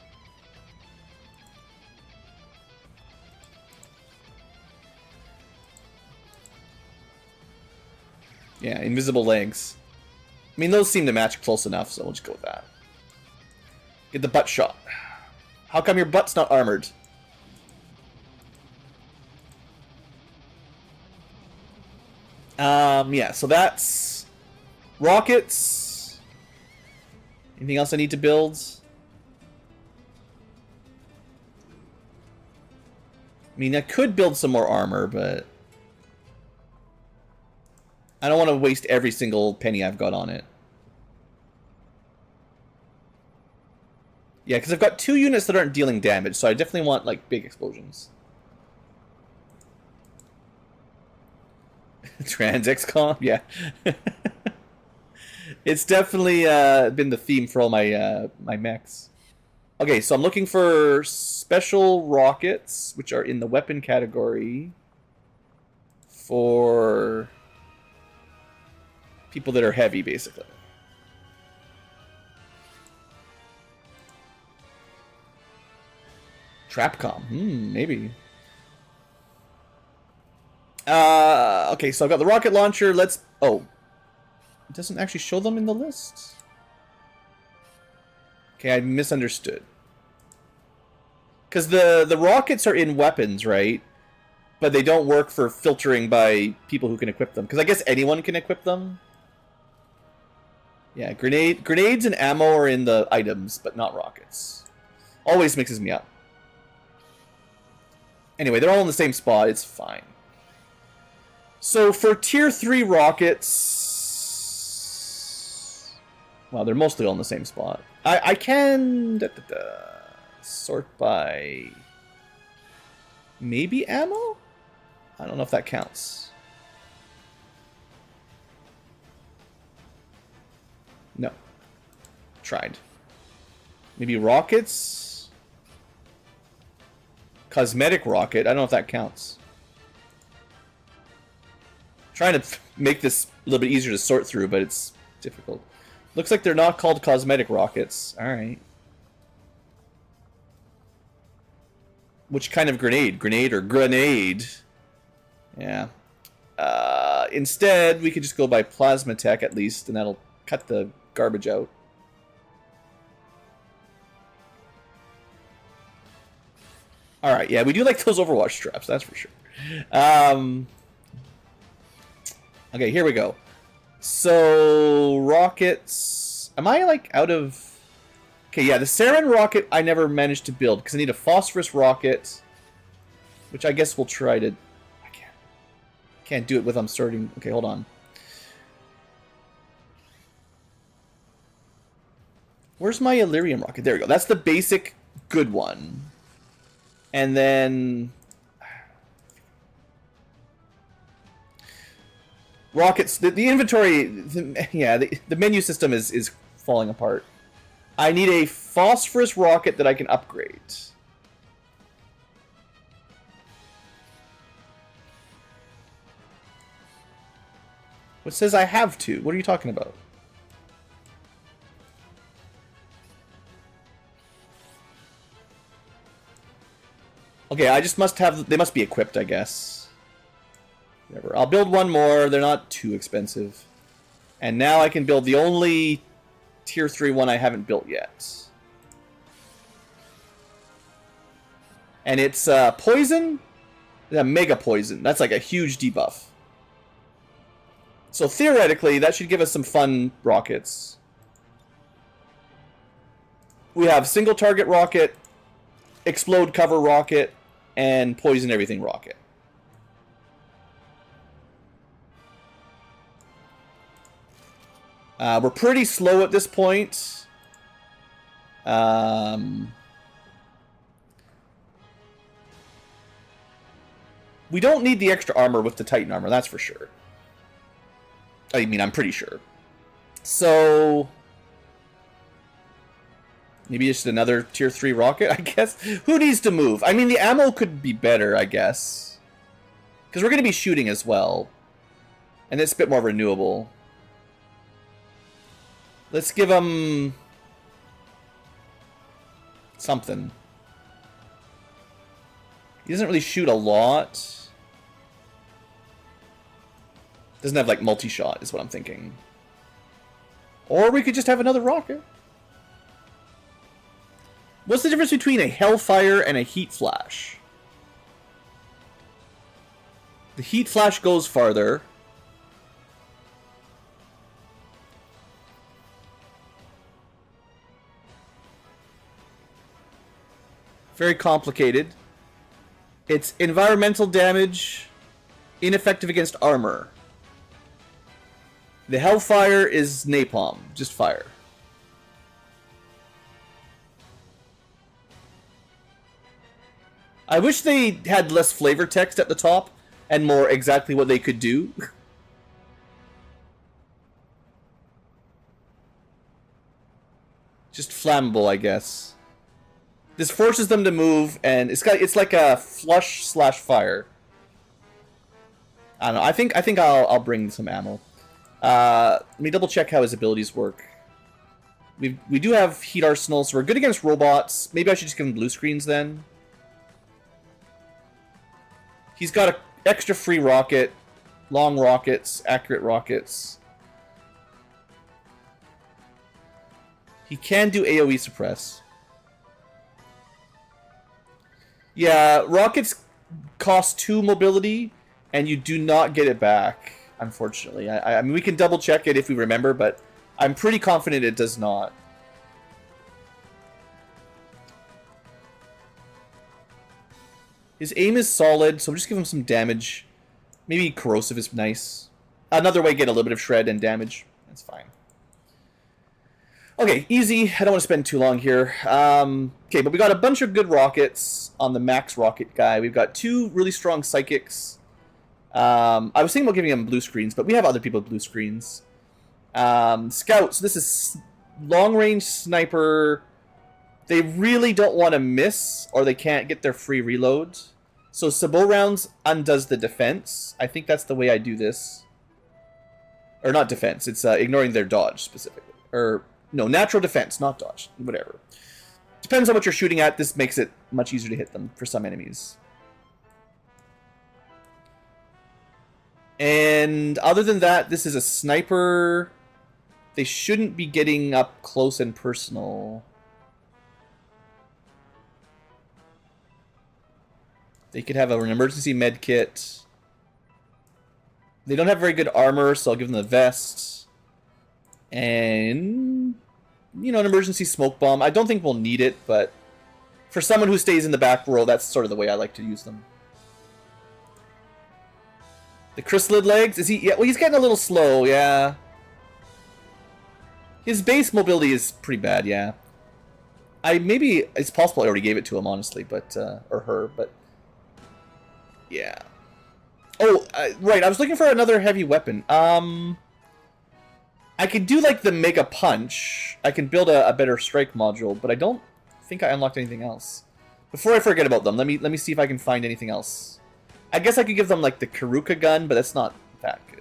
Yeah, invisible legs. I mean, those seem to match close enough, so we'll just go with that. Get the butt shot. How come your butt's not armored? Yeah, so that's rockets. Anything else I need to build? I mean, I could build some more armor, but I don't want to waste every single penny I've got on it. Yeah, because I've got 2 units that aren't dealing damage, so I definitely want, like, big explosions. Trans XCom? Yeah. It's definitely been the theme for all my my mechs. Okay, so I'm looking for special rockets, which are in the weapon category for people that are heavy, basically. Trapcom. Maybe. Okay, so I've got the rocket launcher. Let's... Oh. It doesn't actually show them in the list. Okay, I misunderstood. Because the rockets are in weapons, right? But they don't work for filtering by people who can equip them. Because I guess anyone can equip them. Yeah, grenades and ammo are in the items, but not rockets. Always mixes me up. Anyway, they're all in the same spot. It's fine. So for tier 3 rockets... Well, they're mostly all in the same spot. I can... sort by... Maybe ammo? I don't know if that counts. No. Tried. Maybe rockets? Cosmetic rocket? I don't know if that counts. Trying to make this a little bit easier to sort through, but it's difficult. Looks like they're not called cosmetic rockets. Alright. Which kind of grenade? Grenade or grenade? Yeah. Instead, we could just go by plasma tech at least, and that'll cut the garbage out. Alright, yeah, we do like those Overwatch straps, that's for sure. Okay, here we go. So, rockets... Am I, like, out of... Okay, yeah, the Sarin rocket I never managed to build, because I need a phosphorus rocket, which I guess we'll try to... I can't do it with I'm sorting... Okay, hold on. Where's my Illyrium rocket? There we go. That's the basic good one. And then... Rockets... The inventory... The menu system is falling apart. I need a phosphorus rocket that I can upgrade. What says I have to? What are you talking about? Okay, I just must have... They must be equipped, I guess. Whatever. I'll build one more. They're not too expensive. And now I can build the only tier 3 one I haven't built yet. And it's poison? Yeah, mega poison. That's like a huge debuff. So theoretically, that should give us some fun rockets. We have single target rocket, explode cover rocket, and poison everything rocket. We're pretty slow at this point. We don't need the extra armor with the Titan armor, that's for sure. I mean, I'm pretty sure. So... Maybe just another tier 3 rocket, I guess? Who needs to move? I mean, the ammo could be better, I guess. Because we're going to be shooting as well. And it's a bit more renewable. Let's give him... something. He doesn't really shoot a lot. Doesn't have, like, multi-shot, is what I'm thinking. Or we could just have another rocket. What's the difference between a Hellfire and a Heat Flash? The Heat Flash goes farther. Very complicated. It's environmental damage, ineffective against armor. The Hellfire is napalm, just fire. I wish they had less flavor text at the top and more exactly what they could do. Just flammable, I guess. This forces them to move, and it's like a flush slash fire. I don't know. I think I'll bring some ammo. Let me double check how his abilities work. We do have heat arsenal, so we're good against robots. Maybe I should just give him blue screens then. He's got a extra free rocket, long rockets, accurate rockets. He can do AoE suppress. Yeah, rockets cost 2 mobility, and you do not get it back, unfortunately. I mean, we can double check it if we remember, but I'm pretty confident it does not. His aim is solid, so we'll just give him some damage. Maybe corrosive is nice. Another way to get a little bit of shred and damage. That's fine. Okay, easy. I don't want to spend too long here. Okay, but we got a bunch of good rockets on the max rocket guy. We've got 2 really strong psychics. I was thinking about giving him blue screens, but we have other people with blue screens. Scouts. This is long-range sniper. They really don't want to miss, or they can't get their free reload. So sabot rounds undoes the defense. I think that's the way I do this. Or not defense. It's ignoring their dodge, specifically. Or... no, natural defense, not dodge. Whatever. Depends on what you're shooting at. This makes it much easier to hit them for some enemies. And other than that, this is a sniper. They shouldn't be getting up close and personal. They could have an emergency med kit. They don't have very good armor, so I'll give them the vest. And, you know, an emergency smoke bomb. I don't think we'll need it, but for someone who stays in the back row, that's sort of the way I like to use them. The chrysalid legs, is he? Yeah, well, he's getting a little slow, yeah. His base mobility is pretty bad, yeah. Maybe it's possible I already gave it to him, honestly, but or her, but yeah. Oh, right. I was looking for another heavy weapon. I could do like the Mega Punch. I can build a better strike module, but I don't think I unlocked anything else. Before I forget about them, let me see if I can find anything else. I guess I could give them like the Karuka gun, but that's not that good.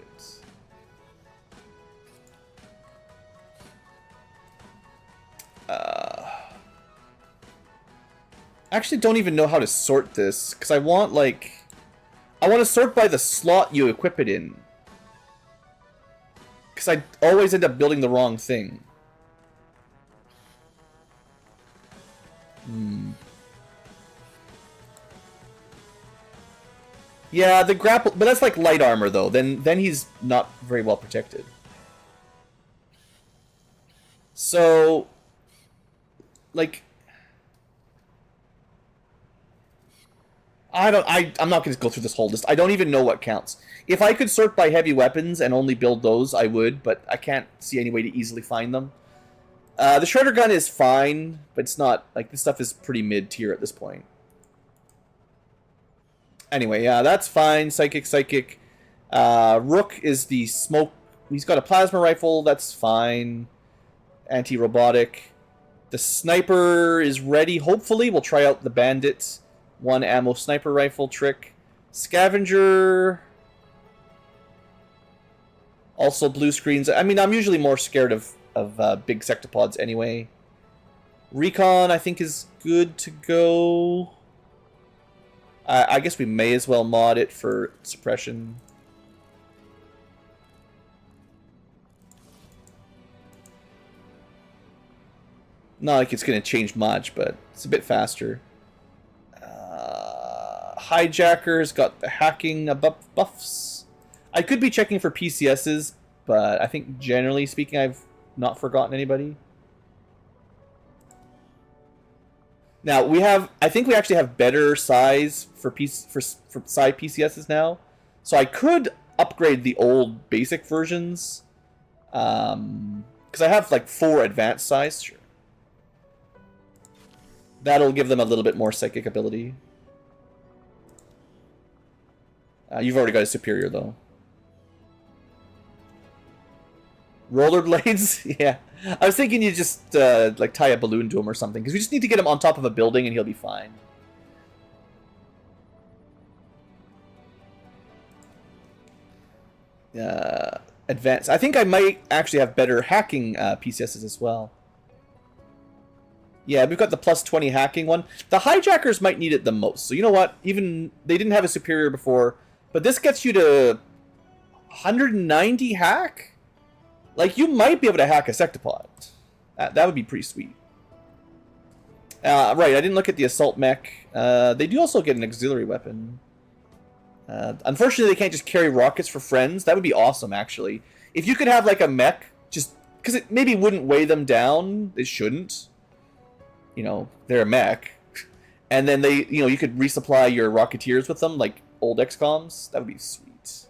I actually don't even know how to sort this, because I want to sort by the slot you equip it in. Because I always end up building the wrong thing. Yeah, the grapple, but that's like light armor though. Then he's not very well protected. So, like, I'm not going to go through this whole list. I don't even know what counts. If I could sort by heavy weapons and only build those, I would, but I can't see any way to easily find them. The shredder gun is fine, but it's not, like, this stuff is pretty mid-tier at this point. Anyway, yeah, that's fine. Psychic. Rook is the smoke. He's got a plasma rifle. That's fine. Anti-robotic. The sniper is ready. Hopefully, we'll try out the bandit. 1 ammo sniper rifle trick. Scavenger. Also blue screens. I mean, I'm usually more scared of big sectopods anyway. Recon, I think, is good to go. I guess we may as well mod it for suppression. Not like it's going to change much, but it's a bit faster. Hijacker's got the hacking buffs. I could be checking for PCSs, but I think generally speaking I've not forgotten anybody. Now I think we actually have better size for side PCSs now, so I could upgrade the old basic versions, because I have like 4 advanced size. Sure. That'll give them a little bit more psychic ability. You've already got a superior though. Rollerblades? Yeah. I was thinking you just like tie a balloon to him or something, because we just need to get him on top of a building and he'll be fine. Advanced. I think I might actually have better hacking PCSs as well. Yeah, we've got the plus 20 hacking one. The hijackers might need it the most. So you know what? Even they didn't have a superior before, but this gets you to 190 hack. Like, you might be able to hack a sectopod. That would be pretty sweet. Right, I didn't look at the assault mech. They do also get an auxiliary weapon. Unfortunately, they can't just carry rockets for friends. That would be awesome, actually. If you could have, like, a mech, just... Because it maybe wouldn't weigh them down. It shouldn't. You know, they're a mech. And then they, you know, you could resupply your Rocketeers with them, like old XComs. That would be sweet.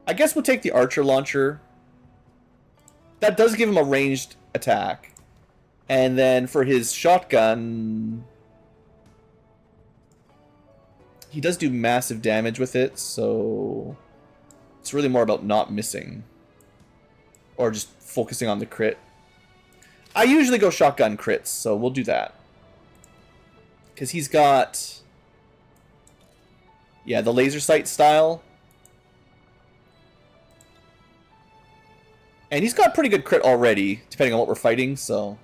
I guess we'll take the Archer Launcher. That does give him a ranged attack. And then for his shotgun... He does do massive damage with it, so... It's really more about not missing. Or just focusing on the crit. I usually go shotgun crits, so we'll do that. Because he's got... Yeah, the laser sight style. And he's got pretty good crit already, depending on what we're fighting, so...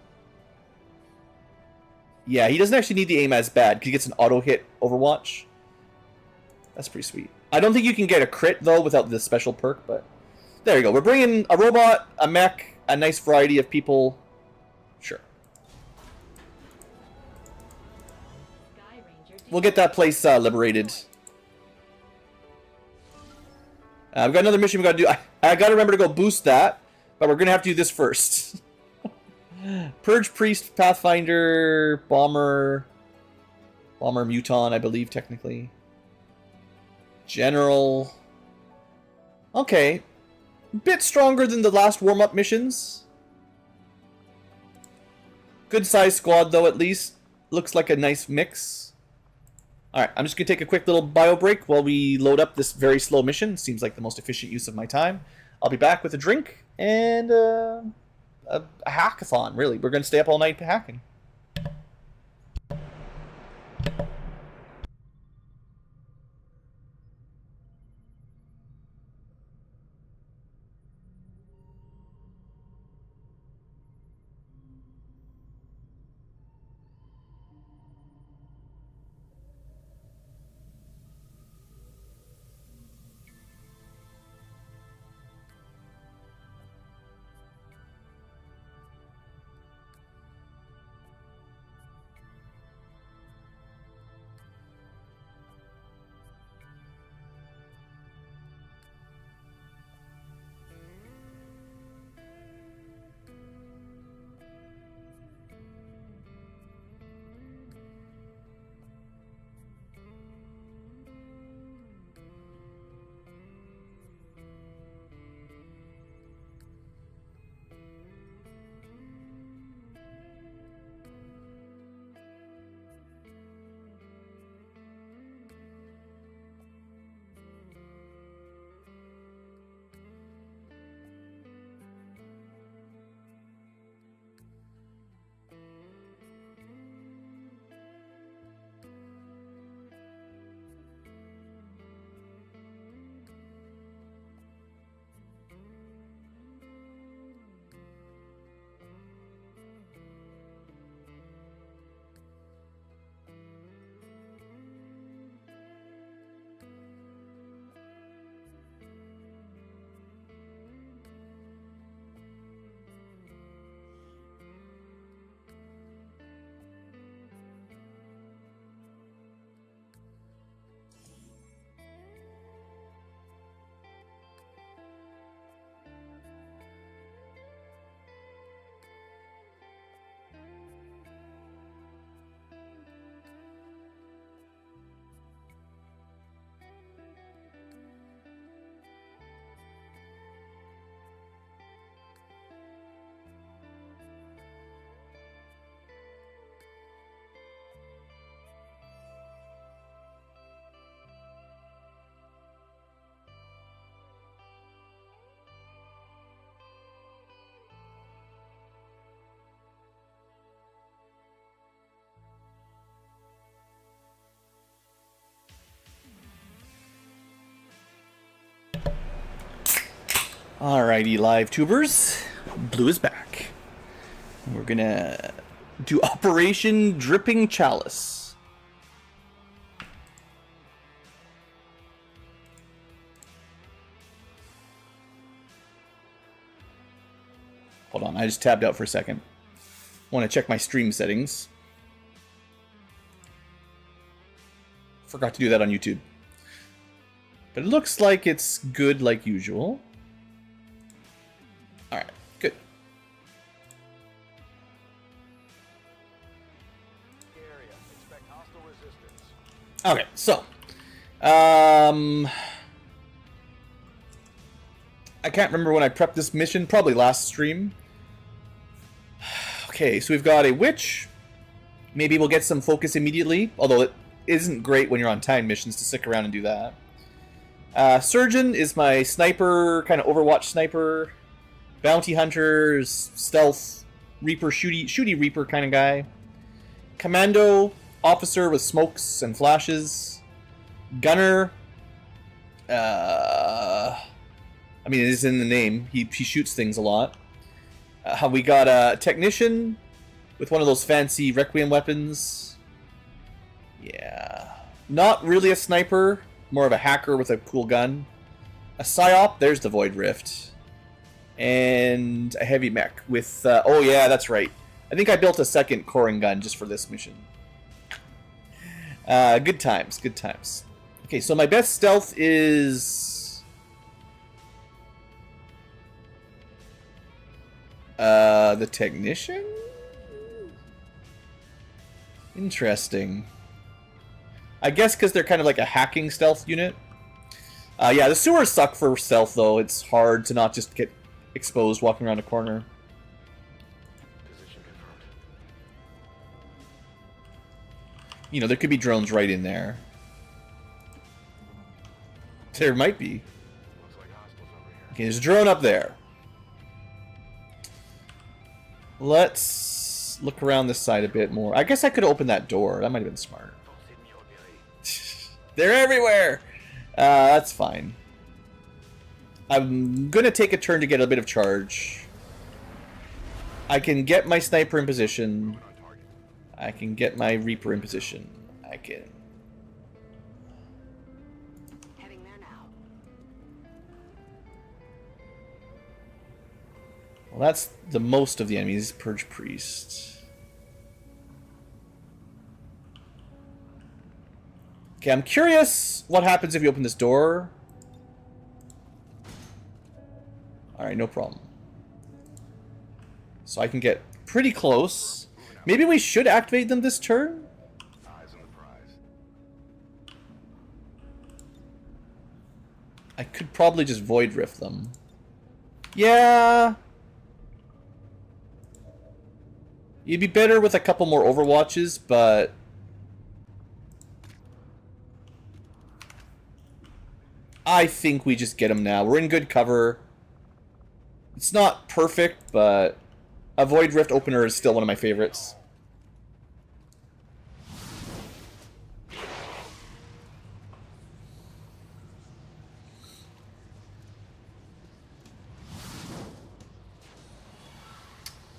Yeah, he doesn't actually need the aim as bad, because he gets an auto-hit Overwatch. That's pretty sweet. I don't think you can get a crit, though, without the special perk, but... There you go. We're bringing a robot, a mech, a nice variety of people. Sure. We'll get that place liberated. We've got another mission we got to do. I got to remember to go boost that, but we're going to have to do this first. Purge Priest, Pathfinder, Bomber, Muton, I believe, technically. General. Okay. Bit stronger than the last warm-up missions. Good size squad, though, at least. Looks like a nice mix. Alright, I'm just going to take a quick little bio break while we load up this very slow mission. Seems like the most efficient use of my time. I'll be back with a drink and a hackathon, really. We're going to stay up all night hacking. Alrighty, live tubers. Blue is back. We're gonna to Operation Dripping Chalice. Hold on, I just tabbed out for a second. I want to check my stream settings. Forgot to do that on YouTube. But it looks like it's good like usual. Alright, good. Area. Expect hostile resistance. Okay, so. I can't remember when I prepped this mission. Probably last stream. Okay, so we've got a witch. Maybe we'll get some focus immediately. Although it isn't great when you're on timed missions to stick around and do that. Surgeon is my sniper, kind of Overwatch sniper. Bounty hunter, stealth, reaper, shooty reaper kind of guy. Commando, officer with smokes and flashes. Gunner, I mean, it is in the name. He shoots things a lot. We got a technician with one of those fancy Requiem weapons. Yeah. Not really a sniper. More of a hacker with a cool gun. A psyop. There's the Void Rift. And a heavy mech with... oh, yeah, that's right. I think I built a second coring gun just for this mission. Good times. Good times. Okay, so my best stealth is... the technician? Interesting. I guess because they're kind of like a hacking stealth unit. Yeah, the sewers suck for stealth, though. It's hard to not just get exposed walking around a corner. Position confirmed. You know, there could be drones right in there. There might be. Looks like hostiles over here. Okay, there's a drone up there. Let's look around this side a bit more. I guess I could open that door. That might have been smart. They're everywhere! That's fine. I'm gonna take a turn to get a bit of charge. I can get my sniper in position. I can get my reaper in position. I can... Heading there now. Well, that's the most of the enemies. Purge Priest. Okay, I'm curious what happens if you open this door. Alright, no problem. So I can get pretty close. Maybe we should activate them this turn? Eyes on the prize. I could probably just Void Rift them. Yeah. You'd be better with a couple more Overwatches, but... I think we just get them now. We're in good cover. It's not perfect, but a Void Rift opener is still one of my favorites.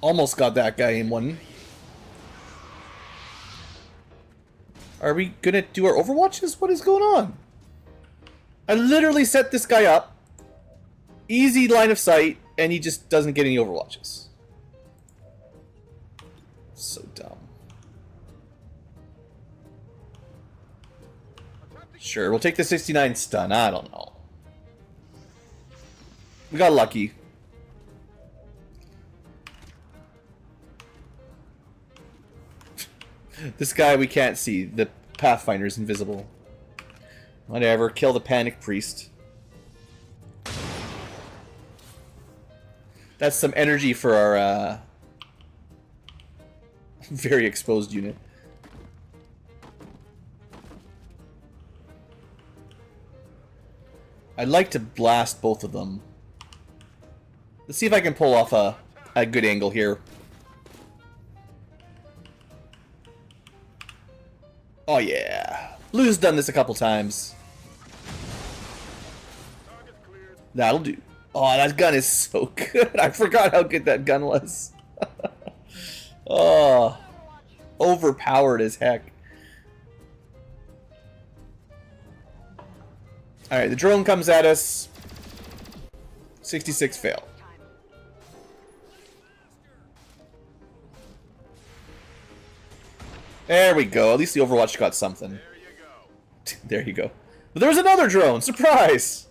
Almost got that guy in one. Are we gonna do our Overwatches? What is going on? I literally set this guy up. Easy line of sight, and he just doesn't get any Overwatches. So dumb. Sure, we'll take the 69 stun. I don't know. We got lucky. This guy we can't see. The Pathfinder's invisible. Whatever, kill the Panic Priest. That's some energy for our very exposed unit. I'd like to blast both of them. Let's see if I can pull off a good angle here. Oh yeah. Blue's done this a couple times. That'll do. Oh, that gun is so good. I forgot how good that gun was. Oh. overpowered as heck. Alright, the drone comes at us. 66 fail. There we go. At least the Overwatch got something. There you go. There you go. But there's another drone! Surprise!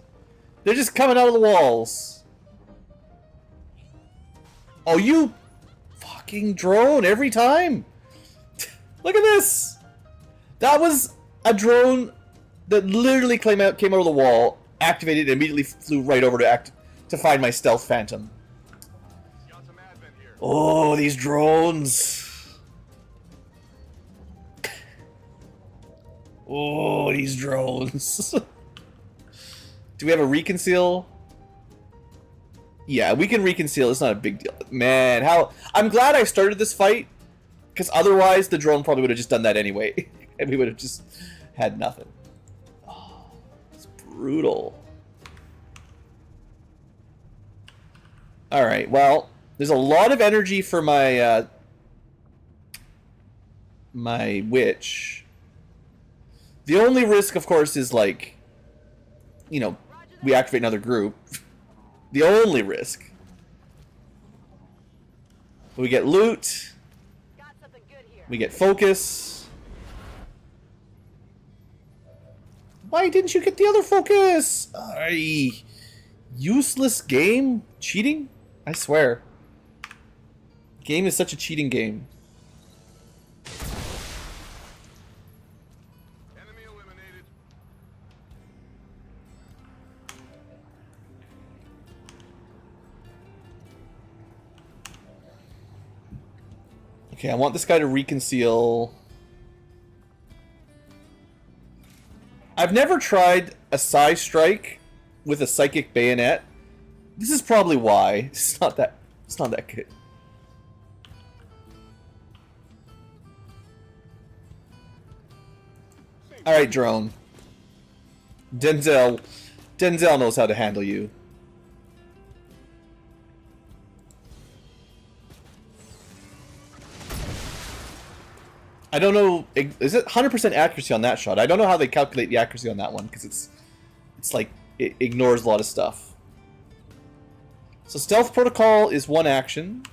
They're just coming out of the walls. Oh, you fucking drone every time! Look at this! That was a drone that literally came out of the wall, activated, and immediately flew right over to find my stealth phantom. Got some advent here. Oh, these drones! Oh, these drones. Do we have a reconceal? Yeah, we can reconceal. It's not a big deal. Man, how... I'm glad I started this fight, because otherwise the drone probably would have just done that anyway. And we would have just had nothing. Oh, it's brutal. Alright, well, there's a lot of energy for my... my witch. The only risk, of course, is like, you know, we activate another group. The only risk. We get loot. Got something good here. We get focus. Why didn't you get the other focus? Ay, useless game? Cheating? I swear. Game is such a cheating game. Enemy eliminated. Okay, I want this guy to reconceal. I've never tried a Psy Strike with a Psychic Bayonet. This is probably why. It's not that good. Alright, drone. Denzel knows how to handle you. I don't know, is it 100% accuracy on that shot? I don't know how they calculate the accuracy on that one, because it's like, it ignores a lot of stuff. So Stealth Protocol is one action.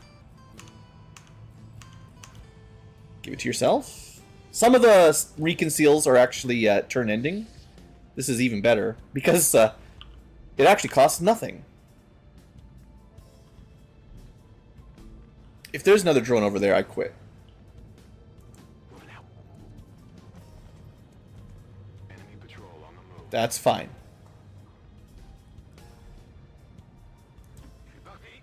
Give it to yourself. Some of the reconceals are actually turn ending. This is even better, because it actually costs nothing. If there's another drone over there, I quit. Moving out. Enemy patrol on the move. That's fine. Bucky.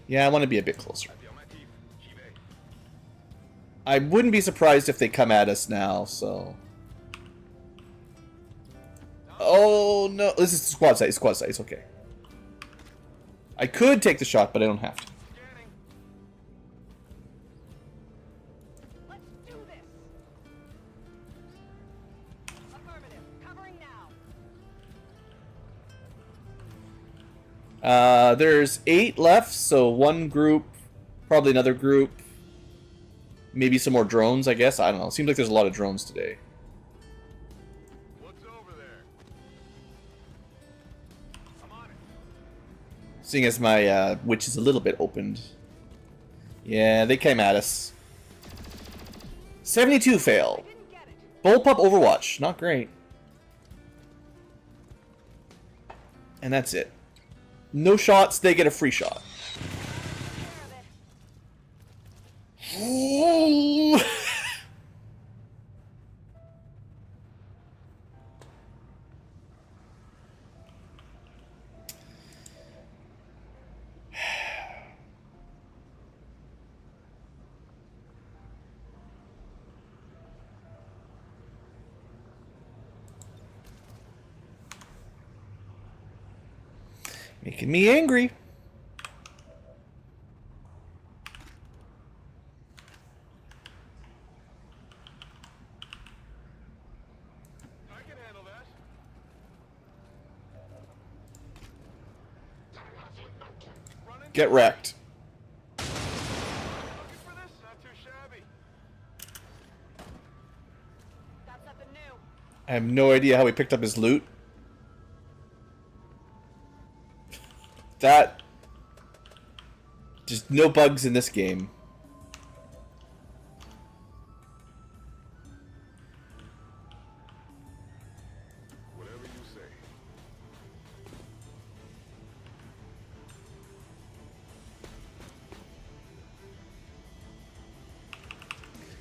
Yeah, I want to be a bit closer. Be on my teeth. J'y vais. I wouldn't be surprised if they come at us now, so... Oh, no. This is squad site. It's squad site. It's okay. I could take the shot, but I don't have to. Scanning. Let's do this. Affirmative. Covering now. There's 8 left, so one group, probably another group, maybe some more drones, I guess. I don't know. Seems like there's a lot of drones today. What's over there? I'm on it. Seeing as my witch is a little bit opened. Yeah, they came at us. 72 fail. Didn't get it. Bullpup Overwatch. Not great. And that's it. No shots, they get a free shot. Care of it. Making me angry. I can handle that. Get wrecked. Looking for this? Not too shabby. Got something new. I have no idea how he picked up his loot. That... Just no bugs in this game. Whatever you say.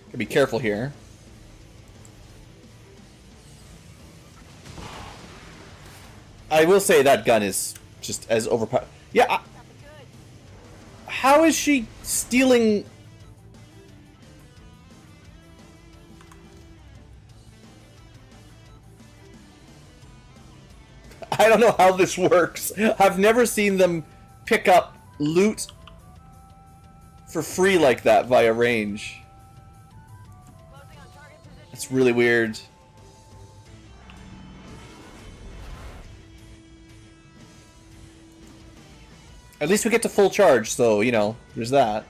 Gotta be careful here. I will say that gun is just as overpowered. Yeah, Something good. how is she stealing... I don't know how this works. I've never seen them pick up loot for free like that via range. Closing on target position. It's really weird. At least we get to full charge, so, you know, there's that.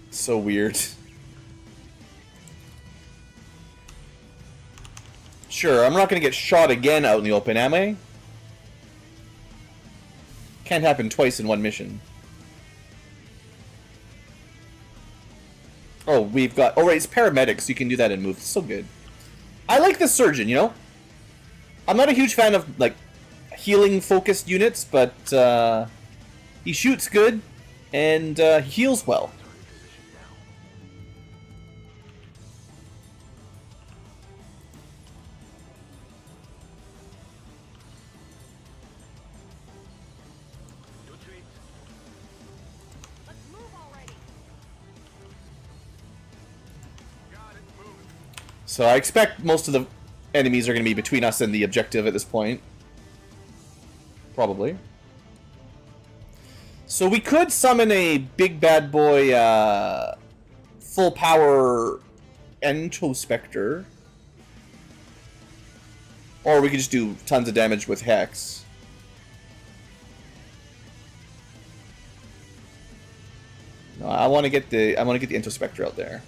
So weird. Sure, I'm not gonna get shot again out in the open, am I? Can't happen twice in one mission. Oh, we've got... Oh, right, it's paramedics. You can do that and move. It's so good. I like the surgeon, you know? I'm not a huge fan of, like, healing-focused units, but, he shoots good, and, he heals well. Let's move already. Got it. Moving. So I expect most of the enemies are going to be between us and the objective at this point. Probably. So we could summon a big bad boy, full power Entospector. Or we could just do tons of damage with Hex. No, I want to get the Entospector out there.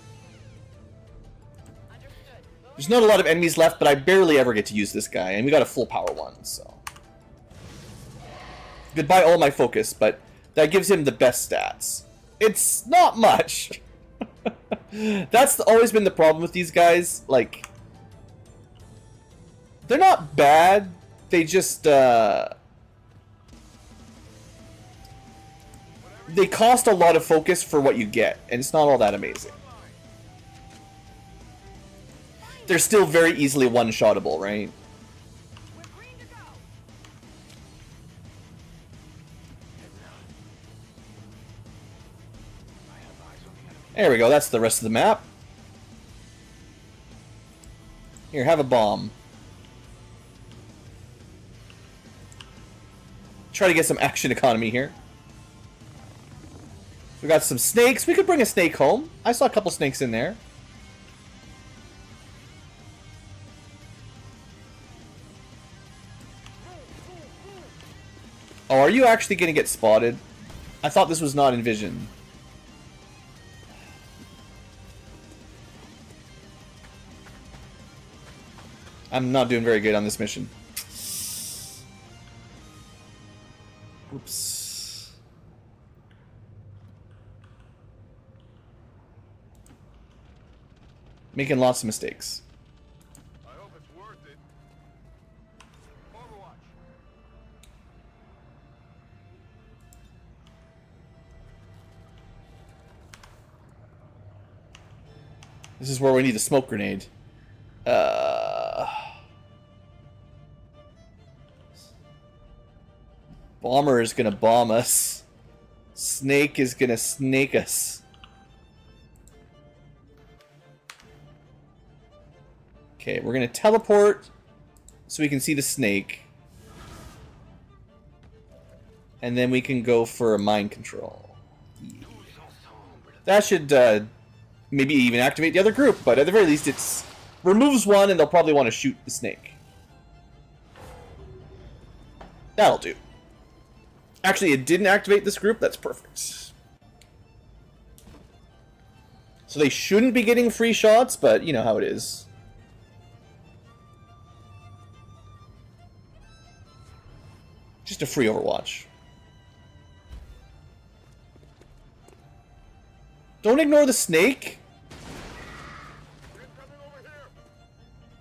Understood. There's not a lot of enemies left, but I barely ever get to use this guy, and we got a full power one, so... Goodbye all my focus, but that gives him the best stats. It's not much! That's always been the problem with these guys, like... They're not bad, they just, They cost a lot of focus for what you get, and it's not all that amazing. They're still very easily one-shottable, right? We're green to go. There we go, that's the rest of the map. Here, have a bomb. Try to get some action economy here. We got some snakes. We could bring a snake home. I saw a couple snakes in there. Oh, are you actually going to get spotted? I thought this was not in vision. I'm not doing very good on this mission. Oops. Making lots of mistakes. I hope it's worth it. Overwatch. This is where we need a smoke grenade. Bomber is gonna bomb us. Snake is gonna snake us. Okay, we're gonna teleport so we can see the snake. And then we can go for a mind control. That should maybe even activate the other group, but at the very least it's removes one and they'll probably want to shoot the snake. That'll do. Actually, it didn't activate this group. That's perfect. So they shouldn't be getting free shots, but you know how it is. Just a free Overwatch. Don't ignore the snake.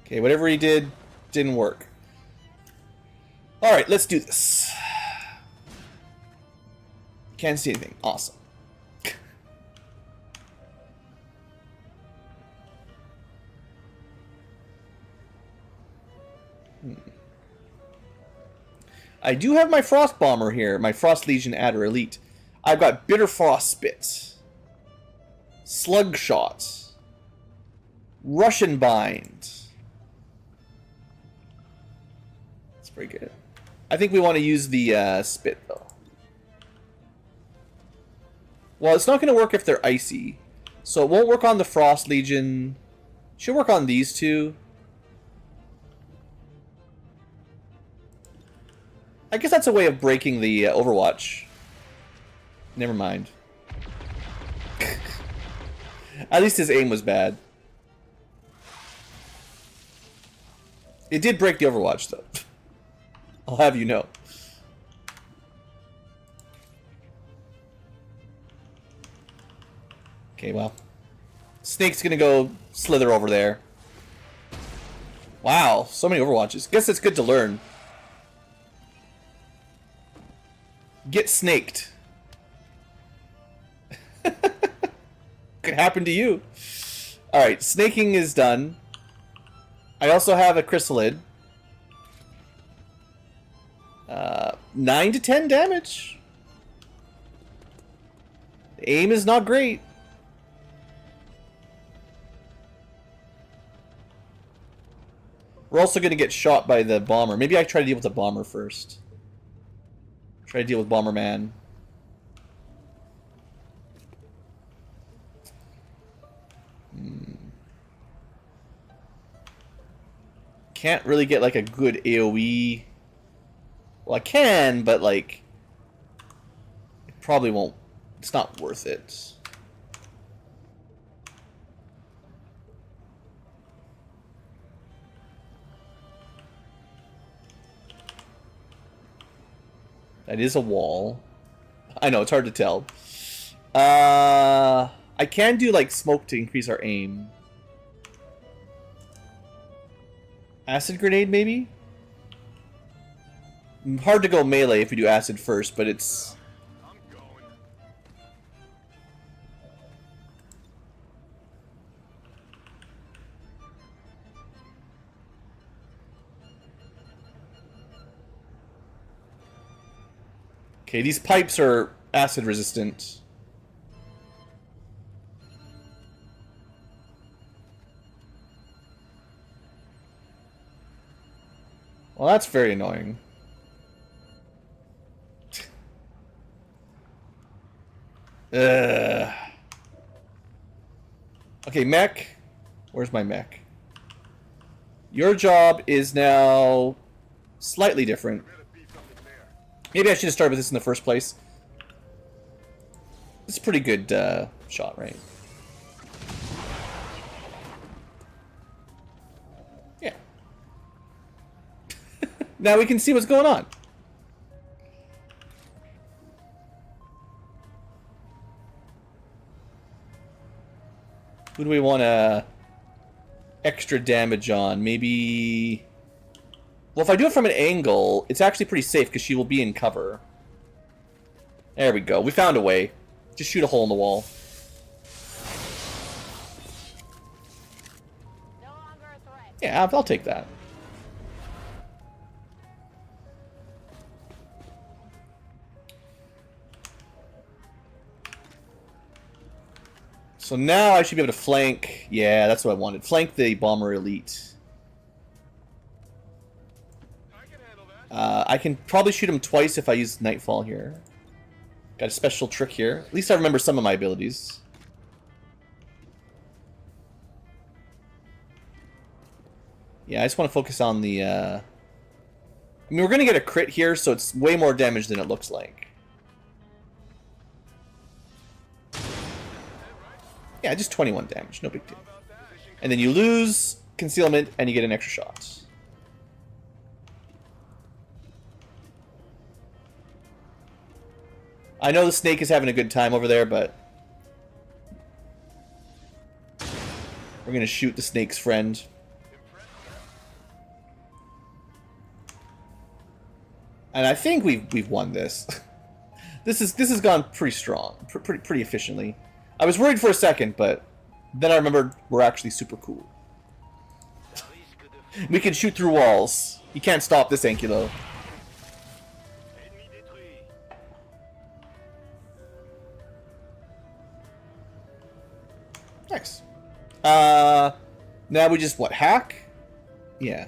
Okay, whatever he did didn't work. Alright, let's do this. Can't see anything. Awesome. I do have my Frost Bomber here, my Frost Legion Adder Elite. I've got Bitter Frost Spit, Slug Shot, Russian Bind. That's pretty good. I think we want to use the Spit, though. Well, it's not going to work if they're icy. So it won't work on the Frost Legion. Should work on these two. I guess that's a way of breaking the Overwatch. Never mind. At least his aim was bad. It did break the Overwatch, though. I'll have you know. Okay, well. Snake's gonna go slither over there. Wow, so many Overwatches. Guess it's good to learn. Get snaked. Could happen to you. Alright, snaking is done. I also have a chrysalid. 9 to 10 damage. The aim is not great. We're also going to get shot by the bomber. Maybe I try to deal with the bomber first. Try to deal with Bomberman. Can't really get like a good AoE. Well, I can, but like it probably won't. It's not worth it. That is a wall. I know, it's hard to tell. I can do like smoke to increase our aim. Acid grenade, maybe? Hard to go melee if you do acid first, but it's... Okay, these pipes are acid resistant. Well, that's very annoying. Okay, mech. Where's my mech? Your job is now slightly different. Maybe I should have started with this in the first place. It's a pretty good shot, right? Yeah. Now we can see what's going on. Who do we want to extra damage on? Maybe... Well, if I do it from an angle, it's actually pretty safe because she will be in cover. There we go. We found a way. Just shoot a hole in the wall. No longer a threat. Yeah, I'll take that. So now I should be able to flank. Yeah, that's what I wanted. Flank the Bomber Elite. I can probably shoot him twice if I use Nightfall here. Got a special trick here. At least I remember some of my abilities. Yeah, I just want to focus on the... I mean, we're gonna get a crit here, so it's way more damage than it looks like. Yeah, just 21 damage, no big deal. And then you lose concealment, and you get an extra shot. I know the snake is having a good time over there, but we're gonna shoot the snake's friend. And I think we've won this. This has gone pretty strong, pretty efficiently. I was worried for a second, but then I remembered we're actually super cool. We can shoot through walls. You can't stop this Ankylo. Nice. Now we just, what, hack? Yeah.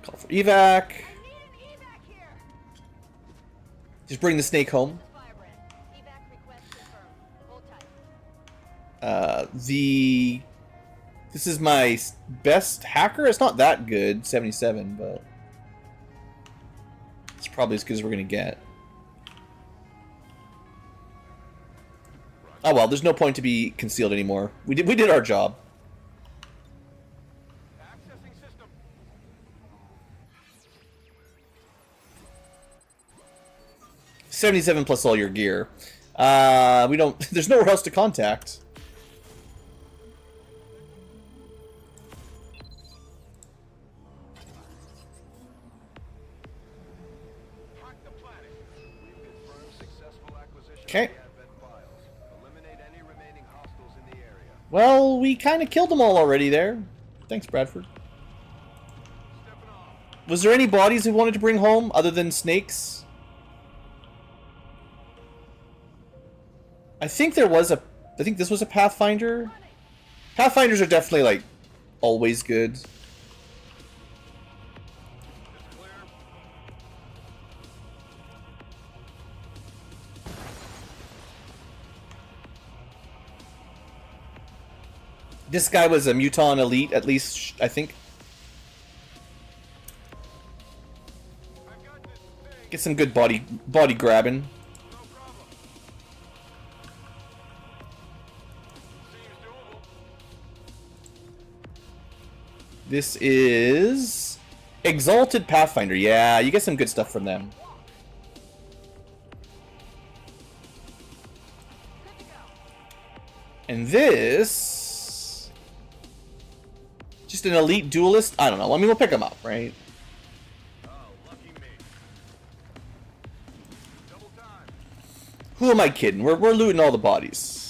Call for evac. Just bring the snake home. This is my best hacker. It's not that good, 77, but it's probably as good as we're gonna get. Oh well, there's no point to be concealed anymore. We did our job. Accessing system. 77 plus all your gear. We don't. There's nowhere else to contact. Hack the planet. We've confirmed successful acquisition Okay. of the Advent files. Eliminate any remaining hostiles in the area. Well, we kind of killed them all already there. Thanks, Bradford. Stepping off. Was there any bodies we wanted to bring home other than snakes? I think there was a. I think this was a Pathfinder. Pathfinders are definitely like always good. It's clear. This guy was a Muton Elite, at least I think. I've got this thing. Get some good body grabbing. No problem. Seems doable. This is Exalted Pathfinder. Yeah, you get some good stuff from them. And this, just an elite duelist. I don't know. I mean, we'll pick them up, right? Oh, lucky me. Double time. Who am I kidding? We're looting all the bodies.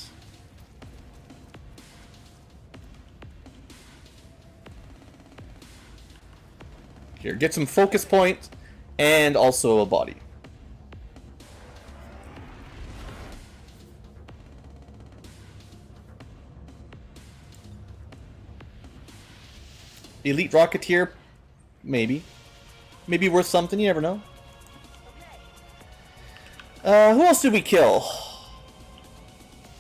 Here, get some focus points and also a body. Elite Rocketeer, maybe. Maybe worth something, you never know. Who else did we kill?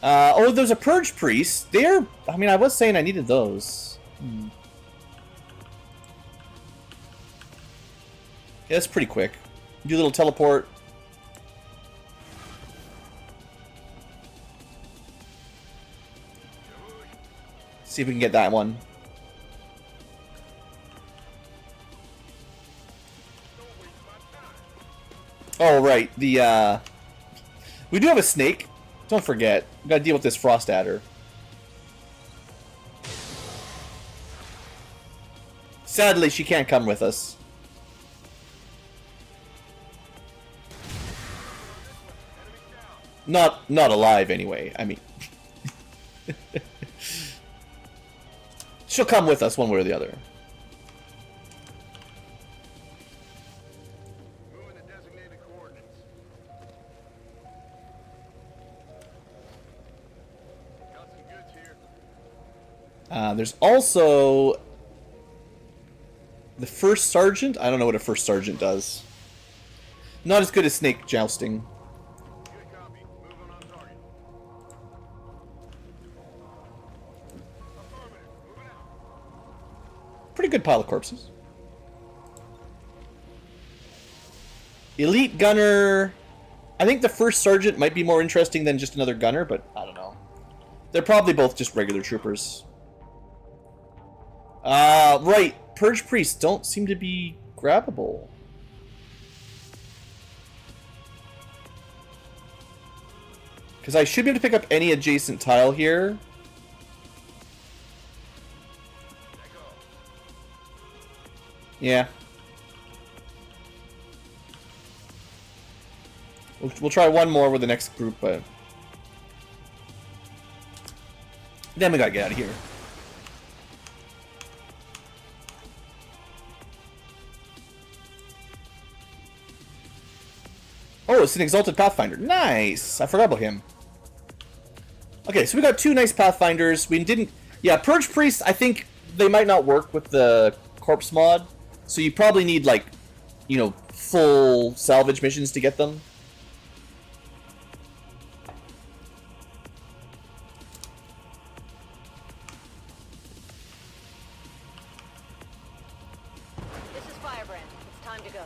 Oh, there's a Purge Priest. They're... I mean, I was saying I needed those. Yeah, that's pretty quick. Do a little teleport. See if we can get that one. Oh, right. The, we do have a snake. Don't forget. We gotta deal with this Frost Adder. Sadly, she can't come with us. Not alive, anyway. I mean... She'll come with us one way or the other. Moving to designated coordinates. Got some goods here. There's also... the First Sergeant? I don't know what a First Sergeant does. Not as good as snake jousting. Good copy. Moving on target. pretty good pile of corpses. Elite gunner. I think the first sergeant might be more interesting than just another gunner, but I don't know. They're probably both just regular troopers. Right. Purge priests don't seem to be grabbable. Because I should be able to pick up any adjacent tile here. Yeah. We'll try one more with the next group, but then we gotta get out of here. Oh, it's an Exalted Pathfinder. Nice! I forgot about him. Okay, so we got two nice Pathfinders. We didn't... Yeah, Purge Priests, I think they might not work with the Corpse mod. So you probably need, like, you know, full salvage missions to get them. This is Firebrand. It's time to go.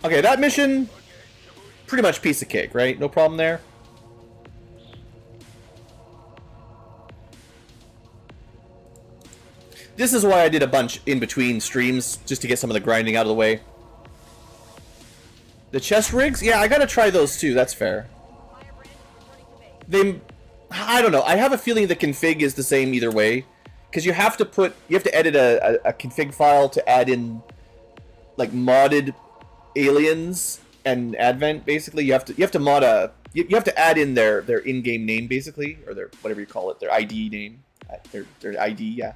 Okay, that mission, pretty much piece of cake, right? No problem there. This is why I did a bunch in between streams, just to get some of the grinding out of the way. The chest rigs? Yeah, I gotta try those too, that's fair. I don't know, I have a feeling the config is the same either way. Because you have to edit a config file to add in, like, modded aliens and Advent, basically. You have to mod you have to add in their in-game name, basically, or their, whatever you call it, their ID name. Their ID, yeah.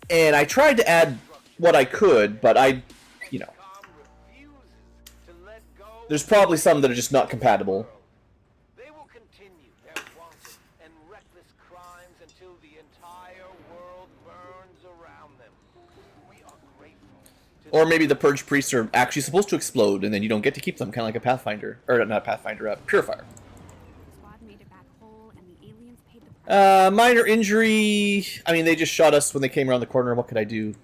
And I tried to add what I could, but you know, there's probably some that are just not compatible. They will continue their wanton and reckless crimes until the entire world burns around them. We are grateful to Or maybe the Purge Priests are actually supposed to explode, and then you don't get to keep them, kind of like a Pathfinder. Or not a Pathfinder, a Purifier. Minor injury. I mean, they just shot us when they came around the corner. What could I do?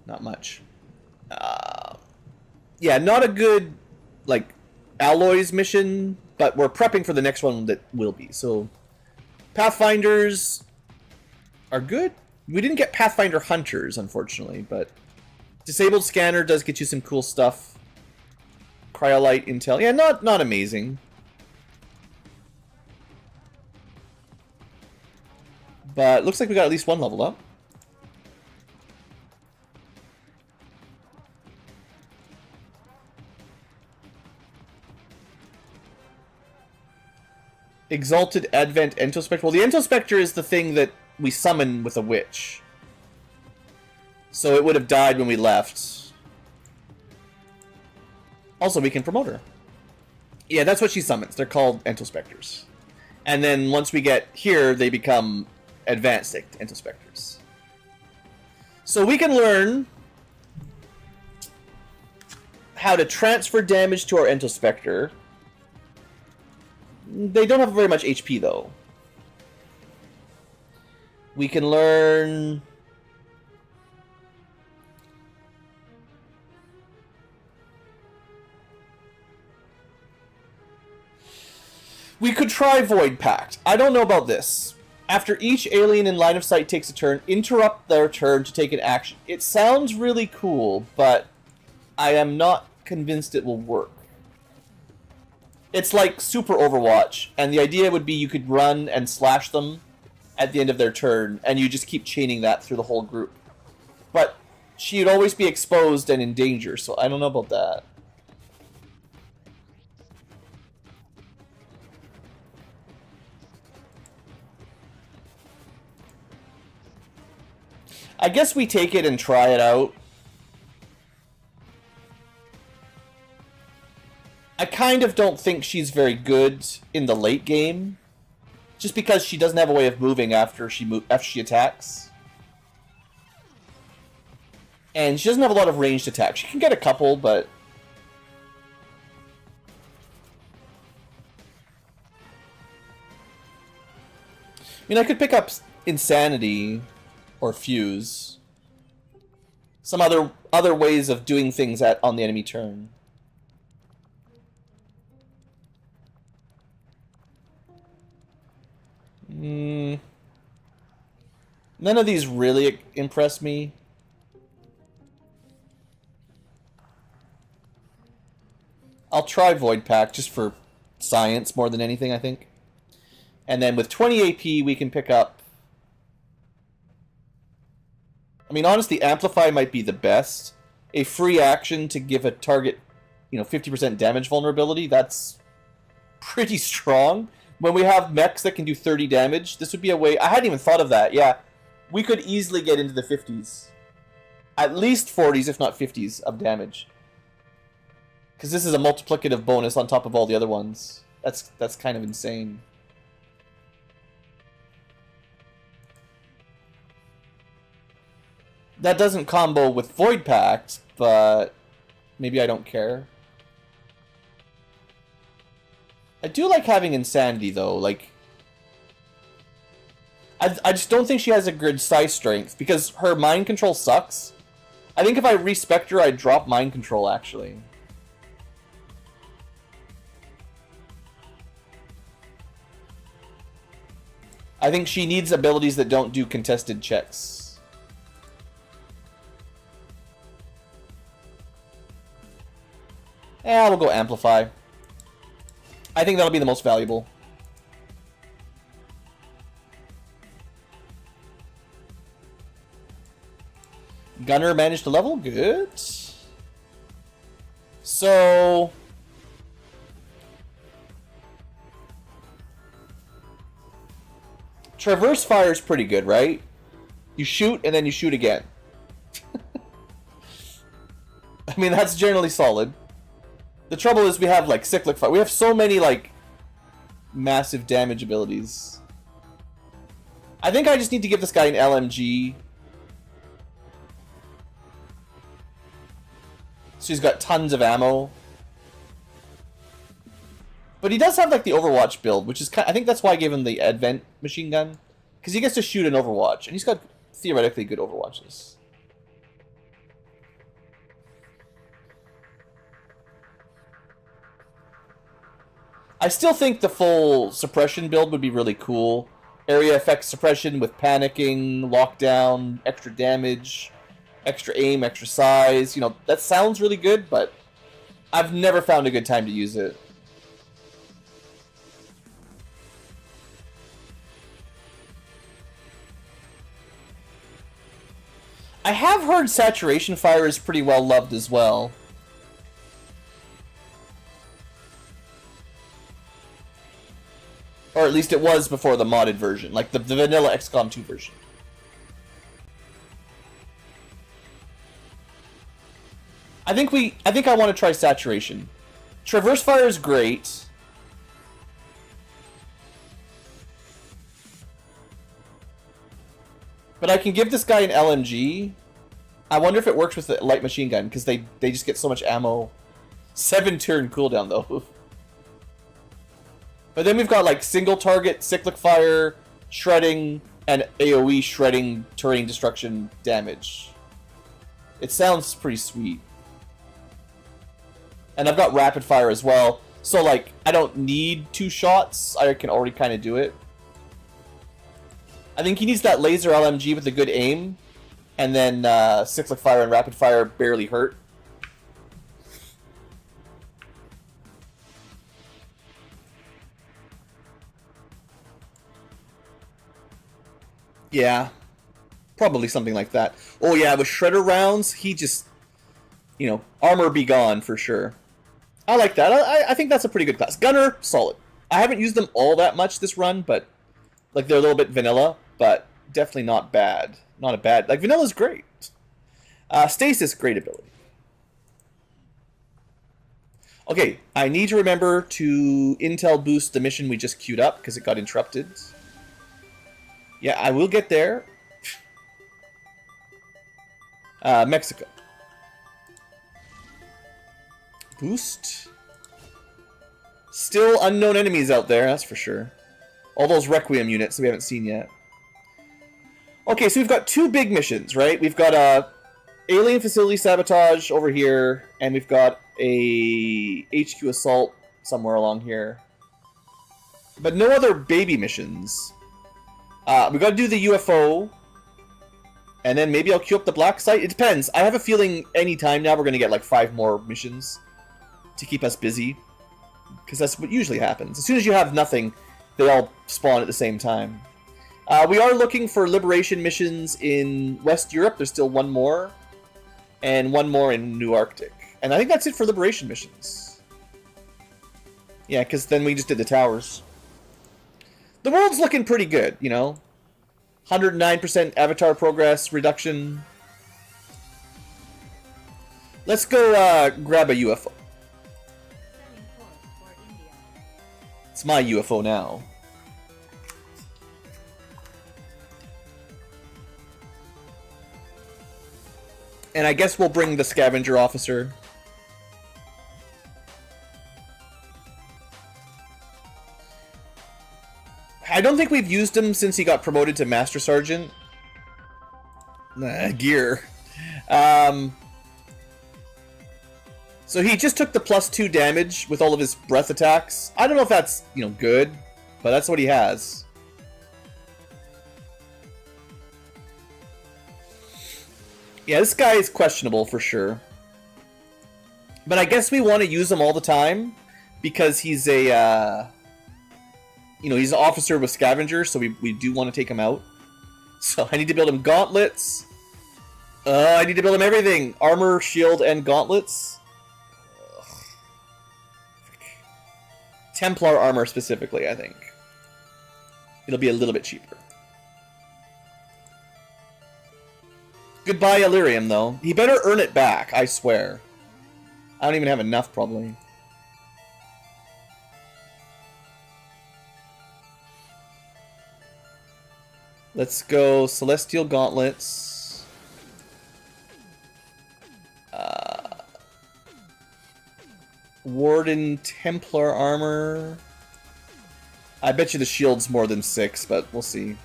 Not much. Yeah, not a good, like, alloys mission, but we're prepping for the next one that will be. So, Pathfinders are good. We didn't get Pathfinder Hunters, unfortunately, but Disabled Scanner does get you some cool stuff. Cryolite Intel. Yeah, not amazing. But looks like we got at least one level up. Exalted Advent Entospectre. Well, the Entospectre is the thing that we summon with a witch. So it would have died when we left. Also, we can promote her. Yeah, that's what she summons. They're called Entospectres. And then once we get here, they become advanced Entospectres. So we can learn how to transfer damage to our Entospectre. They don't have very much HP, though. We can learn... We could try Void Pact. I don't know about this. After each alien in line of sight takes a turn, interrupt their turn to take an action. It sounds really cool, but I am not convinced it will work. It's like Super Overwatch, and the idea would be you could run and slash them at the end of their turn, and you just keep chaining that through the whole group. But she'd always be exposed and in danger, so I don't know about that. I guess we take it and try it out. I kind of don't think she's very good in the late game, just because she doesn't have a way of moving after she attacks, and she doesn't have a lot of ranged attacks. She can get a couple, but mean, I could pick up Insanity or Fuse. Some other ways of doing things on the enemy turn. None of these really impress me. I'll try Void Pack just for science more than anything, I think. And then with 20 AP, we can pick up... I mean, honestly, Amplify might be the best. A free action to give a target, 50% damage vulnerability, that's pretty strong. When we have mechs that can do 30 damage, this would be a way... I hadn't even thought of that, yeah. We could easily get into the 50s. At least 40s, if not 50s, of damage. Because this is a multiplicative bonus on top of all the other ones. That's kind of insane. That doesn't combo with Void Pact, but maybe I don't care. I do like having Insanity, though. Like, I just don't think she has a good size strength, because her mind control sucks. I think if I respect her, I'd drop mind control, actually. I think she needs abilities that don't do contested checks. We'll go Amplify. I think that'll be the most valuable. Gunner managed to level? Good. So... Traverse fire is pretty good, right? You shoot, and then you shoot again. I mean, that's generally solid. The trouble is we have, like, cyclic fire. We have so many, like, massive damage abilities. I think I just need to give this guy an LMG. So he's got tons of ammo. But he does have, like, the Overwatch build, which is I think that's why I gave him the Advent machine gun. Because he gets to shoot an Overwatch, and he's got theoretically good Overwatches. I still think the full suppression build would be really cool. Area effect suppression with panicking, lockdown, extra damage, extra aim, extra size. That sounds really good, but I've never found a good time to use it. I have heard Saturation Fire is pretty well loved as well. Or at least it was before the modded version, like the vanilla XCom 2 version. I think I want to try Saturation. Traverse Fire is great. But I can give this guy an LMG. I wonder if it works with the light machine gun, because they just get so much ammo. 7-turn cooldown, though. But then we've got, like, single target, cyclic fire, shredding, and AoE shredding terrain destruction damage. It sounds pretty sweet. And I've got rapid fire as well. So, like, I don't need 2 shots. I can already kind of do it. I think he needs that laser LMG with a good aim, and then cyclic fire and rapid fire barely hurt. Yeah, probably something like that. Oh yeah, with shredder rounds, he just, armor be gone for sure. I like that. I think that's a pretty good class. Gunner, solid. I haven't used them all that much this run, but like they're a little bit vanilla. But definitely not bad. Not a bad... Like, Vanilla's great. Stasis, great ability. Okay, I need to remember to intel boost the mission we just queued up, because it got interrupted. Yeah, I will get there. Mexico. Boost. Still unknown enemies out there, that's for sure. All those Requiem units that we haven't seen yet. Okay, so we've got 2 big missions, right? We've got a alien facility sabotage over here, and we've got a HQ assault somewhere along here. But no other baby missions. We got to do the UFO, and then maybe I'll queue up the black site. It depends. I have a feeling any time now we're going to get like 5 more missions to keep us busy, because that's what usually happens. As soon as you have nothing, they all spawn at the same time. We are looking for liberation missions in West Europe. There's still 1 more, and 1 more in New Arctic. And I think that's it for liberation missions. Yeah, because then we just did the towers. The world's looking pretty good, you know. 109% avatar progress reduction. Let's go grab a UFO. It's my UFO now. And I guess we'll bring the scavenger officer. I don't think we've used him since he got promoted to Master Sergeant. Gear. So he just took the +2 damage with all of his breath attacks. I don't know if that's, you know, good, but that's what he has. Yeah, this guy is questionable for sure. But I guess we want to use him all the time because he's a, you know, he's an officer with scavengers, so we do want to take him out. So I need to build him gauntlets. I need to build him everything. Armor, shield, and gauntlets. Ugh. Templar armor specifically, I think. It'll be a little bit cheaper. Goodbye, Illyrium, though. He better earn it back, I swear. I don't even have enough, probably. Let's go Celestial Gauntlets. Warden Templar Armor. I bet you the shield's more than 6, but we'll see.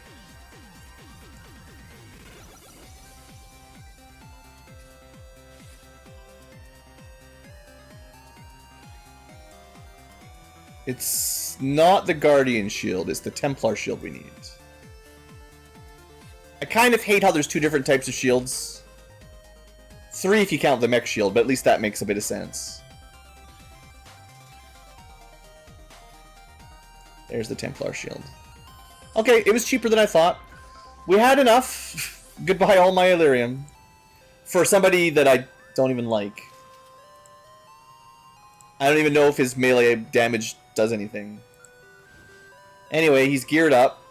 It's not the Guardian shield, it's the Templar shield we need. I kind of hate how there's 2 different types of shields. 3 if you count the mech shield, but at least that makes a bit of sense. There's the Templar shield. Okay, it was cheaper than I thought. We had enough. Goodbye all my Illyrium. For somebody that I don't even like. I don't even know if his melee damage does anything. Anyway, he's geared up.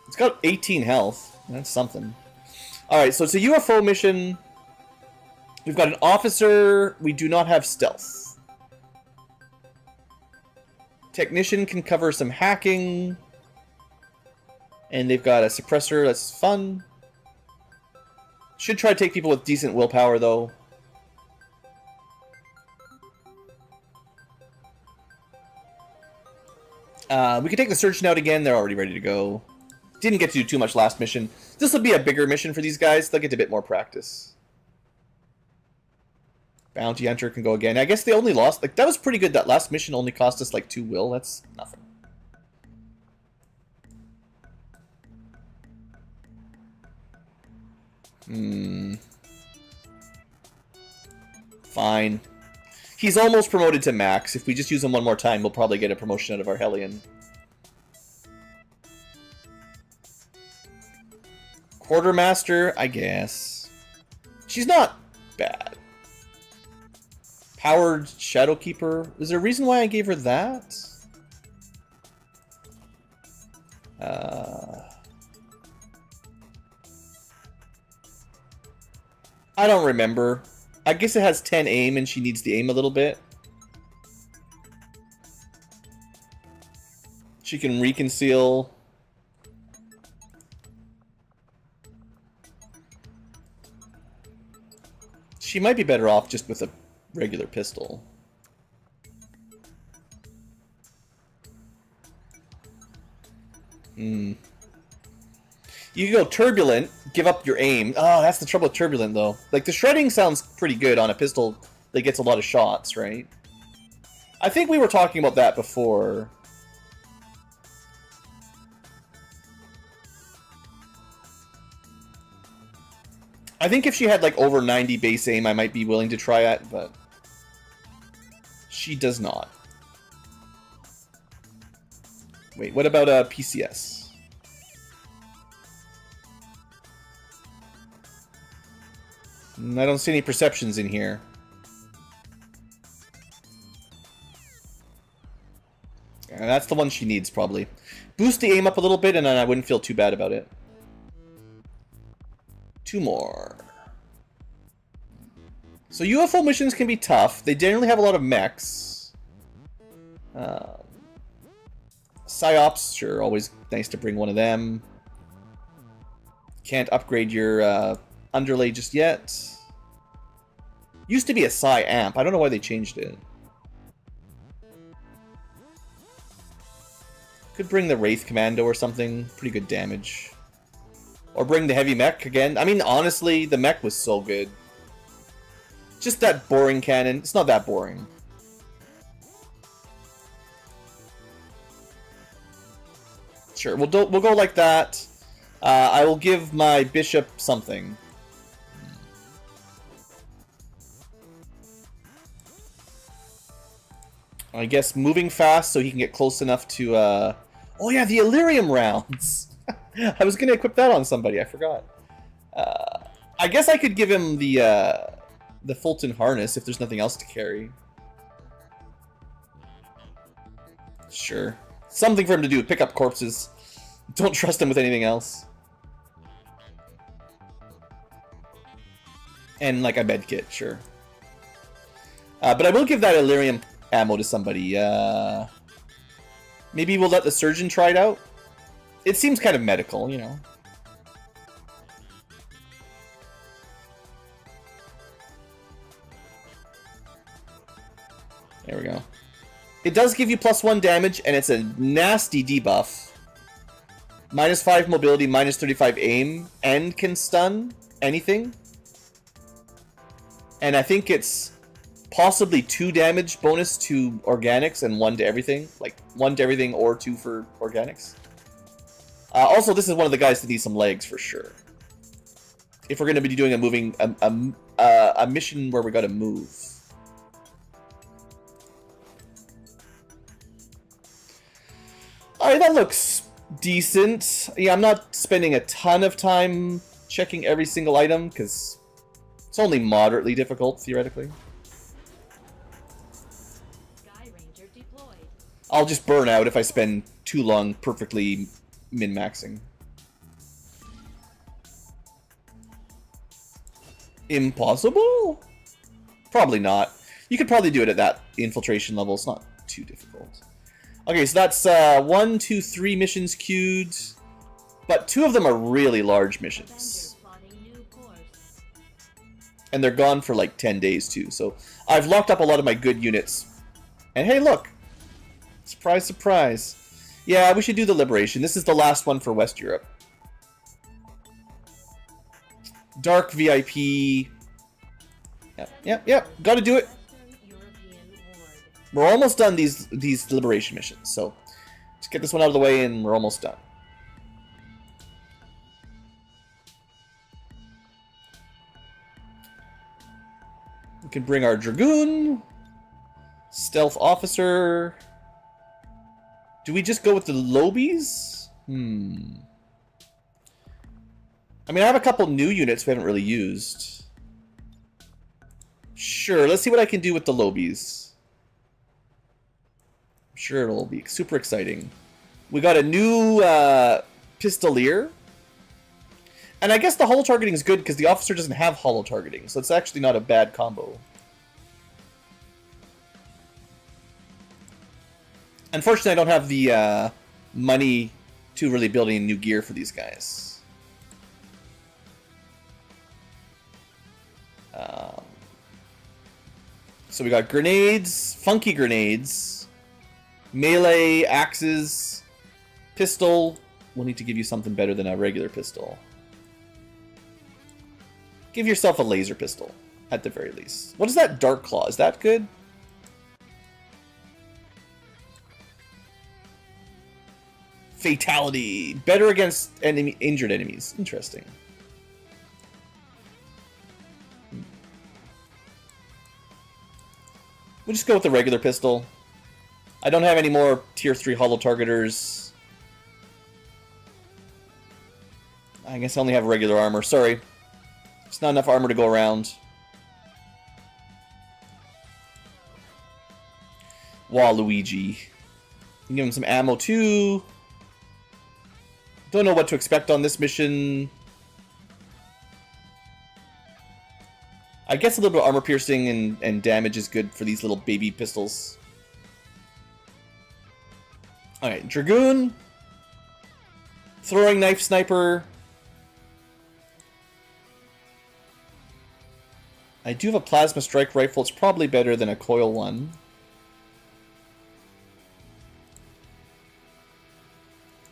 It's got 18 health. That's something. Alright, so it's a UFO mission. We've got an officer. We do not have stealth. Technician can cover some hacking. And they've got a suppressor. That's fun. Should try to take people with decent willpower, though. We could take the surgeon out again. They're already ready to go. Didn't get to do too much last mission. This will be a bigger mission for these guys. They'll get a bit more practice. Bounty Hunter can go again. I guess they only lost... Like, that was pretty good. That last mission only cost us, like, 2 will. That's nothing. Fine. He's almost promoted to max. If we just use him one more time, we'll probably get a promotion out of our Hellion. Quartermaster, I guess. She's not bad. Powered Shadowkeeper. Is there a reason why I gave her that? I don't remember. I guess it has 10 aim and she needs the aim a little bit. She can reconceal. She might be better off just with a regular pistol. You can go turbulent, give up your aim. Oh, that's the trouble with turbulent, though. Like, the shredding sounds pretty good on a pistol that gets a lot of shots, right? I think we were talking about that before. I think if she had, like, over 90 base aim, I might be willing to try it, but she does not. Wait, what about PCS? I don't see any perceptions in here. And that's the one she needs, probably. Boost the aim up a little bit, and then I wouldn't feel too bad about it. 2 more. So UFO missions can be tough. They generally have a lot of mechs. Psyops, sure, always nice to bring one of them. Can't upgrade your underlay just yet. Used to be a Psy amp. I don't know why they changed it. Could bring the Wraith Commando or something. Pretty good damage. Or bring the heavy mech again. I mean, honestly, the mech was so good. Just that boring cannon. It's not that boring. Sure, we'll go like that. I will give my bishop something. I guess moving fast so he can get close enough to... Oh yeah, the Illyrium rounds! I was going to equip that on somebody, I forgot. I guess I could give him the Fulton harness if there's nothing else to carry. Sure. Something for him to do, pick up corpses. Don't trust him with anything else. And like a med kit, sure. But I will give that Illyrium ammo to somebody. Maybe we'll let the surgeon try it out. It seems kind of medical, you know. There we go. It does give you +1 damage, and it's a nasty debuff. -5 mobility, -35 aim, and can stun anything. And I think it's possibly 2 damage bonus to organics and 1 to everything. Like, 1 to everything or 2 for organics. Also, this is one of the guys that needs some legs for sure. If we're going to be doing a mission where we got to move. Alright, that looks decent. Yeah, I'm not spending a ton of time checking every single item, because it's only moderately difficult, theoretically. Sky Ranger deployed. I'll just burn out if I spend too long perfectly min-maxing. Impossible? Probably not. You could probably do it at that infiltration level. It's not too difficult. Okay, so that's 1, 2, 3 missions queued, but 2 of them are really large missions. And they're gone for like 10 days too, so I've locked up a lot of my good units. And hey, look! Surprise, surprise. Yeah, we should do the Liberation. This is the last one for West Europe. Dark VIP. Yep. Gotta do it. We're almost done these Liberation missions, so let's get this one out of the way and we're almost done. We can bring our Dragoon, Stealth Officer. Do we just go with the Lobies? I mean, I have a couple new units we haven't really used. Sure, let's see what I can do with the Lobies. I'm sure it'll be super exciting. We got a new Pistolier. And I guess the holo targeting is good because the officer doesn't have holo targeting, so it's actually not a bad combo. Unfortunately, I don't have the money to really build any new gear for these guys. So we got grenades, funky grenades, melee, axes, pistol, we'll need to give you something better than a regular pistol. Give yourself a laser pistol, at the very least. What is that Dark Claw? Is that good? Fatality. Better against injured enemies. Interesting. We'll just go with the regular pistol. I don't have any more tier 3 hollow targeters. I guess I only have regular armor. Sorry. It's not enough armor to go around. Waluigi. Give him some ammo too. Don't know what to expect on this mission. I guess a little bit of armor piercing and damage is good for these little baby pistols. Alright, Dragoon. Throwing knife sniper. I do have a plasma strike rifle. It's probably better than a coil one.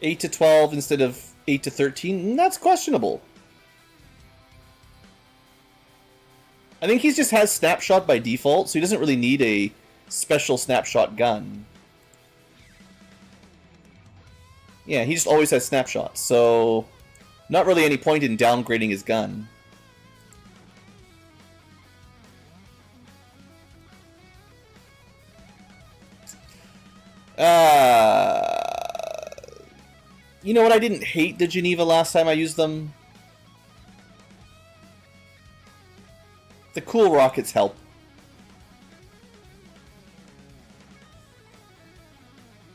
Eight to 12 instead of 8 to 13. That's questionable. I think he just has snapshot by default, so he doesn't really need a special snapshot gun. Yeah, he just always has snapshot, so not really any point in downgrading his gun. You know what? I didn't hate the Geneva last time I used them. The cool rockets help.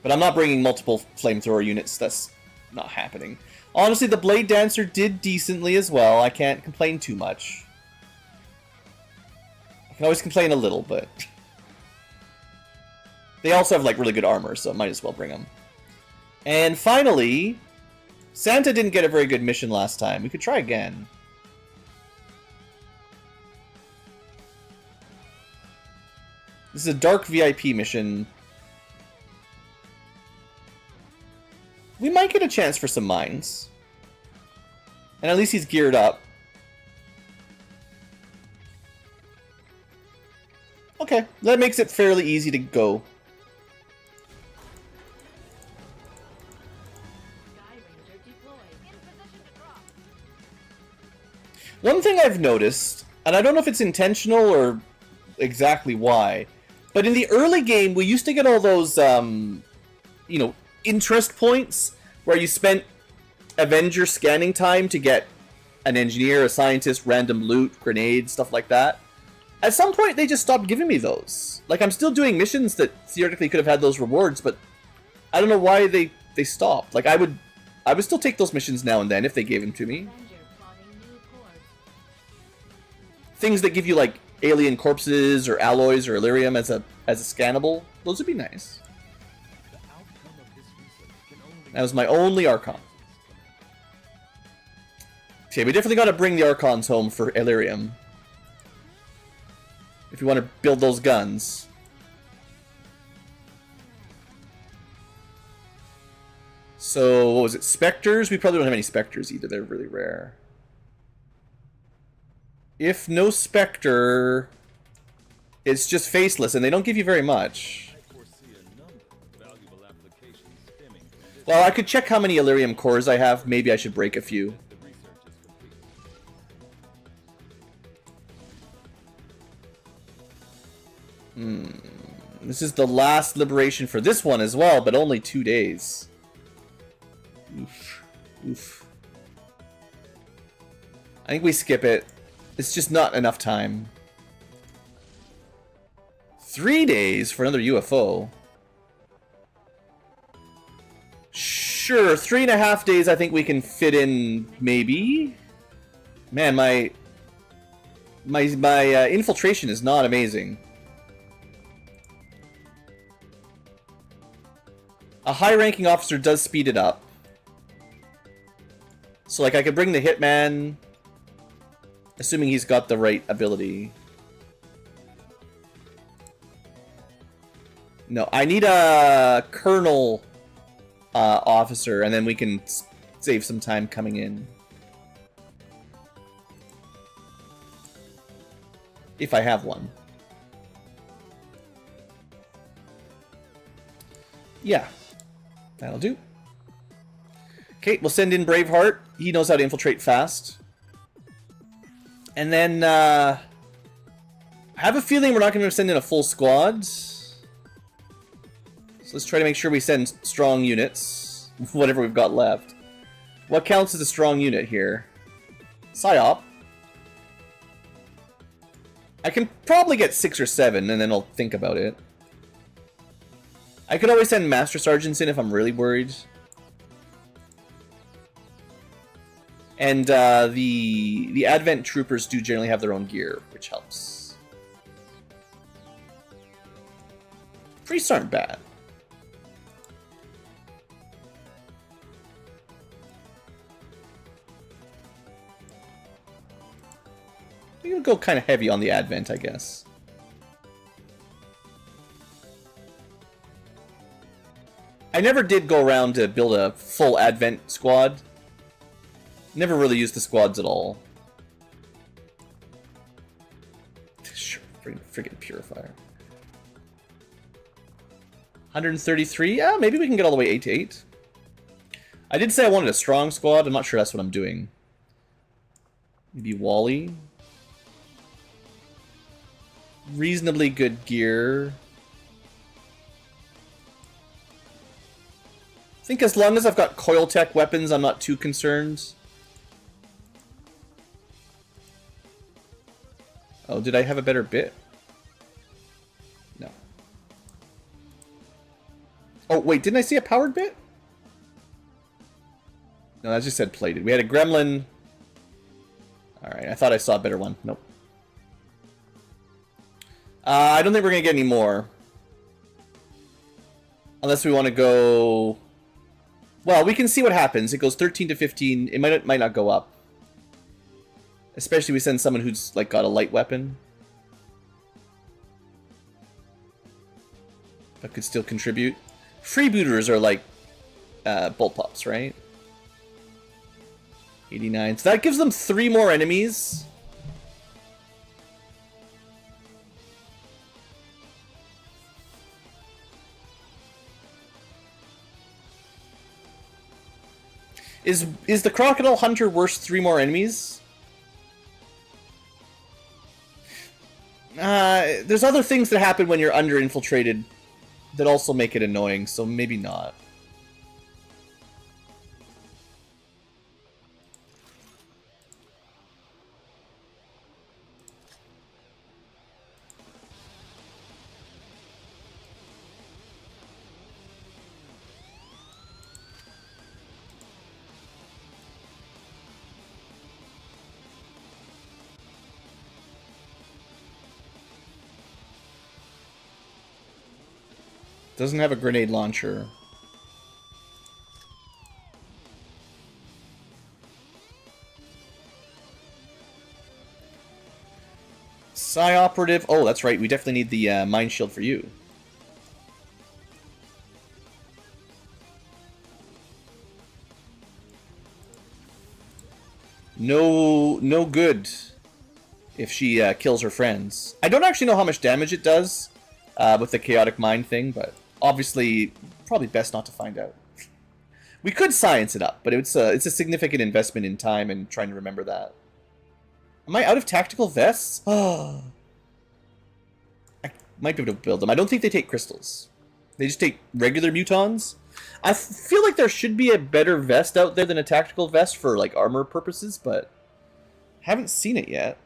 But I'm not bringing multiple flamethrower units. That's not happening. Honestly, the Blade Dancer did decently as well. I can't complain too much. I can always complain a little, but... They also have, like, really good armor, so I might as well bring them. And finally... Santa didn't get a very good mission last time. We could try again. This is a dark VIP mission. We might get a chance for some mines. And at least he's geared up. Okay, that makes it fairly easy to go. One thing I've noticed, and I don't know if it's intentional or exactly why, but in the early game, we used to get all those, you know, interest points where you spent Avenger scanning time to get an engineer, a scientist, random loot, grenades, stuff like that. At some point, they just stopped giving me those. Like, I'm still doing missions that theoretically could have had those rewards, but I don't know why they stopped. Like, I would still take those missions now and then if they gave them to me. Things that give you, like, alien corpses or alloys or Illyrium as a scannable, those would be nice. That was my only Archon. Okay, we definitely gotta bring the Archons home for Illyrium. If you want to build those guns. So, what was it? Spectres? We probably don't have any Spectres either. They're really rare. If no Spectre, it's just faceless, and they don't give you very much. Well, I could check how many Illyrium cores I have. Maybe I should break a few. This is the last liberation for this one as well, but only 2 days. Oof. Oof. I think we skip it. It's just not enough time. 3 days for another UFO. Sure, 3.5 days I think we can fit in, maybe? Man, my infiltration is not amazing. A high-ranking officer does speed it up. So, like, I could bring the Hitman, assuming he's got the right ability. No, I need a Colonel officer, and then we can Save some time coming in. If I have one. Yeah, that'll do. Okay, we'll send in Braveheart. He knows how to infiltrate fast. And then, I have a feeling we're not going to send in a full squad. So let's try to make sure we send strong units. Whatever we've got left. What counts as a strong unit here? Psyop. I can probably get 6 or 7, and then I'll think about it. I could always send Master Sergeants in if I'm really worried. And the Advent Troopers do generally have their own gear, which helps. Priests aren't bad. I'm gonna go kind of heavy on the Advent, I guess. I never did go around to build a full Advent squad. Never really used the squads at all. Sure, friggin' Purifier. 133? Yeah, maybe we can get all the way 8 to 8. I did say I wanted a strong squad. I'm not sure that's what I'm doing. Maybe Wally. Reasonably good gear. I think as long as I've got coil tech weapons, I'm not too concerned. Oh, did I have a better bit? No. Oh, wait, didn't I see a powered bit? No, that just said plated. We had a gremlin. Alright, I thought I saw a better one. Nope. I don't think we're going to get any more. Unless we want to go... Well, we can see what happens. It goes 13 to 15. It might not go up. Especially if we send someone who's like got a light weapon. But could still contribute. Freebooters are like bolt pops, right? 89. So that gives them 3 more enemies. Is the Crocodile Hunter worth 3 more enemies? There's other things that happen when you're under-infiltrated that also make it annoying, so maybe not. Doesn't have a grenade launcher. Psi Operative. Oh, that's right. We definitely need the Mind Shield for you. No good if she kills her friends. I don't actually know how much damage it does with the Chaotic Mind thing, but obviously probably best not to find out. We could science it up, but it's a significant investment in time and trying to remember that. Am I out of tactical vests? Oh. I might be able to build them. I don't think they take crystals. They just take regular mutons. I feel like there should be a better vest out there than a tactical vest for like armor purposes, but haven't seen it yet.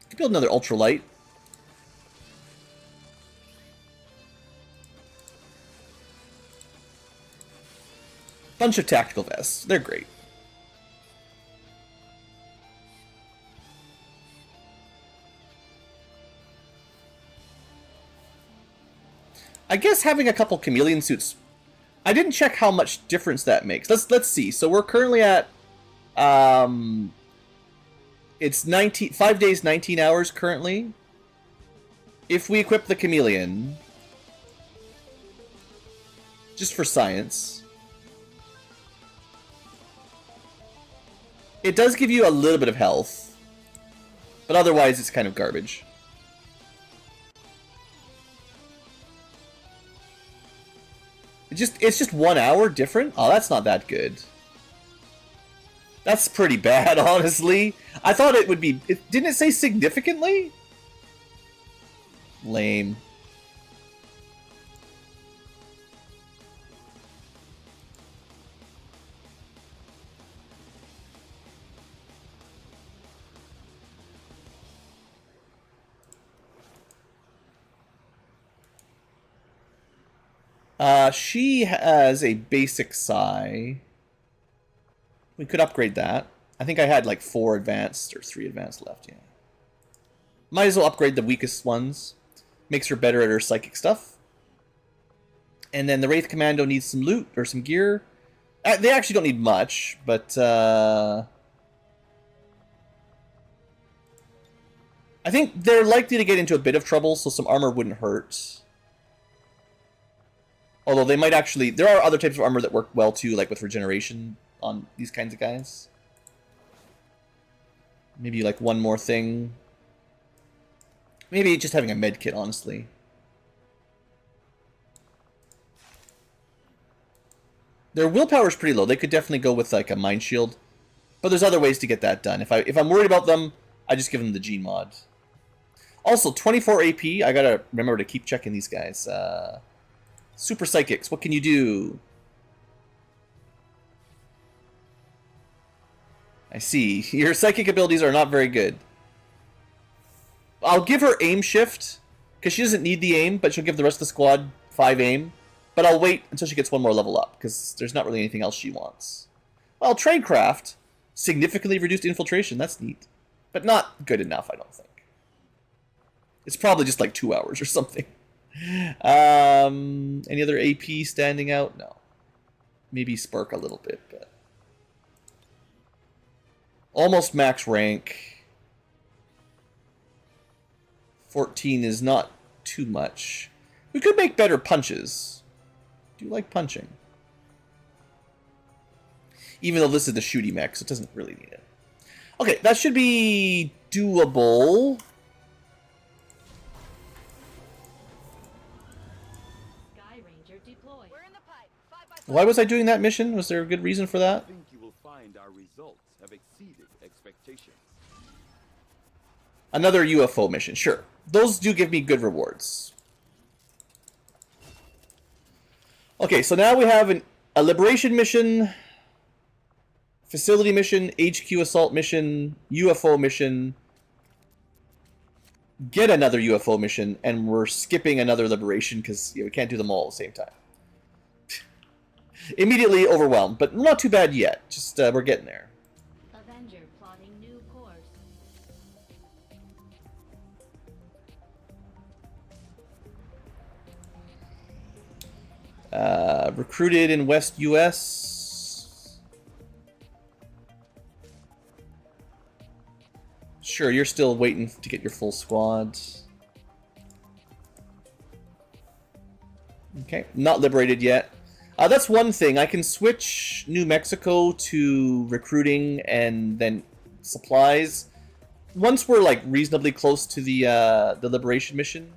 Could build another ultralight. Bunch of tactical vests. They're great. I guess having a couple chameleon suits. I didn't check how much difference that makes. Let's see. So we're currently at it's 5 days, 19 hours currently. If we equip the chameleon, Just for science. It does give you a little bit of health, but otherwise it's kind of garbage. It's just 1 hour different? Oh, that's not that good. That's pretty bad, honestly. I thought it would be... didn't it say significantly? Lame. She has a basic psi. We could upgrade that. I think I had like 4 advanced or 3 advanced left, yeah. Might as well upgrade the weakest ones. Makes her better at her psychic stuff. And then the Wraith Commando needs some loot or some gear. They actually don't need much, but I think they're likely to get into a bit of trouble, so some armor wouldn't hurt. Although they might actually... There are other types of armor that work well too, like with regeneration on these kinds of guys. Maybe like one more thing. Maybe just having a med kit, honestly. Their willpower is pretty low. They could definitely go with like a mind shield. But there's other ways to get that done. If I'm worried about them, I just give them the gene mod. Also, 24 AP. I gotta remember to keep checking these guys. Super Psychics, what can you do? I see. Your psychic abilities are not very good. I'll give her aim shift, because she doesn't need the aim, but she'll give the rest of the squad 5 aim. But I'll wait until she gets 1 more level up, because there's not really anything else she wants. Well, Tradecraft, significantly reduced infiltration, that's neat. But not good enough, I don't think. It's probably just like 2 hours or something. Any other AP standing out? No. Maybe Spark a little bit, but... Almost max rank. 14 is not too much. We could make better punches. Do you like punching? Even though this is the shooty mech, so it doesn't really need it. Okay, that should be doable. Why was I doing that mission? Was there a good reason for that? I think you will find our results have exceeded expectations. Another UFO mission, sure. Those do give me good rewards. Okay, so now we have a liberation mission, facility mission, HQ assault mission, UFO mission, get another UFO mission, and we're skipping another liberation because we can't do them all at the same time. Immediately overwhelmed, but not too bad yet. Just we're getting there. Avenger plotting new course. Recruited in West US. Sure, you're still waiting to get your full squad. Okay, not liberated yet. That's one thing. I can switch New Mexico to recruiting and then supplies. Once we're like reasonably close to the liberation mission.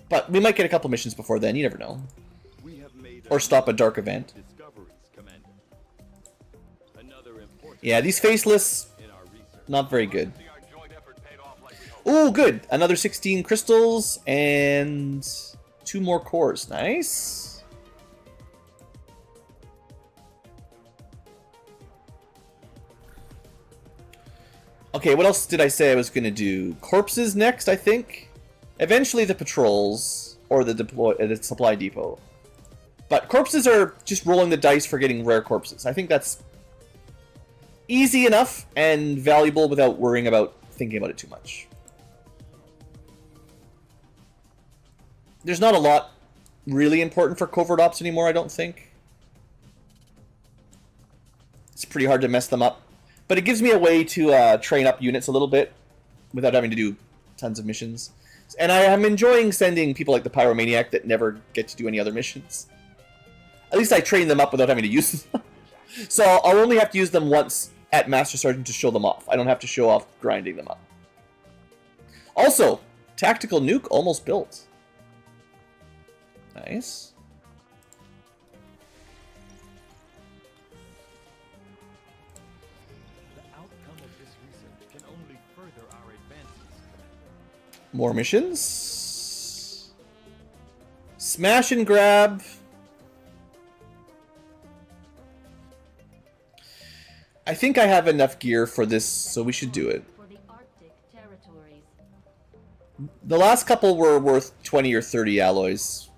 But we might get a couple missions before then. You never know. We have made Or stop a dark event. discoveries, Commander. Another important Yeah, these faceless, in our research. not very good. Oh, good. Another 16 crystals and 2 more cores. Nice. Okay, what else did I say I was going to do? Corpses next, I think. Eventually the patrols, or the supply depot. But corpses are just rolling the dice for getting rare corpses. I think that's easy enough and valuable without worrying about thinking about it too much. There's not a lot really important for covert ops anymore, I don't think. It's pretty hard to mess them up. But it gives me a way to train up units a little bit without having to do tons of missions. And I am enjoying sending people like the Pyromaniac that never get to do any other missions. At least I train them up without having to use them. So I'll only have to use them once at Master Sergeant to show them off. I don't have to show off grinding them up. Also, tactical nuke almost built. Nice. The outcome of this research can only further our advances. More missions. Smash and grab. I think I have enough gear for this, so we should do it. For the Arctic territories. The last couple were worth 20 or 30 alloys.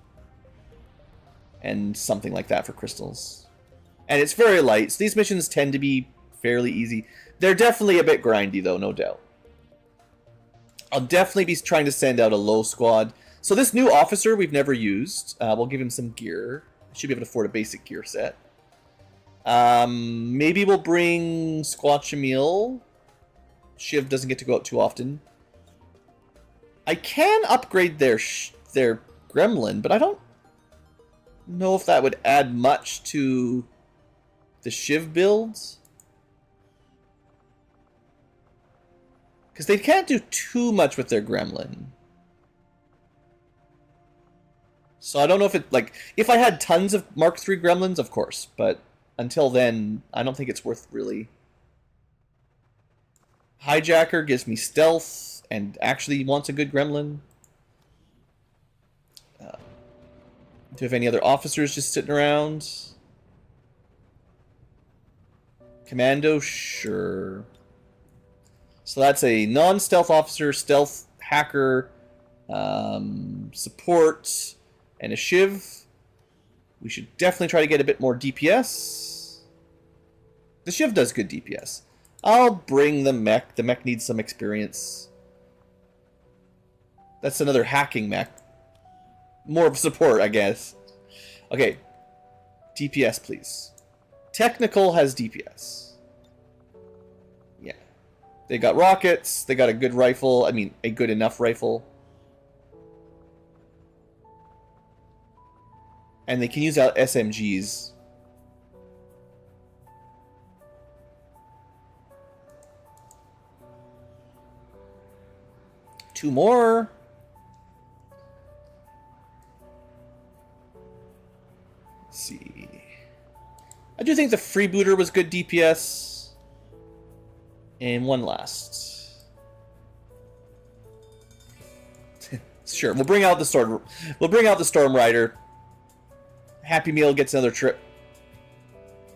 And something like that for crystals. And it's very light, so these missions tend to be fairly easy. They're definitely a bit grindy, though, no doubt. I'll definitely be trying to send out a low squad. So this new officer we've never used. We'll give him some gear. Should be able to afford a basic gear set. Maybe we'll bring Squatchamil. Shiv doesn't get to go out too often. I can upgrade their gremlin, but I don't know if that would add much to the Shiv builds. Because they can't do too much with their gremlin. So I don't know if it, like, if I had tons of Mark III gremlins, of course, but until then, I don't think it's worth really. Hijacker gives me stealth and actually wants a good gremlin. Do you have any other officers just sitting around? Commando, sure. So that's a non-stealth officer, stealth hacker, support, and a Shiv. We should definitely try to get a bit more DPS. The Shiv does good DPS. I'll bring the mech. The mech needs some experience. That's another hacking mech. More of support, I guess. Okay. DPS, please. Technical has DPS. Yeah. They got rockets. They got a good rifle. I mean, a good enough rifle. And they can use out SMGs. Two more. Let's see. I do think the freebooter was good DPS. And one last. Sure, we'll bring out the sword. We'll bring out the Storm Rider. Happy Meal gets another trip.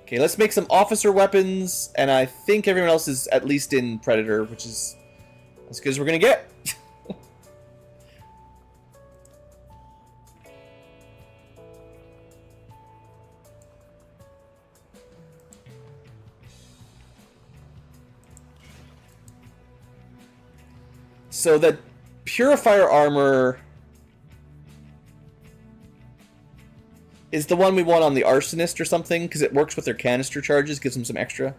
Okay, let's make some officer weapons, and I think everyone else is at least in Predator, which is as good as we're gonna get. So the Purifier armor is the one we want on the Arsonist or something, because it works with their canister charges, gives them some extra.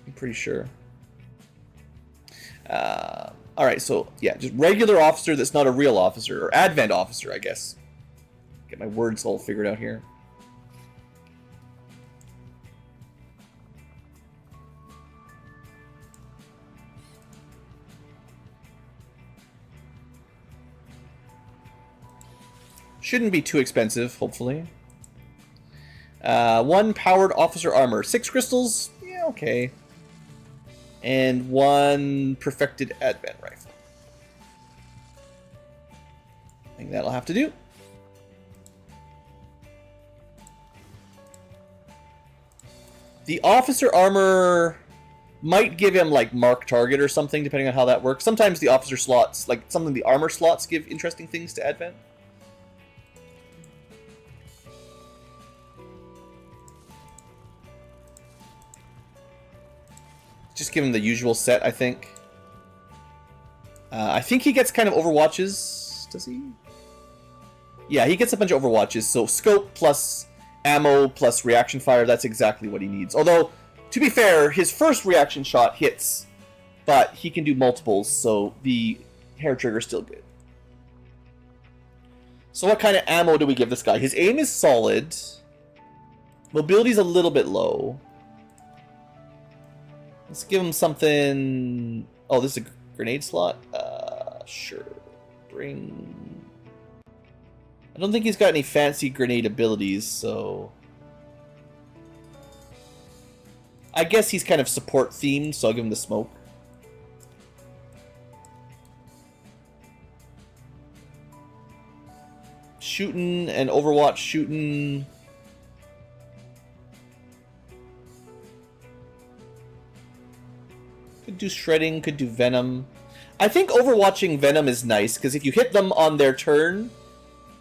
I'm pretty sure. Alright, so yeah, just regular officer that's not a real officer, or Advent officer, I guess. Get my words all figured out here. Shouldn't be too expensive, hopefully. One powered officer armor. 6 crystals? Yeah, okay. And one perfected Advent rifle. I think that'll have to do. The officer armor might give him, like, mark target or something, depending on how that works. Sometimes the officer slots, like, some of the armor slots give interesting things to Advent. Just give him the usual set, I think. I think he gets kind of overwatches. Does he? Yeah, he gets a bunch of overwatches. So scope plus ammo plus reaction fire, that's exactly what he needs. Although, to be fair, his first reaction shot hits, but he can do multiples, so the hair trigger's still good. So what kind of ammo do we give this guy? His aim is solid. Mobility's a little bit low. Let's give him something... Oh, this is a grenade slot? Sure. Bring... I don't think he's got any fancy grenade abilities, so... I guess he's kind of support themed, so I'll give him the smoke. Shooting and Overwatch shooting. Could do shredding, could do venom. I think overwatching venom is nice, because if you hit them on their turn,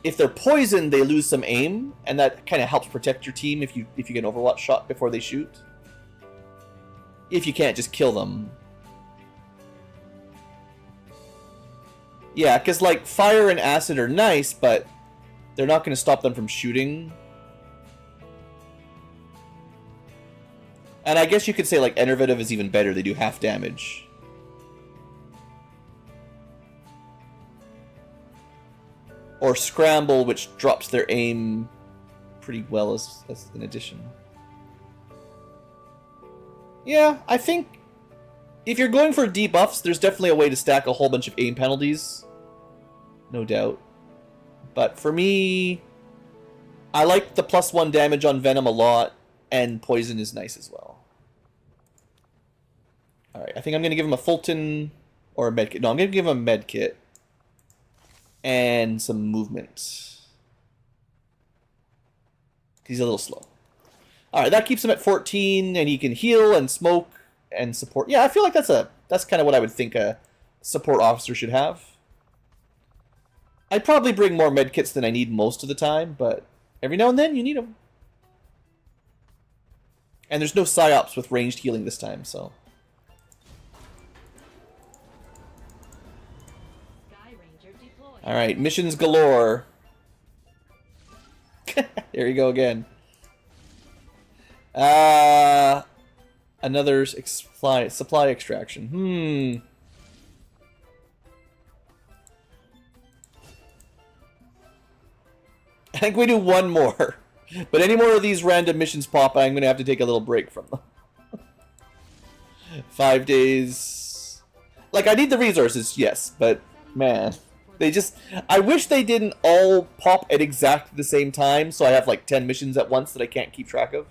if they're poisoned, they lose some aim, and that kind of helps protect your team if you get an overwatch shot before they shoot. If you can't just kill them. Yeah, because like fire and acid are nice, but they're not going to stop them from shooting. And I guess you could say like Enervative is even better. They do half damage. Or Scramble, which drops their aim pretty well as an addition. Yeah, I think if you're going for debuffs, there's definitely a way to stack a whole bunch of aim penalties. No doubt. But for me, I like the +1 damage on Venom a lot, and Poison is nice as well. Alright, I think I'm going to give him a Fulton or a medkit. No, I'm going to give him a medkit. And some movement. He's a little slow. Alright, that keeps him at 14, and he can heal and smoke and support. Yeah, I feel like that's kind of what I would think a support officer should have. I'd probably bring more medkits than I need most of the time, but every now and then you need them. And there's no psyops with ranged healing this time, so... Alright, missions galore. There you go again. Another supply extraction. I think we do one more. But any more of these random missions pop, I'm going to have to take a little break from them. 5 days. Like, I need the resources, yes, but man... They just... I wish they didn't all pop at exactly the same time, so I have like 10 missions at once that I can't keep track of.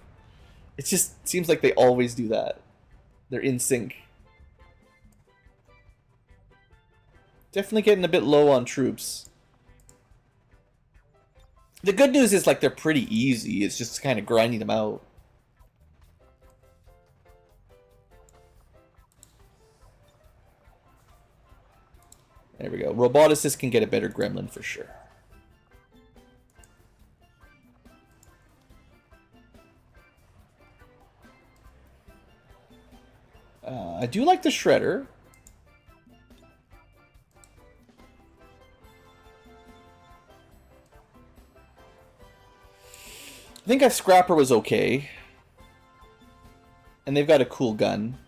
It just seems like they always do that. They're in sync. Definitely getting a bit low on troops. The good news is like they're pretty easy, it's just kind of grinding them out. There we go. Roboticist can get a better gremlin for sure. I do like the Shredder. I think a Scrapper was okay. And they've got a cool gun.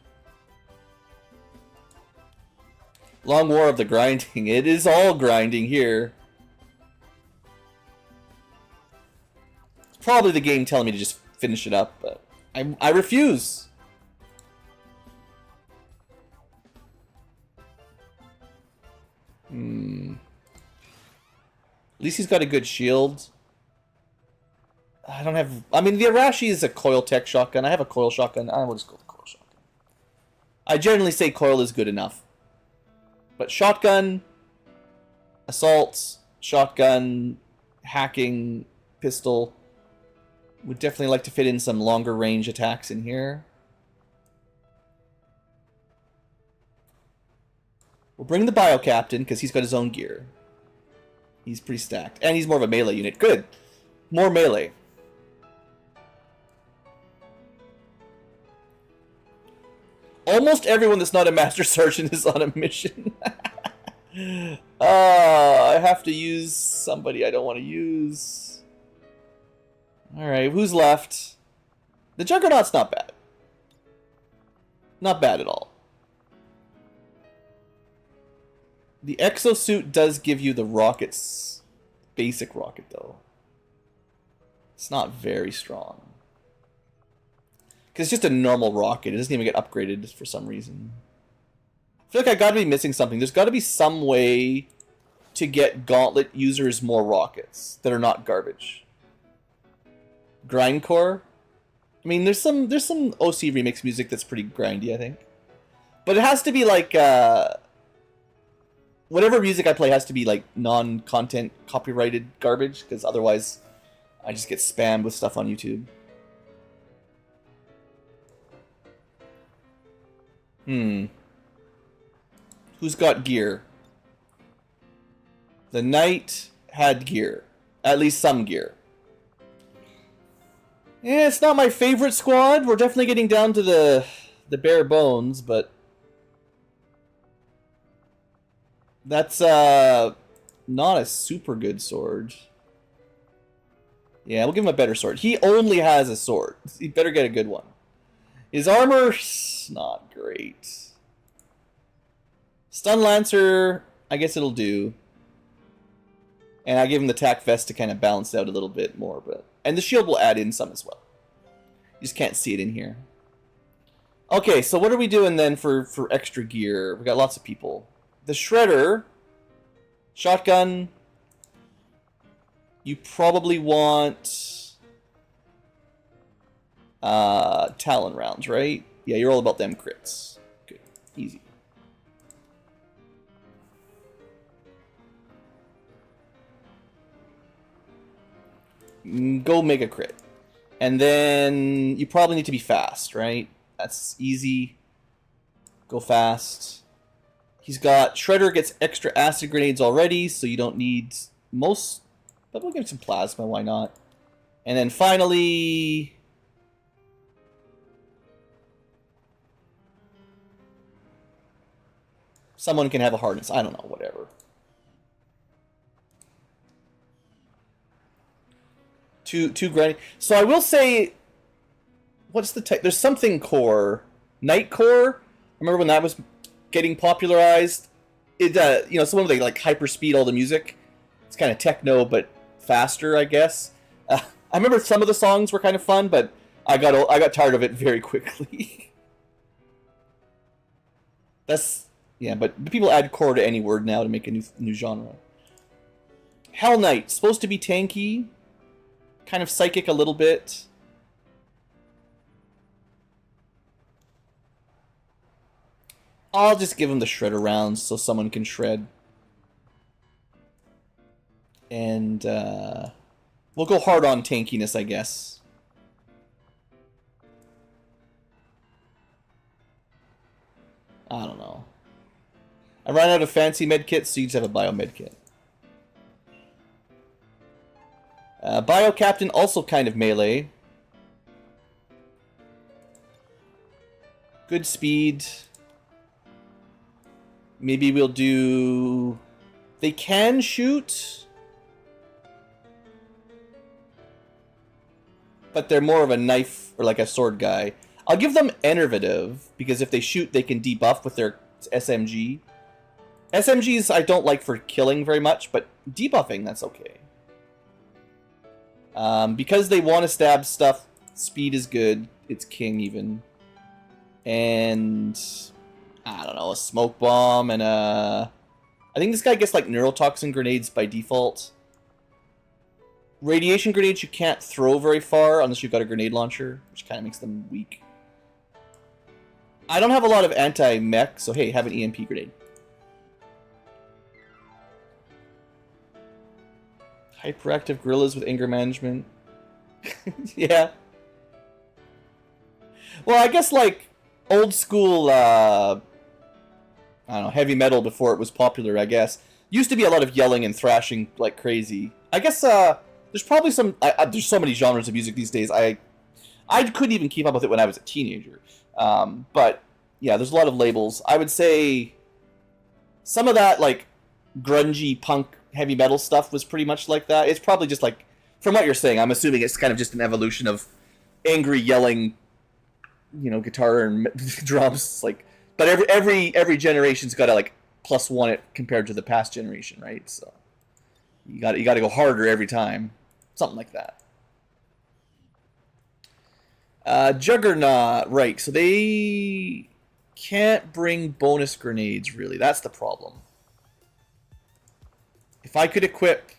Long War of the Grinding. It is all grinding here. It's probably the game telling me to just finish it up, but I refuse. At least he's got a good shield. I don't have... I mean, the Arashi is a coil tech shotgun. I have a coil shotgun. I will just go with coil shotgun. I generally say coil is good enough. But shotgun, assault, shotgun, hacking, pistol. Would definitely like to fit in some longer range attacks in here. We'll bring the Bio Captain because he's got his own gear. He's pretty stacked. And he's more of a melee unit. Good. More melee. Almost everyone that's not a Master Sergeant is on a mission. I have to use somebody I don't want to use. Alright, who's left? The Juggernaut's not bad. Not bad at all. The exosuit does give you the rockets. basic rocket, though. It's not very strong. Because it's just a normal rocket. It doesn't even get upgraded for some reason. I feel like I gotta be missing something. There's gotta be some way to get Gauntlet users more rockets that are not garbage. Grindcore? I mean, there's some OC remix music that's pretty grindy, I think. But it has to be like, whatever music I play has to be like non-content copyrighted garbage, because otherwise I just get spammed with stuff on YouTube. Who's got gear? The knight had gear. At least some gear. Yeah, it's not my favorite squad. We're definitely getting down to the bare bones, but that's not a super good sword. Yeah, we'll give him a better sword. He only has a sword. He better get a good one. His armor's not great. Stun Lancer, I guess it'll do. And I give him the tack vest to kind of balance it out a little bit more, but and the shield will add in some as well. You just can't see it in here. Okay, so what are we doing then for extra gear? We got lots of people. The Shredder, shotgun. You probably want Talon rounds, right? Yeah, you're all about them crits. Good, easy. Go make a crit. And then you probably need to be fast, right? That's easy. Go fast. He's got Shredder gets extra acid grenades already, so you don't need most, but we'll give him some plasma, why not? And then finally, someone can have a harness. I don't know, whatever. Two grinding. So I will say, what's the type? There's something core, Night Core. Remember when that was getting popularized? It you know, someone they like hyper speed all the music. It's kind of techno but faster, I guess. I remember some of the songs were kind of fun, but I got tired of it very quickly. That's yeah, but people add core to any word now to make a new genre. Hell Knight, supposed to be tanky. Kind of psychic a little bit. I'll just give him the Shredder rounds so someone can shred. And we'll go hard on tankiness, I guess. I don't know. I ran out of fancy medkits, so you just have a bio medkit. Bio Captain, also kind of melee. Good speed. Maybe we'll do... They can shoot. But they're more of a knife or like a sword guy. I'll give them Enervative, because if they shoot, they can debuff with their SMG. SMGs I don't like for killing very much, but debuffing, that's okay. Because they want to stab stuff, speed is good. It's king even. And I don't know, a smoke bomb and a... I think this guy gets like neurotoxin grenades by default. Radiation grenades you can't throw very far unless you've got a grenade launcher, which kind of makes them weak. I don't have a lot of anti-mech, so hey, have an EMP grenade. Hyperactive gorillas with anger management. Yeah. Well, I guess like old school, I don't know, heavy metal before it was popular, I guess. Used to be a lot of yelling and thrashing like crazy. I guess there's probably some, there's so many genres of music these days. I couldn't even keep up with it when I was a teenager. But yeah, there's a lot of labels. I would say some of that like grungy punk heavy metal stuff was pretty much like that. It's probably just like, from what you're saying, I'm assuming it's kind of just an evolution of angry yelling, you know, guitar and drums. Like, but every generation's got to like +1 it compared to the past generation, right? So You got to go harder every time. Something like that. Juggernaut, right? So they can't bring bonus grenades. Really, that's the problem. If I could equip,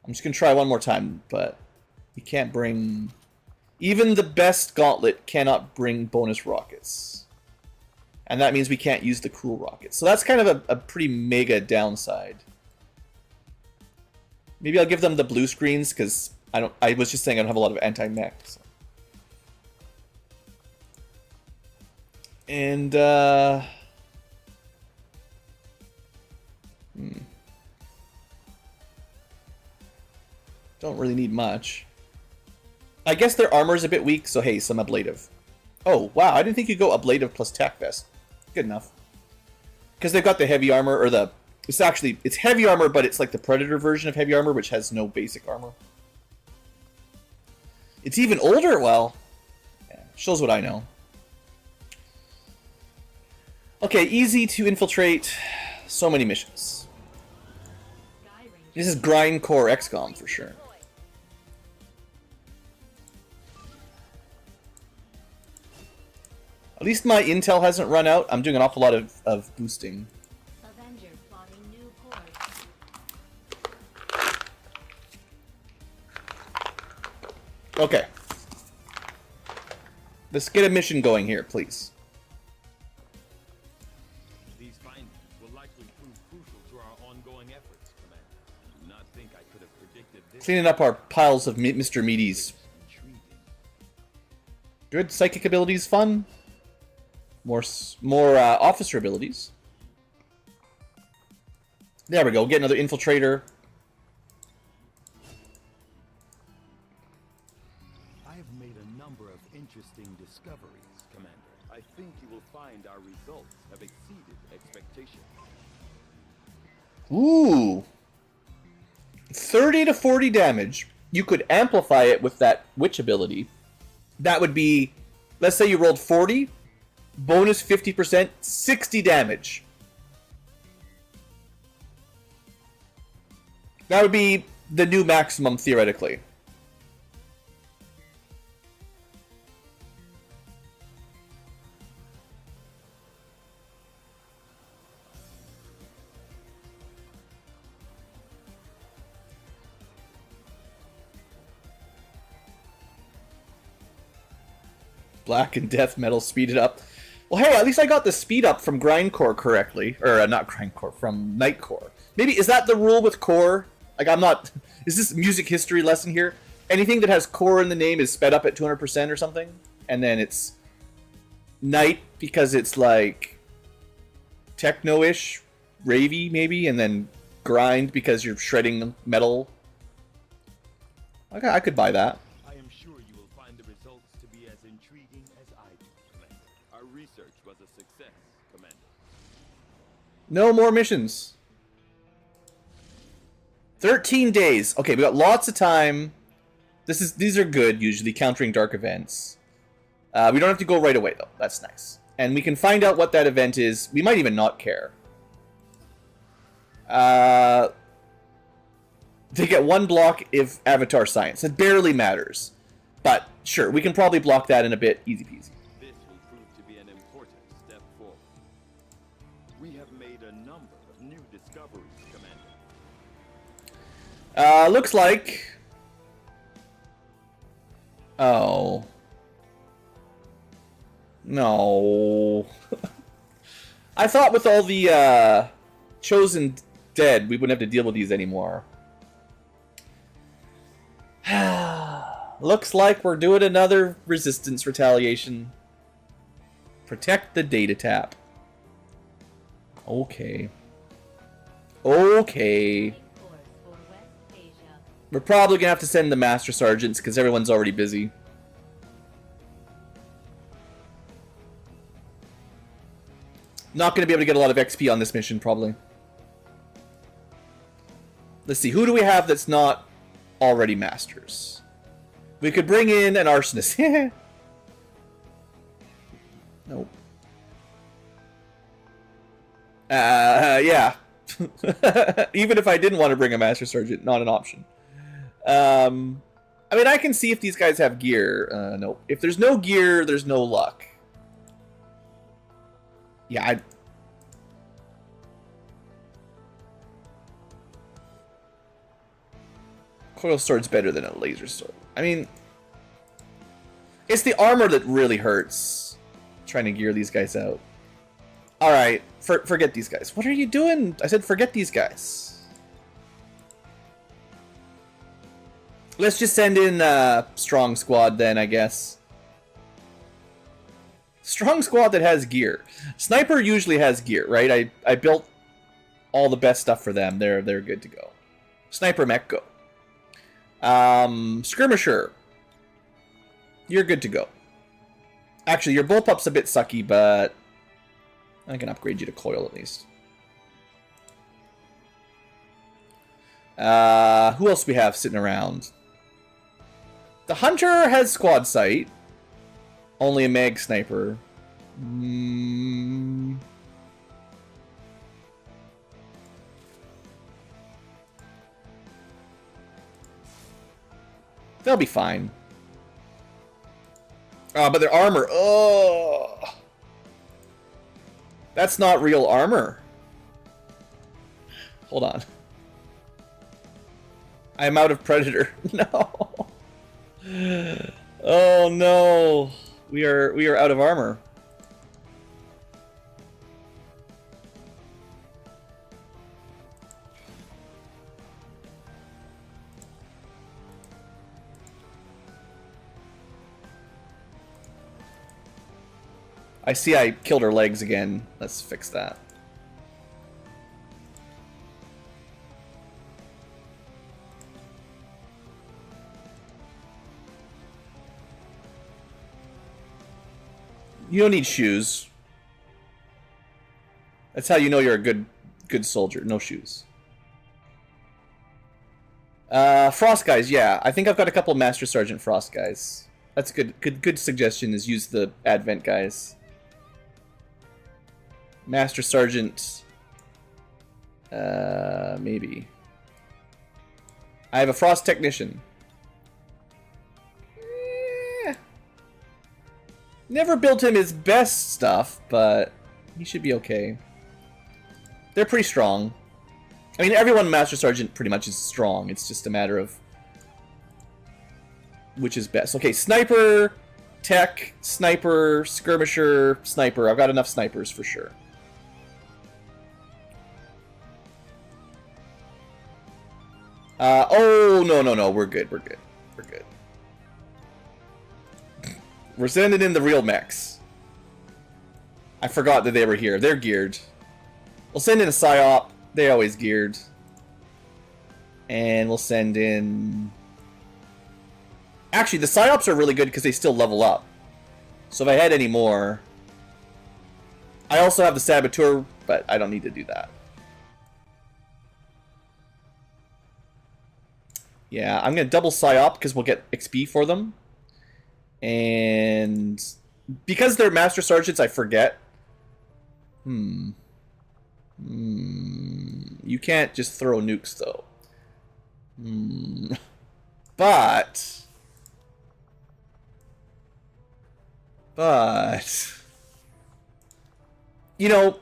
I'm just gonna try one more time, but you can't bring. Even the best gauntlet cannot bring bonus rockets. And that means we can't use the cool rockets. So that's kind of a pretty mega downside. Maybe I'll give them the blue screens, because I was just saying I don't have a lot of anti-mech. So. And, don't really need much. I guess their armor is a bit weak, so hey, some ablative. Oh, wow, I didn't think you'd go ablative plus tac vest. Good enough. Because they've got the heavy armor, or the... It's heavy armor, but it's like the Predator version of heavy armor, which has no basic armor. It's even older? Well, yeah, shows what I know. Okay, easy to infiltrate. So many missions. This is grindcore XCom for sure. At least my intel hasn't run out. I'm doing an awful lot of boosting. Avenger plotting new course. Okay. Let's get a mission going here, please. These findings will likely prove crucial to our ongoing efforts, Commander. I do not think I could have predicted this. Cleaning up our piles of Mr. Meaties. Intriguing. Good psychic abilities, fun. More officer abilities. There we go. Get another infiltrator. I have made a number of interesting discoveries, Commander. I think you will find our results have exceeded expectations. Ooh. 30 to 40 damage. You could amplify it with that witch ability. That would be, let's say you rolled 40. Bonus 50%, 60 damage. That would be the new maximum, theoretically. Black and death metal speeded up. Well, hey, at least I got the speed up from grindcore correctly. Or, not grindcore, from nightcore. Maybe, is that the rule with core? Like, I'm not... Is this music history lesson here? Anything that has core in the name is sped up at 200% or something? And then it's night because it's, like, techno-ish, ravey, maybe? And then grind because you're shredding metal? Okay, I could buy that. I am sure you will find the results to be as intriguing as I do, Commander. Our research was a success, Commander. No more missions. 13 days. Okay, we got lots of time. These are good, usually, countering dark events. We don't have to go right away, though. That's nice. And we can find out what that event is. We might even not care. They get one block if Avatar Science. It barely matters. But, sure, we can probably block that in a bit. Easy peasy. This will prove to be an important step forward. We have made a number of new discoveries, Commander. Looks like... Oh. No. I thought with all the, Chosen dead, we wouldn't have to deal with these anymore. Looks like we're doing another resistance retaliation. Protect the data tap. Okay. Okay. Course for West Asia. We're probably gonna have to send the Master Sergeants because everyone's already busy. Not gonna be able to get a lot of XP on this mission, probably. Let's see, who do we have that's not already Masters? We could bring in an Arsonist. Nope. Yeah. Even if I didn't want to bring a Master Sergeant, not an option. I mean, I can see if these guys have gear. No. If there's no gear, there's no luck. Yeah, Coil sword's better than a laser sword. I mean, it's the armor that really hurts. Trying to gear these guys out. Alright, forget these guys. What are you doing? I said forget these guys. Let's just send in Strong Squad then, I guess. Strong Squad that has gear. Sniper usually has gear, right? I built all the best stuff for them. They're good to go. Sniper mech, go. Skirmisher. You're good to go. Actually, your bullpup's a bit sucky, but I can upgrade you to coil at least. Who else we have sitting around? The Hunter has squad sight. Only a mag sniper. They'll be fine. But their armor. Oh, that's not real armor. Hold on. I am out of Predator. No. Oh no. We are out of armor. I see I killed her legs again. Let's fix that. You don't need shoes. That's how you know you're a good soldier. No shoes. Frost guys, yeah. I think I've got a couple Master Sergeant Frost guys. That's good. Good suggestion is use the Advent guys. Master Sergeant. Maybe. I have a Frost Technician. Never built him his best stuff, but he should be okay. They're pretty strong. I mean, everyone Master Sergeant pretty much is strong. It's just a matter of which is best. Okay, Sniper, Tech, Sniper, Skirmisher, Sniper. I've got enough snipers for sure. Oh, no. We're good. We're sending in the real mechs. I forgot that they were here. They're geared. We'll send in a Psyop. They're always geared. And we'll send in... Actually, the Psyops are really good because they still level up. So if I had any more... I also have the Saboteur, but I don't need to do that. Yeah, I'm going to double Psyop because we'll get XP for them. And because they're Master Sergeants, I forget. You can't just throw nukes, though. But... You know...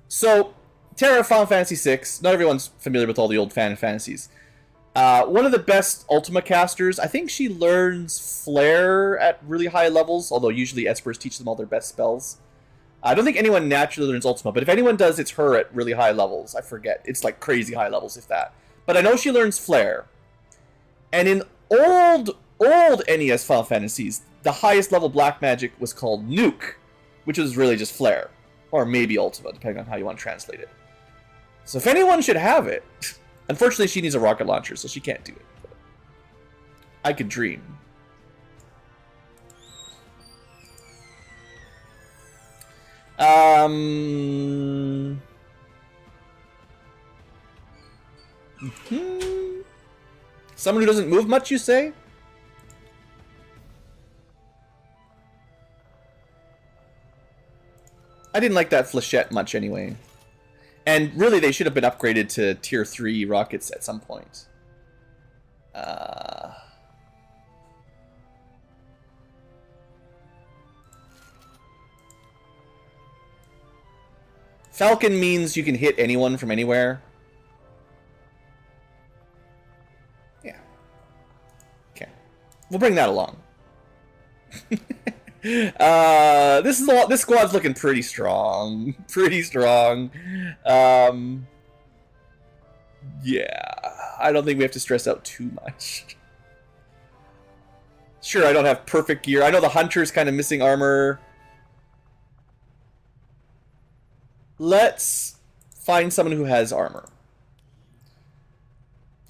So, Terra Final Fantasy VI. Not everyone's familiar with all the old Final Fantasies. One of the best Ultima casters, I think she learns Flare at really high levels, although usually Espers teach them all their best spells. I don't think anyone naturally learns Ultima, but if anyone does, it's her at really high levels. I forget. It's like crazy high levels, if that. But I know she learns Flare. And in old NES Final Fantasies, the highest level black magic was called Nuke, which was really just Flare. Or maybe Ultima, depending on how you want to translate it. So if anyone should have it... Unfortunately, she needs a rocket launcher, so she can't do it. But I could dream. Someone who doesn't move much, you say? I didn't like that Flechette much anyway. And really, they should have been upgraded to tier 3 rockets at some point. Falcon means you can hit anyone from anywhere. Yeah. Okay. We'll bring that along. This squad's looking pretty strong. Pretty strong. Yeah. I don't think we have to stress out too much. Sure, I don't have perfect gear. I know the Hunter's kind of missing armor. Let's find someone who has armor.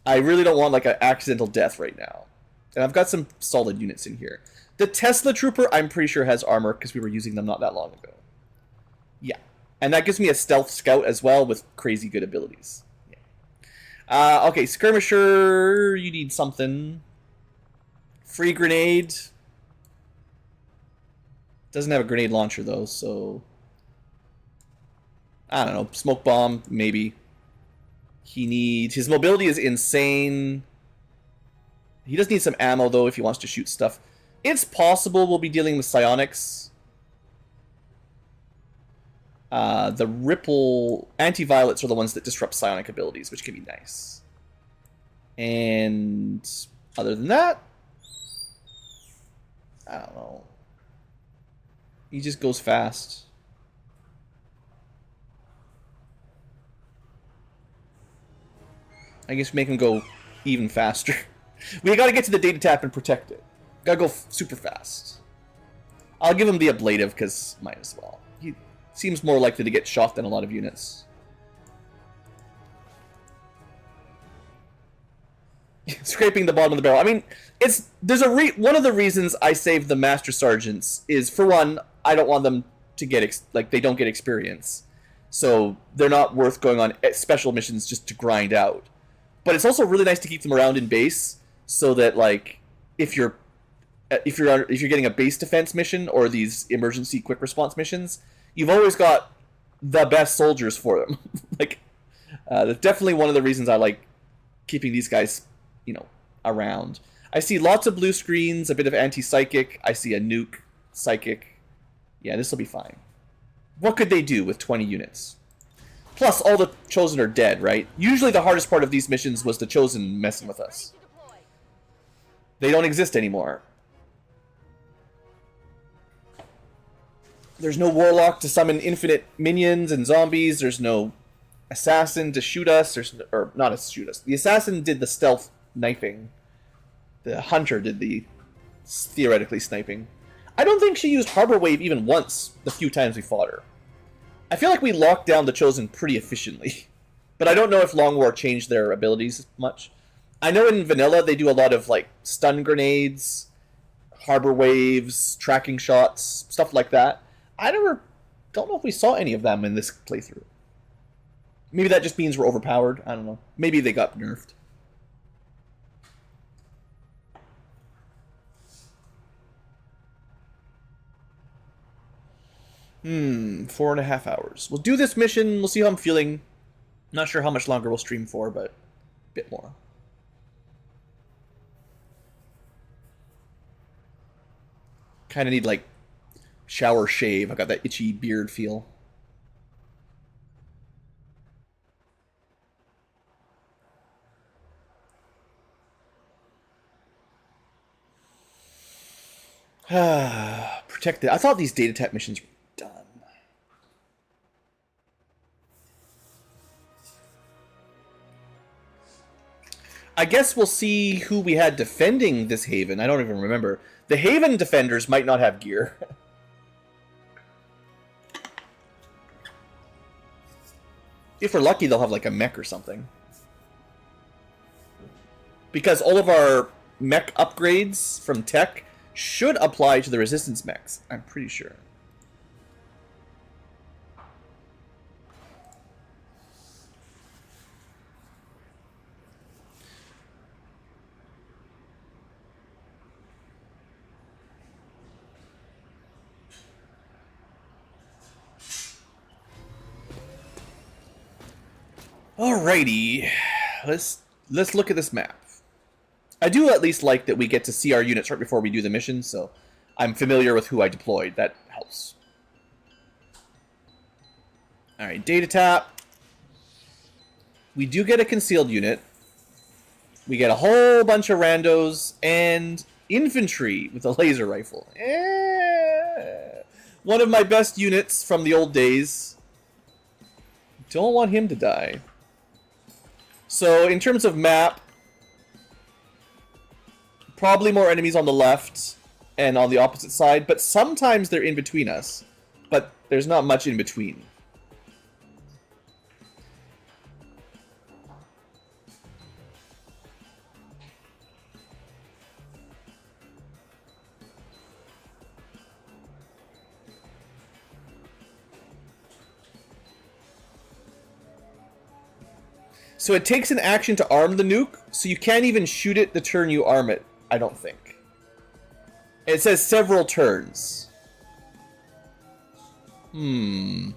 I really don't want like an accidental death right now. And I've got some solid units in here. The Tesla Trooper, I'm pretty sure has armor because we were using them not that long ago. Yeah. And that gives me a Stealth Scout as well with crazy good abilities. Yeah. Okay, Skirmisher, you need something. Free Grenade. Doesn't have a grenade launcher though, so... I don't know, Smoke Bomb, maybe. He needs... His mobility is insane. He does need some ammo, though, if he wants to shoot stuff. It's possible we'll be dealing with psionics. The Ripple... Anti-violets are the ones that disrupt psionic abilities, which can be nice. And... other than that... I don't know. He just goes fast. I guess make him go even faster. We gotta get to the data tap and protect it. Gotta go super fast. I'll give him the ablative, because might as well. He seems more likely to get shot than a lot of units. Scraping the bottom of the barrel. I mean, one of the reasons I saved the Master Sergeants is, for one, I don't want them to get, they don't get experience. So they're not worth going on special missions just to grind out. But it's also really nice to keep them around in base, so that like if you're getting a base defense mission or these emergency quick response missions, you've always got the best soldiers for them. Like that's definitely one of the reasons I like keeping these guys, around. I see lots of blue screens, a bit of anti-psychic. I see a nuke, psychic. Yeah, this will be fine. What could they do with 20 units? Plus, all the Chosen are dead, right? Usually the hardest part of these missions was the Chosen messing with us. They don't exist anymore. There's no Warlock to summon infinite minions and zombies. There's no Assassin to shoot us. Or not to shoot us. The Assassin did the stealth knifing. The Hunter did the theoretically sniping. I don't think she used Harbor Wave even once the few times we fought her. I feel like we locked down the Chosen pretty efficiently. But I don't know if Long War changed their abilities much. I know in Vanilla they do a lot of like stun grenades, Harbor Waves, tracking shots, stuff like that. I don't know if we saw any of them in this playthrough. Maybe that just means we're overpowered. I don't know. Maybe they got nerfed. 4.5 hours. We'll do this mission. We'll see how I'm feeling. Not sure how much longer we'll stream for, but a bit more. Kind of need, like, shower shave. I got that itchy beard feel. Protected. I thought these data tap missions were done. I guess we'll see who we had defending this haven. I don't even remember. The haven defenders might not have gear. If we're lucky, they'll have like a mech or something. Because all of our mech upgrades from tech should apply to the resistance mechs, I'm pretty sure. Alrighty, let's look at this map. I do at least like that we get to see our units right before we do the mission, so I'm familiar with who I deployed. That helps. Alright, data tap. We do get a concealed unit. We get a whole bunch of randos and infantry with a laser rifle. One of my best units from the old days. Don't want him to die. So, in terms of map, probably more enemies on the left and on the opposite side, but sometimes they're in between us. But there's not much in between. So it takes an action to arm the nuke, so you can't even shoot it the turn you arm it, I don't think. It says several turns. The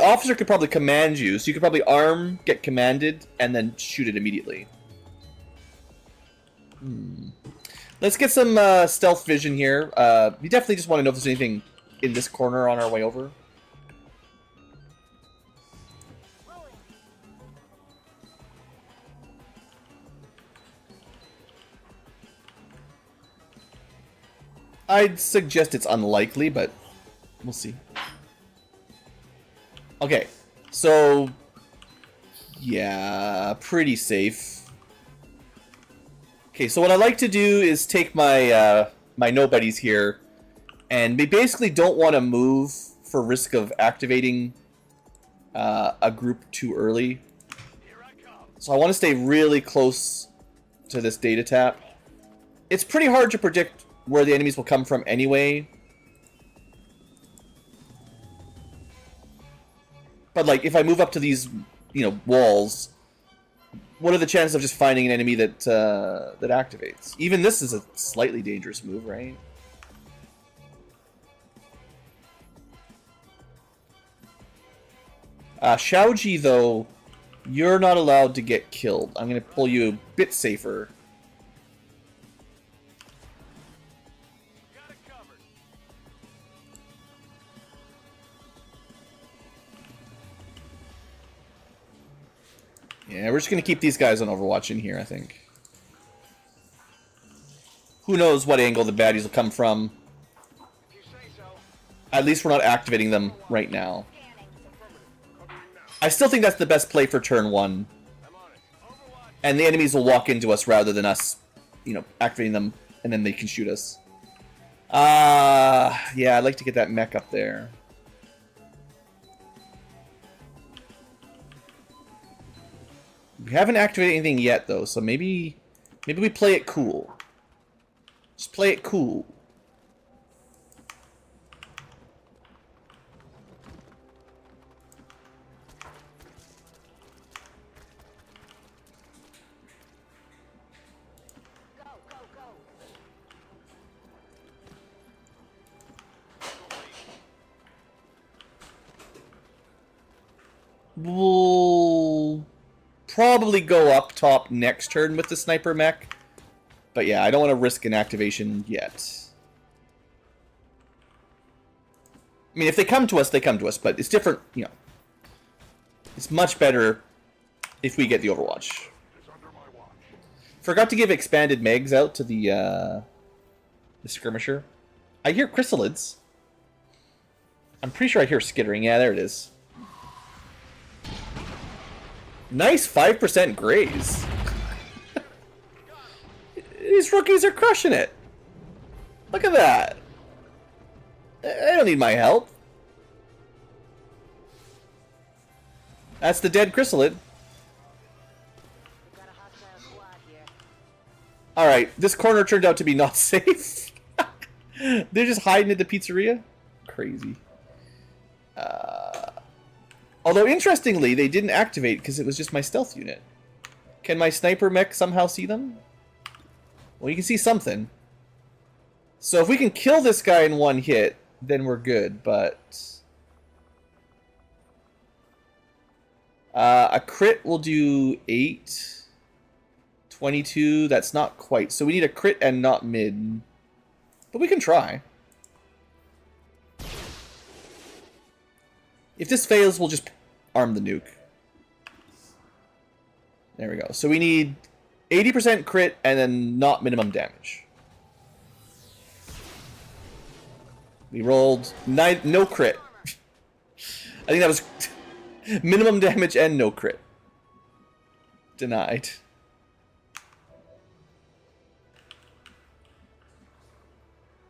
officer could probably command you, so you could probably arm, get commanded, and then shoot it immediately. Let's get some stealth vision here. We definitely just want to know if there's anything in this corner on our way over. I'd suggest it's unlikely, but we'll see. Okay, so yeah, pretty safe. Okay, so what I like to do is take my my nobodies here, and we basically don't want to move for risk of activating a group too early. So I want to stay really close to this data tap. It's pretty hard to predict where the enemies will come from anyway. But like, if I move up to these, you know, walls, what are the chances of just finding an enemy that that activates? Even this is a slightly dangerous move, right? Shaoji, though, you're not allowed to get killed. I'm going to pull you a bit safer. Yeah, we're just going to keep these guys on Overwatch in here, I think. Who knows what angle the baddies will come from. At least we're not activating them right now. I still think that's the best play for turn 1. And the enemies will walk into us rather than us, you know, activating them and then they can shoot us. Yeah, I'd like to get that mech up there. We haven't activated anything yet, though, so maybe we play it cool. Just play it cool. Go, go, go. We'll probably go up top next turn with the sniper mech. But yeah, I don't want to risk an activation yet. I mean, if they come to us, they come to us, but it's different, you know. It's much better if we get the Overwatch. Forgot to give expanded megs out to the skirmisher. I hear chrysalids. I'm pretty sure I hear skittering. Yeah, there it is. Nice 5% graze. These rookies are crushing it. Look at that. I don't need my help. That's the dead chrysalid. We've got a hostile squad here. Alright, this corner turned out to be not safe. They're just hiding at the pizzeria? Crazy. Although, interestingly, they didn't activate because it was just my stealth unit. Can my sniper mech somehow see them? Well, you can see something. So if we can kill this guy in one hit, then we're good, but... A crit will do 8. 22, that's not quite. So we need a crit and not mid. But we can try. If this fails, we'll just arm the nuke. There we go. So we need 80% crit and then not minimum damage. We rolled no crit. I think that was minimum damage and no crit. Denied.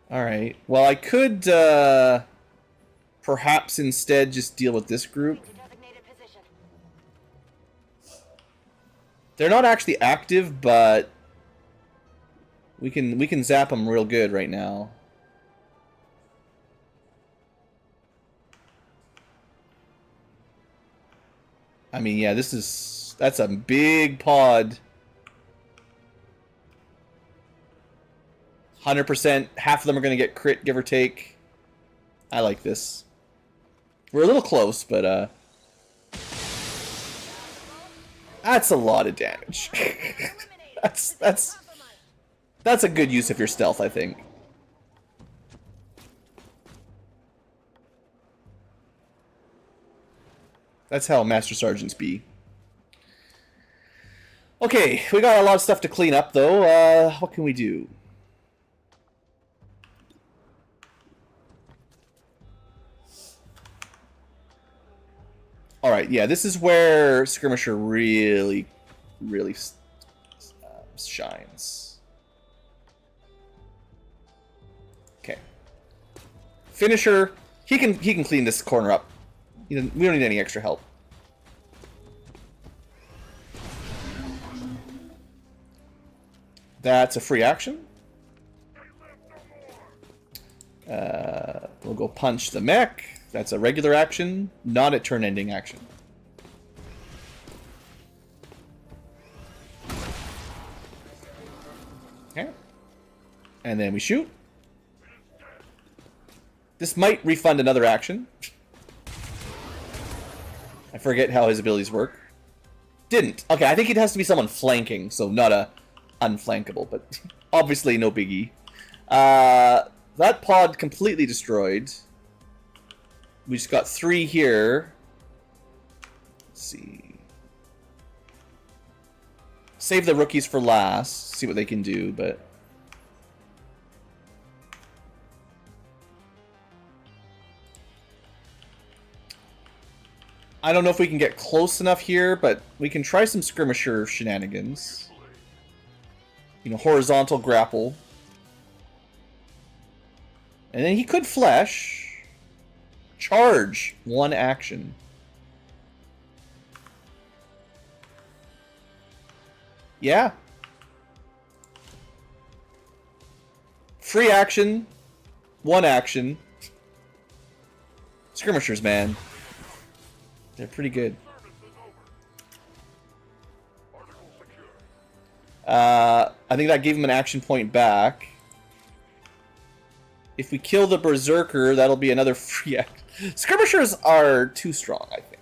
Alright. Well, I could perhaps instead just deal with this group. They're not actually active, but we can zap them real good right now. I mean, yeah, that's a big pod. 100%, half of them are going to get crit, give or take. I like this. We're a little close, but that's a lot of damage. that's a good use of your stealth, I think. That's how Master Sergeants be. Okay, we got a lot of stuff to clean up, though. What can we do? Alright, yeah, this is where Skirmisher really shines. Okay. Finisher, he can clean this corner up. We don't need any extra help. That's a free action. We'll go punch the mech. That's a regular action, not a turn-ending action. Okay. And then we shoot. This might refund another action. I forget how his abilities work. Didn't. Okay, I think it has to be someone flanking, so not a unflankable, but obviously no biggie. That pod completely destroyed. We just got 3 here. Let's see. Save the rookies for last. See what they can do, but... I don't know if we can get close enough here, but we can try some skirmisher shenanigans. You know, horizontal grapple. And then he could flesh. Charge. 1 action. Yeah. Free action. 1 action. Skirmishers, man. They're pretty good. I think that gave him an action point back. If we kill the Berserker, that'll be another free action. Skirmishers are too strong, I think.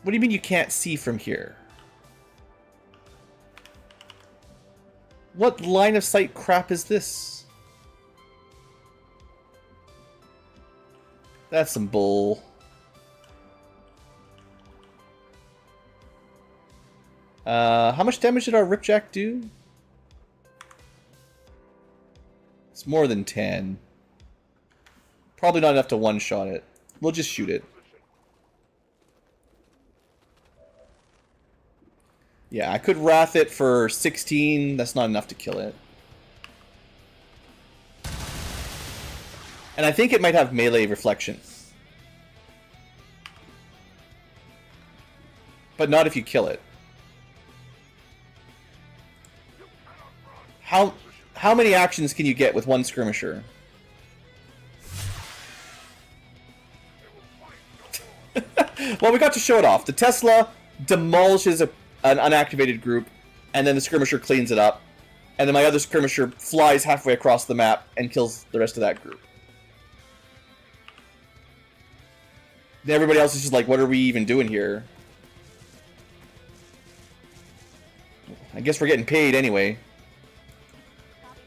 What do you mean you can't see from here? What line of sight crap is this? That's some bull. How much damage did our Ripjack do? It's more than 10. Probably not enough to one-shot it. We'll just shoot it. Yeah, I could Wrath it for 16. That's not enough to kill it. And I think it might have melee reflection. But not if you kill it. How many actions can you get with 1 skirmisher? Well, we got to show it off. The Tesla demolishes an unactivated group, and then the skirmisher cleans it up, and then my other skirmisher flies halfway across the map and kills the rest of that group. Then everybody else is just like, what are we even doing here? I guess we're getting paid anyway. Copy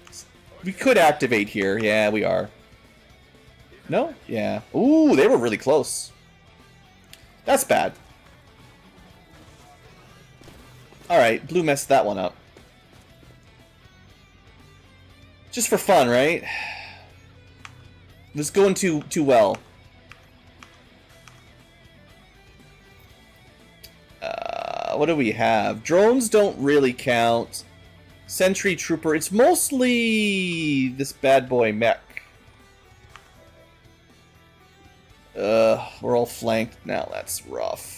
that. We could activate here. Yeah, we are. No? Yeah. Ooh, they were really close. That's bad. Alright, blue messed that one up. Just for fun, right? This is going too well. What do we have? Drones don't really count. Sentry Trooper. It's mostly this bad boy mech. We're all flanked now. That's rough.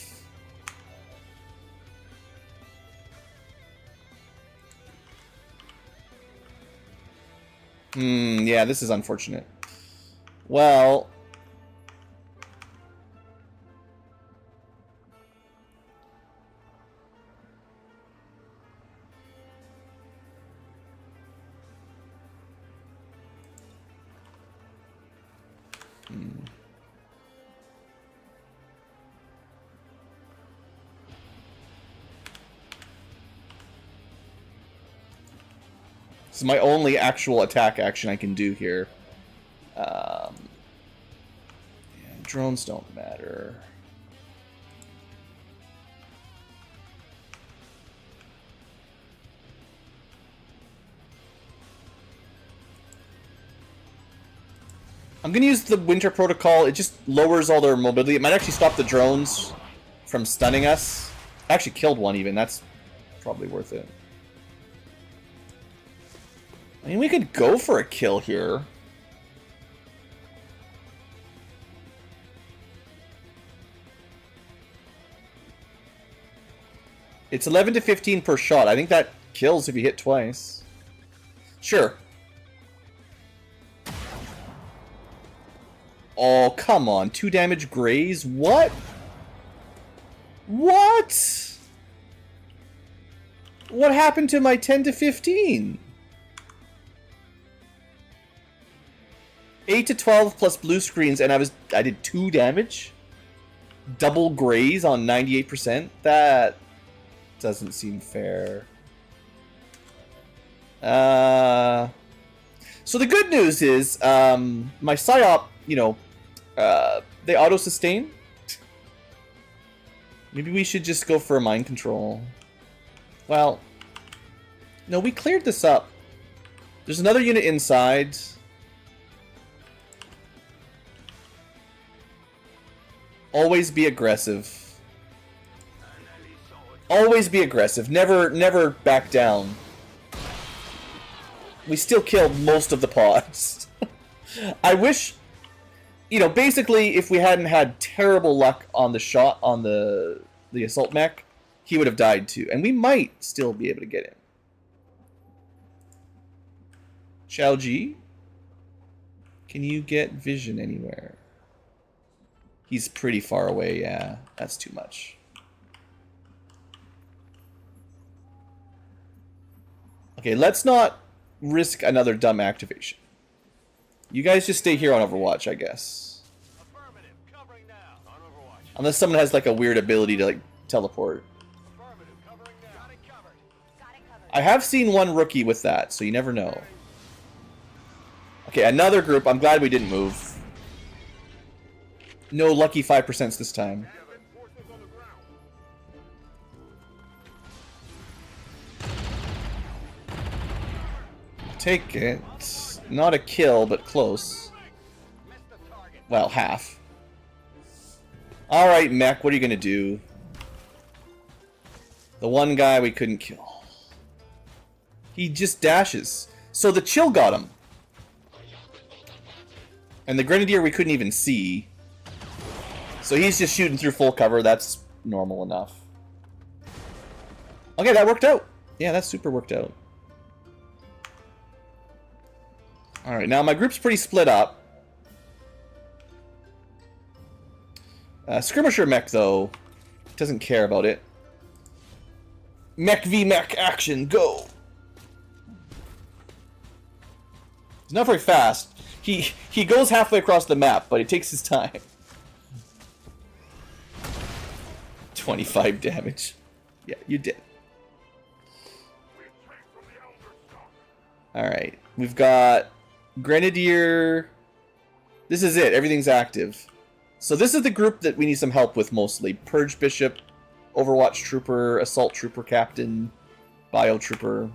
Yeah, this is unfortunate. Well... This is my only actual attack action I can do here. Yeah, drones don't matter. I'm going to use the winter protocol. It just lowers all their mobility. It might actually stop the drones from stunning us. I actually killed one even. That's probably worth it. I mean, we could go for a kill here. It's 11 to 15 per shot. I think that kills if you hit twice. Sure. Oh, come on. 2 damage graze? What? What? What happened to my 10 to 15? 8 to 12 plus blue screens, and I did 2 damage? Double graze on 98%? That doesn't seem fair. So the good news is, my PsyOp, you know, they auto-sustain. Maybe we should just go for a mind control. Well, no, we cleared this up. There's another unit inside. Always be aggressive. Always be aggressive. Never back down. We still killed most of the pods. I wish, you know, basically if we hadn't had terrible luck on the shot on the assault mech, he would have died too. And we might still be able to get him. Xiao Ji? Can you get vision anywhere? He's pretty far away, yeah. That's too much. Okay, let's not risk another dumb activation. You guys just stay here on Overwatch, I guess. Affirmative. Covering now. On Overwatch. Unless someone has like a weird ability to like teleport. Affirmative. Covering now. Got it covered. Got it covered. I have seen one rookie with that, so you never know. Okay, another group. I'm glad we didn't move. No lucky 5% this time. Take it. Not a kill, but close. Well, half. Alright, mech, what are you gonna do? The one guy we couldn't kill. He just dashes. So the chill got him. And the grenadier we couldn't even see. So he's just shooting through full cover. That's normal enough. Okay, that worked out. Yeah, that super worked out. Alright, now my group's pretty split up. Skirmisher mech, though, doesn't care about it. Mech v mech action, go! He's not very fast. He goes halfway across the map, but it takes his time. 25 damage. Yeah, you did. Alright, we've got Grenadier. This is it, everything's active. So this is the group that we need some help with mostly. Purge Bishop, Overwatch Trooper, Assault Trooper Captain, Bio Trooper.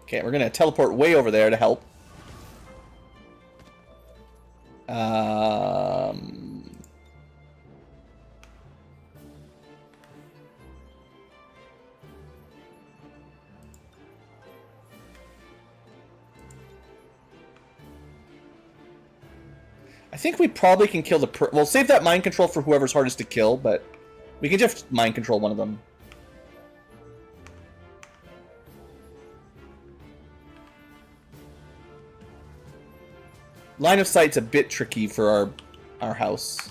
Okay, we're gonna teleport way over there to help. I think we probably can kill the we'll save that mind control for whoever's hardest to kill, but we can just mind control one of them. Line of sight's a bit tricky for our house.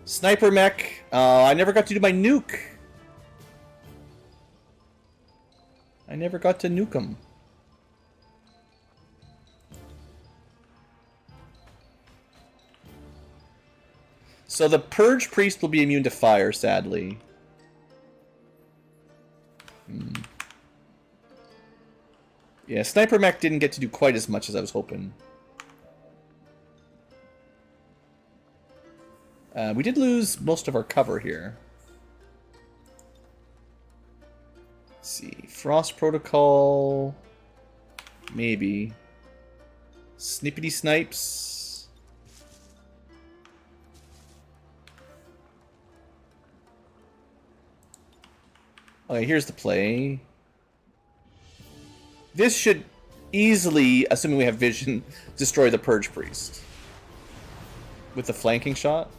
Sniper mech. I never got to do my nuke. I never got to nuke him. So the Purge Priest will be immune to fire, sadly. Yeah, Sniper Mech didn't get to do quite as much as I was hoping. We did lose most of our cover here. Let's see. Frost Protocol. Maybe. Snippety Snipes. Okay, here's the play. This should easily, assuming we have vision, destroy the Purge Priest. With the flanking shot.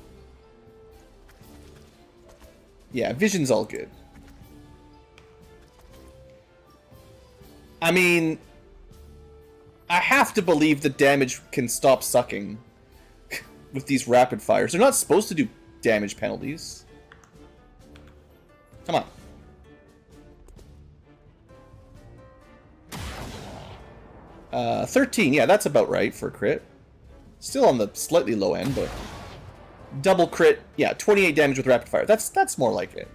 Yeah, vision's all good. I mean, I have to believe the damage can stop sucking with these rapid fires. They're not supposed to do damage penalties. Come on. 13, yeah, that's about right for a crit. Still on the slightly low end, but double crit, yeah, 28 damage with rapid fire. That's more like it.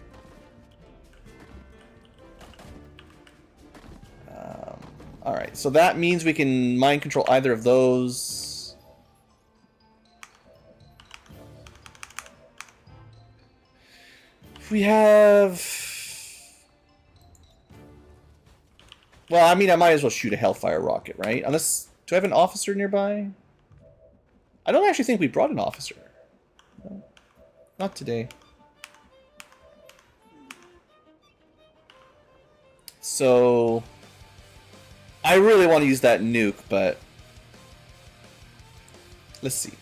Alright, so that means we can mind control either of those. We have... Well, I mean, I might as well shoot a Hellfire rocket, right? Unless... Do I have an officer nearby? I don't actually think we brought an officer. No, not today. So... I really want to use that nuke, but... Let's see.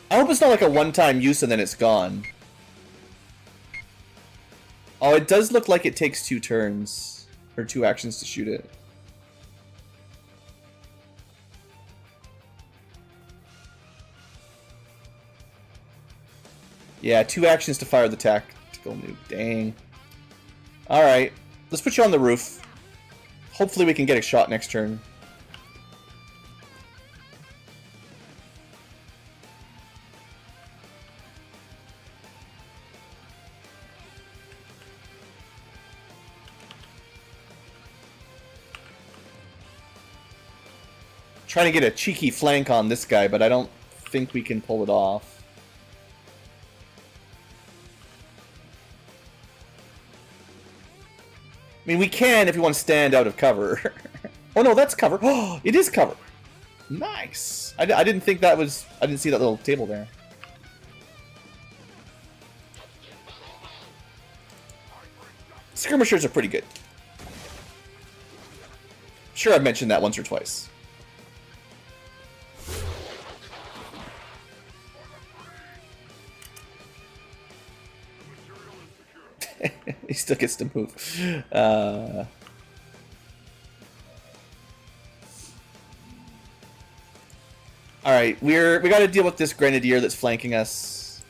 I hope it's not like a one-time use and then it's gone. Oh, it does look like it takes 2 turns. Or 2 actions to shoot it. Yeah, 2 actions to fire the tactical nuke. Dang. Alright. Let's put you on the roof. Hopefully we can get a shot next turn. Trying to get a cheeky flank on this guy, but I don't think we can pull it off. I mean, we can if we want to stand out of cover. Oh no, that's cover. Oh, it is cover. Nice. I didn't think that was... I didn't see that little table there. Skirmishers are pretty good. Sure, I've mentioned that once or twice. He still gets to move. Alright, we gotta deal with this grenadier that's flanking us.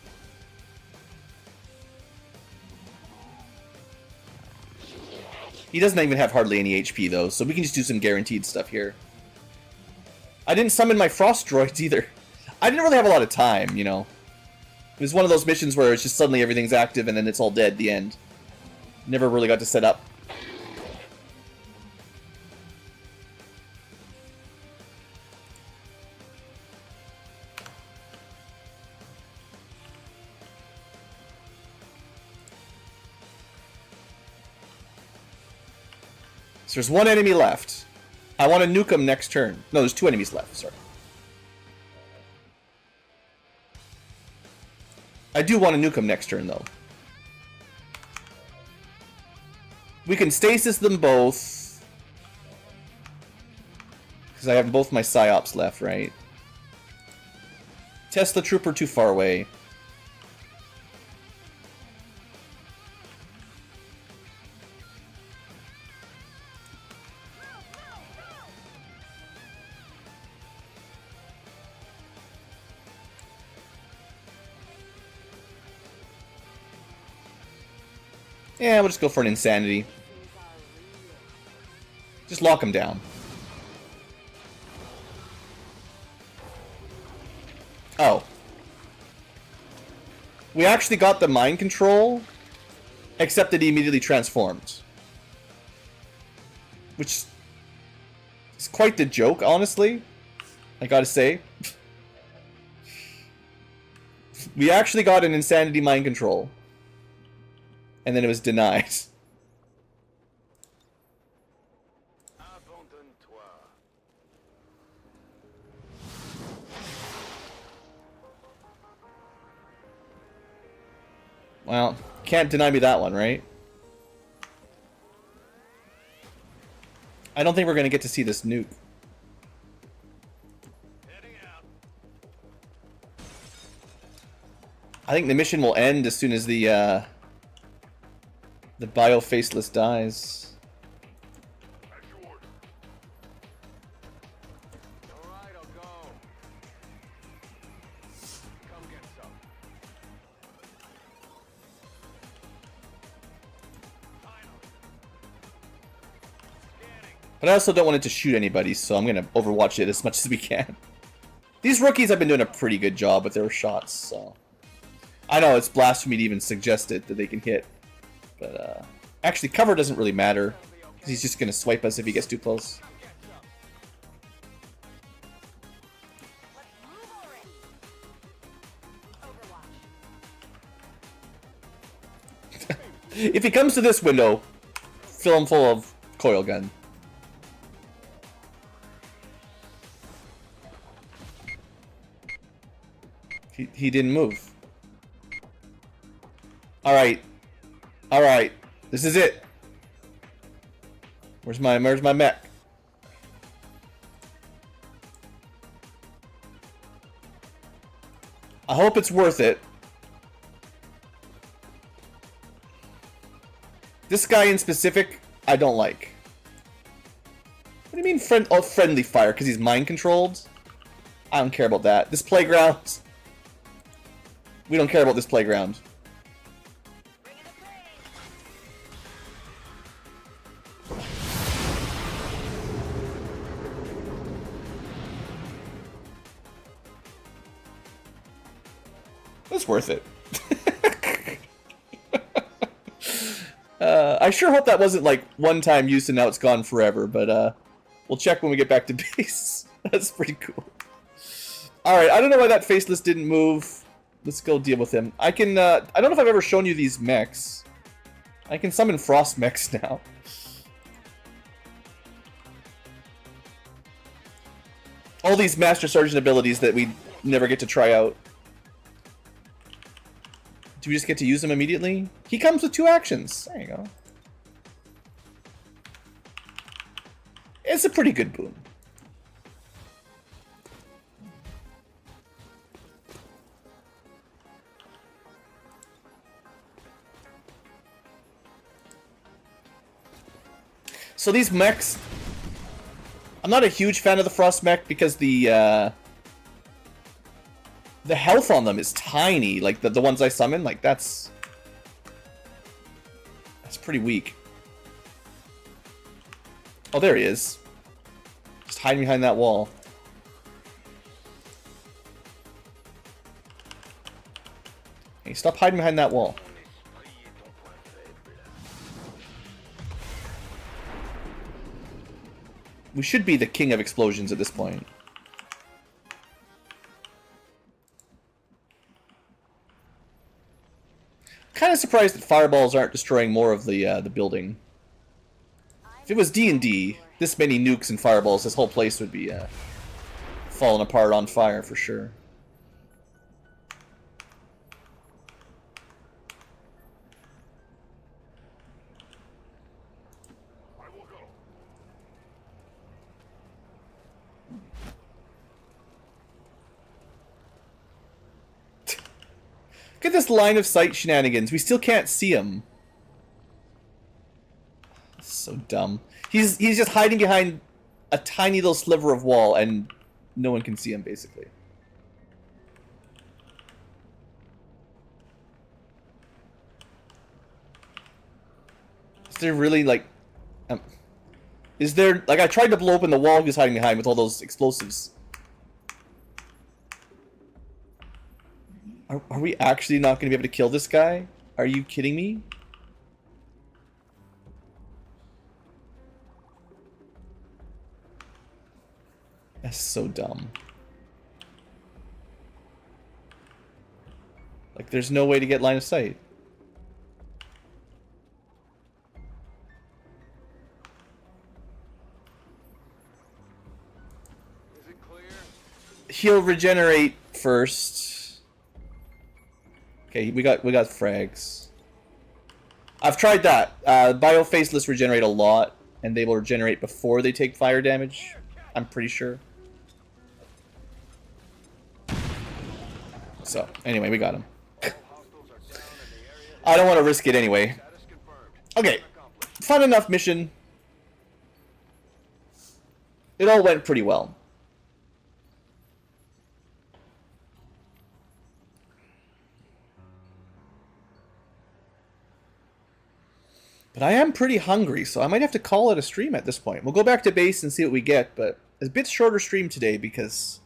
He doesn't even have hardly any HP though, so we can just do some guaranteed stuff here. I didn't summon my frost droids either. I didn't really have a lot of time, you know. It was one of those missions where it's just suddenly everything's active and then it's all dead at the end. Never really got to set up. So there's one enemy left. I want to nuke him next turn. No, there's 2 enemies left, sorry. I do want to nuke him next turn, though. We can stasis them both. Because I have both my psyops left, right? Test the trooper too far away. Yeah, we'll just go for an insanity. Just lock him down. Oh. We actually got the mind control, except that he immediately transformed. Which is quite the joke, honestly. I gotta say. We actually got an insanity mind control. And then it was denied. Well, can't deny me that one, right? I don't think we're going to get to see this nuke. I think the mission will end as soon as the bio faceless dies. Alright, I'll go. Come get some. But I also don't want it to shoot anybody, so I'm going to overwatch it as much as we can. These rookies have been doing a pretty good job with their shots, so... I know, it's blasphemy to even suggest it, that they can hit. But, actually, cover doesn't really matter, because he's just going to swipe us if he gets too close. If he comes to this window, fill him full of coil gun. He didn't move. Alright. Alright. This is it. Where's my mech? I hope it's worth it. This guy in specific, I don't like. What do you mean friendly fire? Because he's mind controlled? I don't care about that. This playground... We don't care about this playground. It's worth it. I sure hope that wasn't like one-time use and now it's gone forever, but we'll check when we get back to base. That's pretty cool. Alright, I don't know why that faceless didn't move. Let's go deal with him. I can, I don't know if I've ever shown you these mechs. I can summon frost mechs now. All these Master Sergeant abilities that we never get to try out. Do we just get to use them immediately? He comes with 2 actions. There you go. It's a pretty good boon. So these mechs, I'm not a huge fan of the frost mech because the The health on them is tiny. Like the ones I summon, like that's pretty weak. Oh, there he is. Just hiding behind that wall. Hey, stop hiding behind that wall. We should be the king of explosions at this point. Kind of surprised that fireballs aren't destroying more of the building. If it was D&D, this many nukes and fireballs, this whole place would be falling apart on fire for sure. Look at this line of sight shenanigans. We still can't see him. So dumb. He's just hiding behind a tiny little sliver of wall and no one can see him basically. Is there really like is there like I tried to blow open the wall he was hiding behind with all those explosives. Are we actually not going to be able to kill this guy? Are you kidding me? That's so dumb. Like, there's no way to get line of sight. Is it clear? He'll regenerate first. Okay, we got frags. I've tried that. Bio faceless regenerate a lot, and they will regenerate before they take fire damage. I'm pretty sure. So, anyway, we got him. I don't want to risk it anyway. Okay, fun enough mission. It all went pretty well. But I am pretty hungry, so I might have to call it a stream at this point. We'll go back to base and see what we get, but a bit shorter stream today because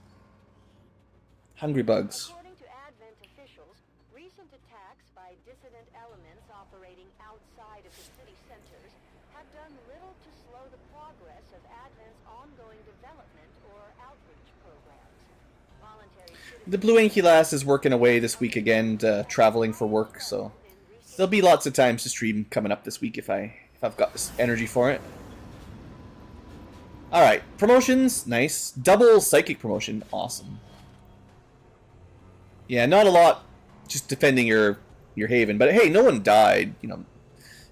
hungry bugs. According to Advent officials, recent attacks by dissident elements operating outside of the city centers have done little to slow the progress of Advent's ongoing development or outreach programs. Voluntary The Blue Ankylas is working away this week again, traveling for work, so there'll be lots of times to stream coming up this week if I've got this energy for it. Alright, promotions, nice. Double psychic promotion, awesome. Yeah, not a lot, just defending your haven, but hey, no one died, you know.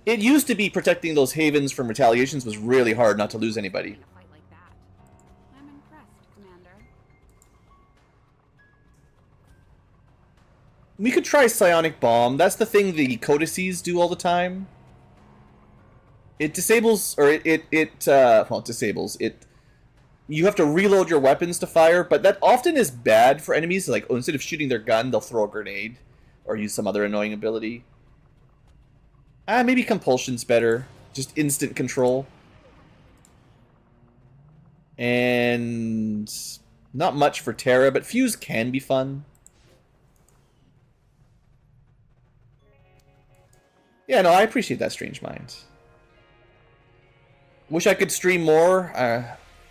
It used to be protecting those havens from retaliations was really hard not to lose anybody. Fight like that. I'm impressed, Commander. We could try Psionic Bomb. That's the thing the codices do all the time. It disables, or well, it disables. You have to reload your weapons to fire, but that often is bad for enemies. Like, oh, instead of shooting their gun, they'll throw a grenade or use some other annoying ability. Maybe Compulsion's better. Just instant control. And not much for Terra, but Fuse can be fun. Yeah, no, I appreciate that, Strange Mind. Wish I could stream more.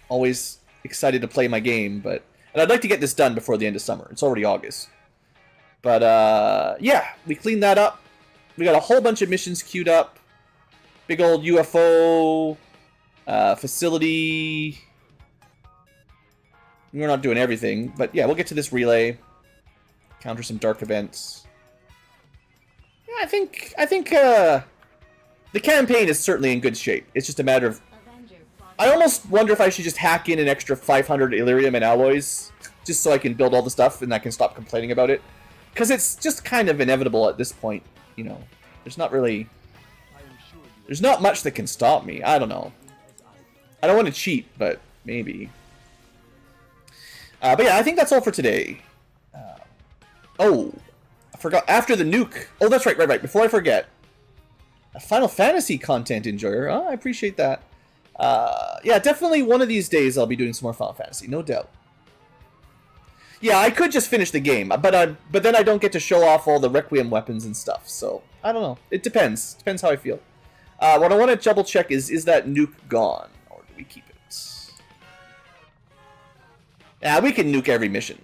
Always excited to play my game, and I'd like to get this done before the end of summer. It's already August. But, yeah, we cleaned that up. We got a whole bunch of missions queued up. Big old UFO, facility. We're not doing everything, but yeah, we'll get to this relay. Counter some dark events. Yeah, I think the campaign is certainly in good shape. It's just a matter of... I almost wonder if I should just hack in an extra 500 Illyrium and alloys, just so I can build all the stuff and I can stop complaining about it. Because it's just kind of inevitable at this point, you know. There's not really... There's not much that can stop me. I don't know. I don't want to cheat, but maybe. But yeah, I think that's all for today. Oh, I forgot. After the nuke. Oh, that's right, Before I forget. A Final Fantasy content enjoyer. Oh, I appreciate that. Yeah, definitely one of these days I'll be doing some more Final Fantasy, no doubt. Yeah, I could just finish the game, but then I don't get to show off all the Requiem weapons and stuff, so I don't know. It depends. Depends how I feel. What I want to double check is that nuke gone, or do we keep it? Yeah, we can nuke every mission.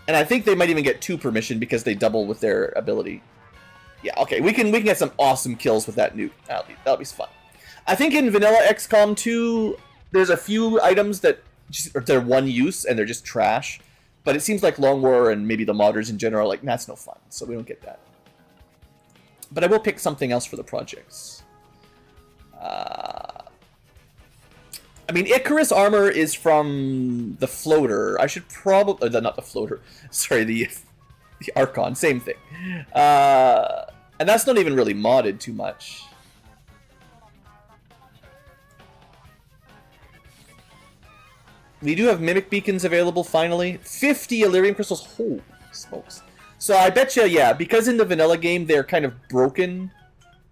And I think they might even get 2 per mission because they double with their ability. Yeah, okay, we can get some awesome kills with that nuke. That'll be fun. I think in vanilla XCOM 2, there's a few items that they're one use and they're just trash. But it seems like Long War and maybe the modders in general are like, that's no fun, so we don't get that. But I will pick something else for the projects. I mean, Icarus armor is from the floater. I should probably... not the floater. Sorry, the Archon. Same thing. And that's not even really modded too much. We do have Mimic Beacons available, finally. 50 Illyrium Crystals. Holy smokes. So I bet you, yeah, because in the vanilla game they're kind of broken,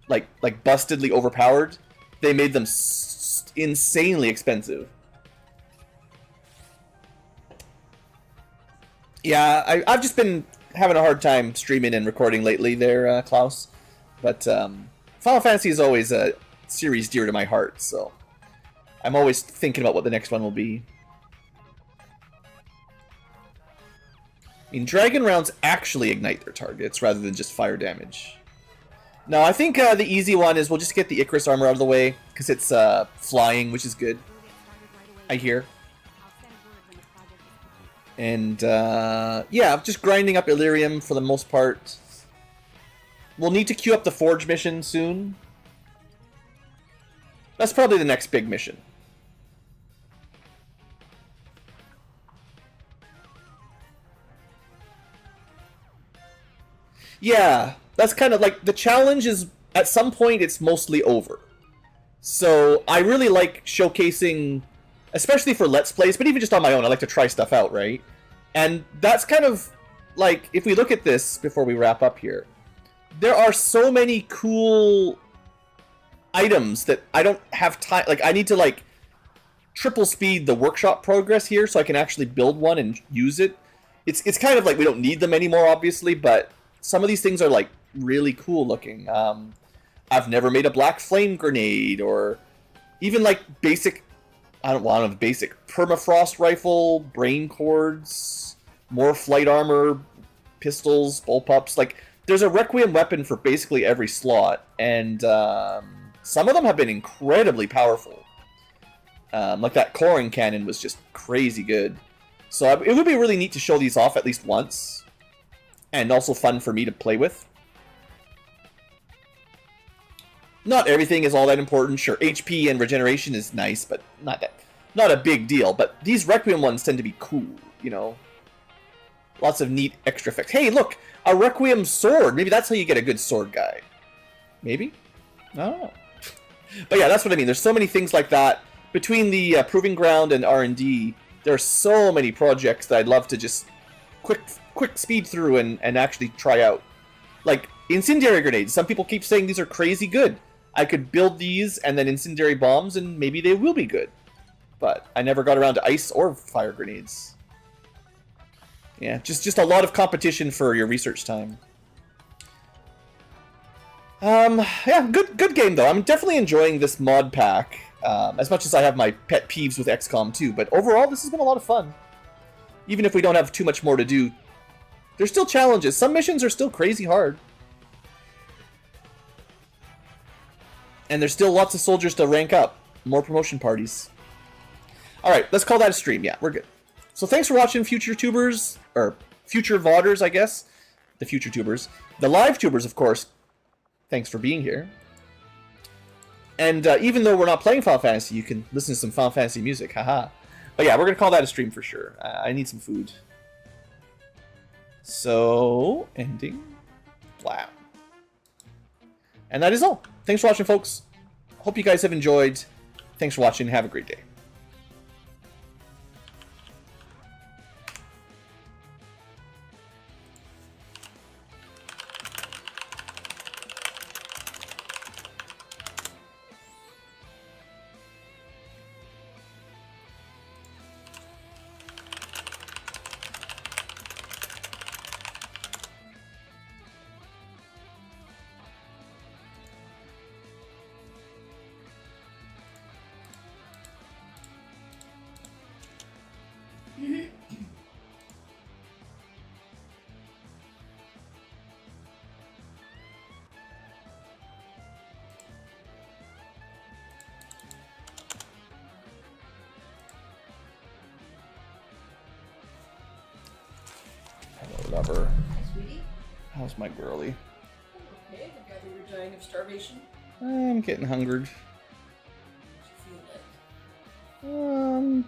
like bustedly overpowered, they made them insanely expensive. Yeah, I've just been having a hard time streaming and recording lately there, Klaus. But Final Fantasy is always a series dear to my heart, so I'm always thinking about what the next one will be. I mean, dragon rounds actually ignite their targets rather than just fire damage. No, I think the easy one is we'll just get the Icarus armor out of the way, because it's flying, which is good. I hear. And, yeah, just grinding up Illyrium for the most part. We'll need to queue up the Forge mission soon. That's probably the next big mission. Yeah, that's kind of like, the challenge is, at some point, it's mostly over. So, I really like showcasing, especially for Let's Plays, but even just on my own, I like to try stuff out, right? And that's kind of, like, if we look at this before we wrap up here, there are so many cool items that I don't have time, like, I need to, like, triple speed the workshop progress here so I can actually build one and use it. It's kind of like we don't need them anymore, obviously, but some of these things are, like, really cool looking. I've never made a black flame grenade, or even, like, basic, I don't know, basic permafrost rifle, brain cords, more flight armor, pistols, bullpups. Like, there's a Requiem weapon for basically every slot, and some of them have been incredibly powerful. Like that coring cannon was just crazy good. So it would be really neat to show these off at least once. And also fun for me to play with. Not everything is all that important. Sure, HP and regeneration is nice, but not a big deal. But these Requiem ones tend to be cool, you know. Lots of neat extra effects. Hey, look! A Requiem sword! Maybe that's how you get a good sword guy. Maybe? I don't know. But yeah, that's what I mean. There's so many things like that. Between the Proving Ground and R&D, there are so many projects that I'd love to just quick speed through and actually try out. Like, incendiary grenades. Some people keep saying these are crazy good. I could build these and then incendiary bombs and maybe they will be good. But I never got around to ice or fire grenades. Yeah, just a lot of competition for your research time. Yeah, good game though. I'm definitely enjoying this mod pack. As much as I have my pet peeves with XCOM 2, but overall this has been a lot of fun. Even if we don't have too much more to do, there's still challenges. Some missions are still crazy hard. And there's still lots of soldiers to rank up. More promotion parties. Alright, let's call that a stream. Yeah, we're good. So thanks for watching, future tubers, or future VODers, I guess. The future tubers. The live tubers, of course. Thanks for being here. And even though we're not playing Final Fantasy, you can listen to some Final Fantasy music. Haha. But yeah, we're going to call that a stream for sure. I need some food. So, ending. Wow. And that is all. Thanks for watching, folks. Hope you guys have enjoyed. Thanks for watching. Have a great day. Lover. Hi, sweetie. How's my girly? Okay, I gather you're dying of starvation. I'm getting hungered. What do you feel like?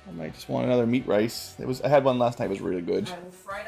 I might just want another meat rice. I had one last night. It was really good. I will fry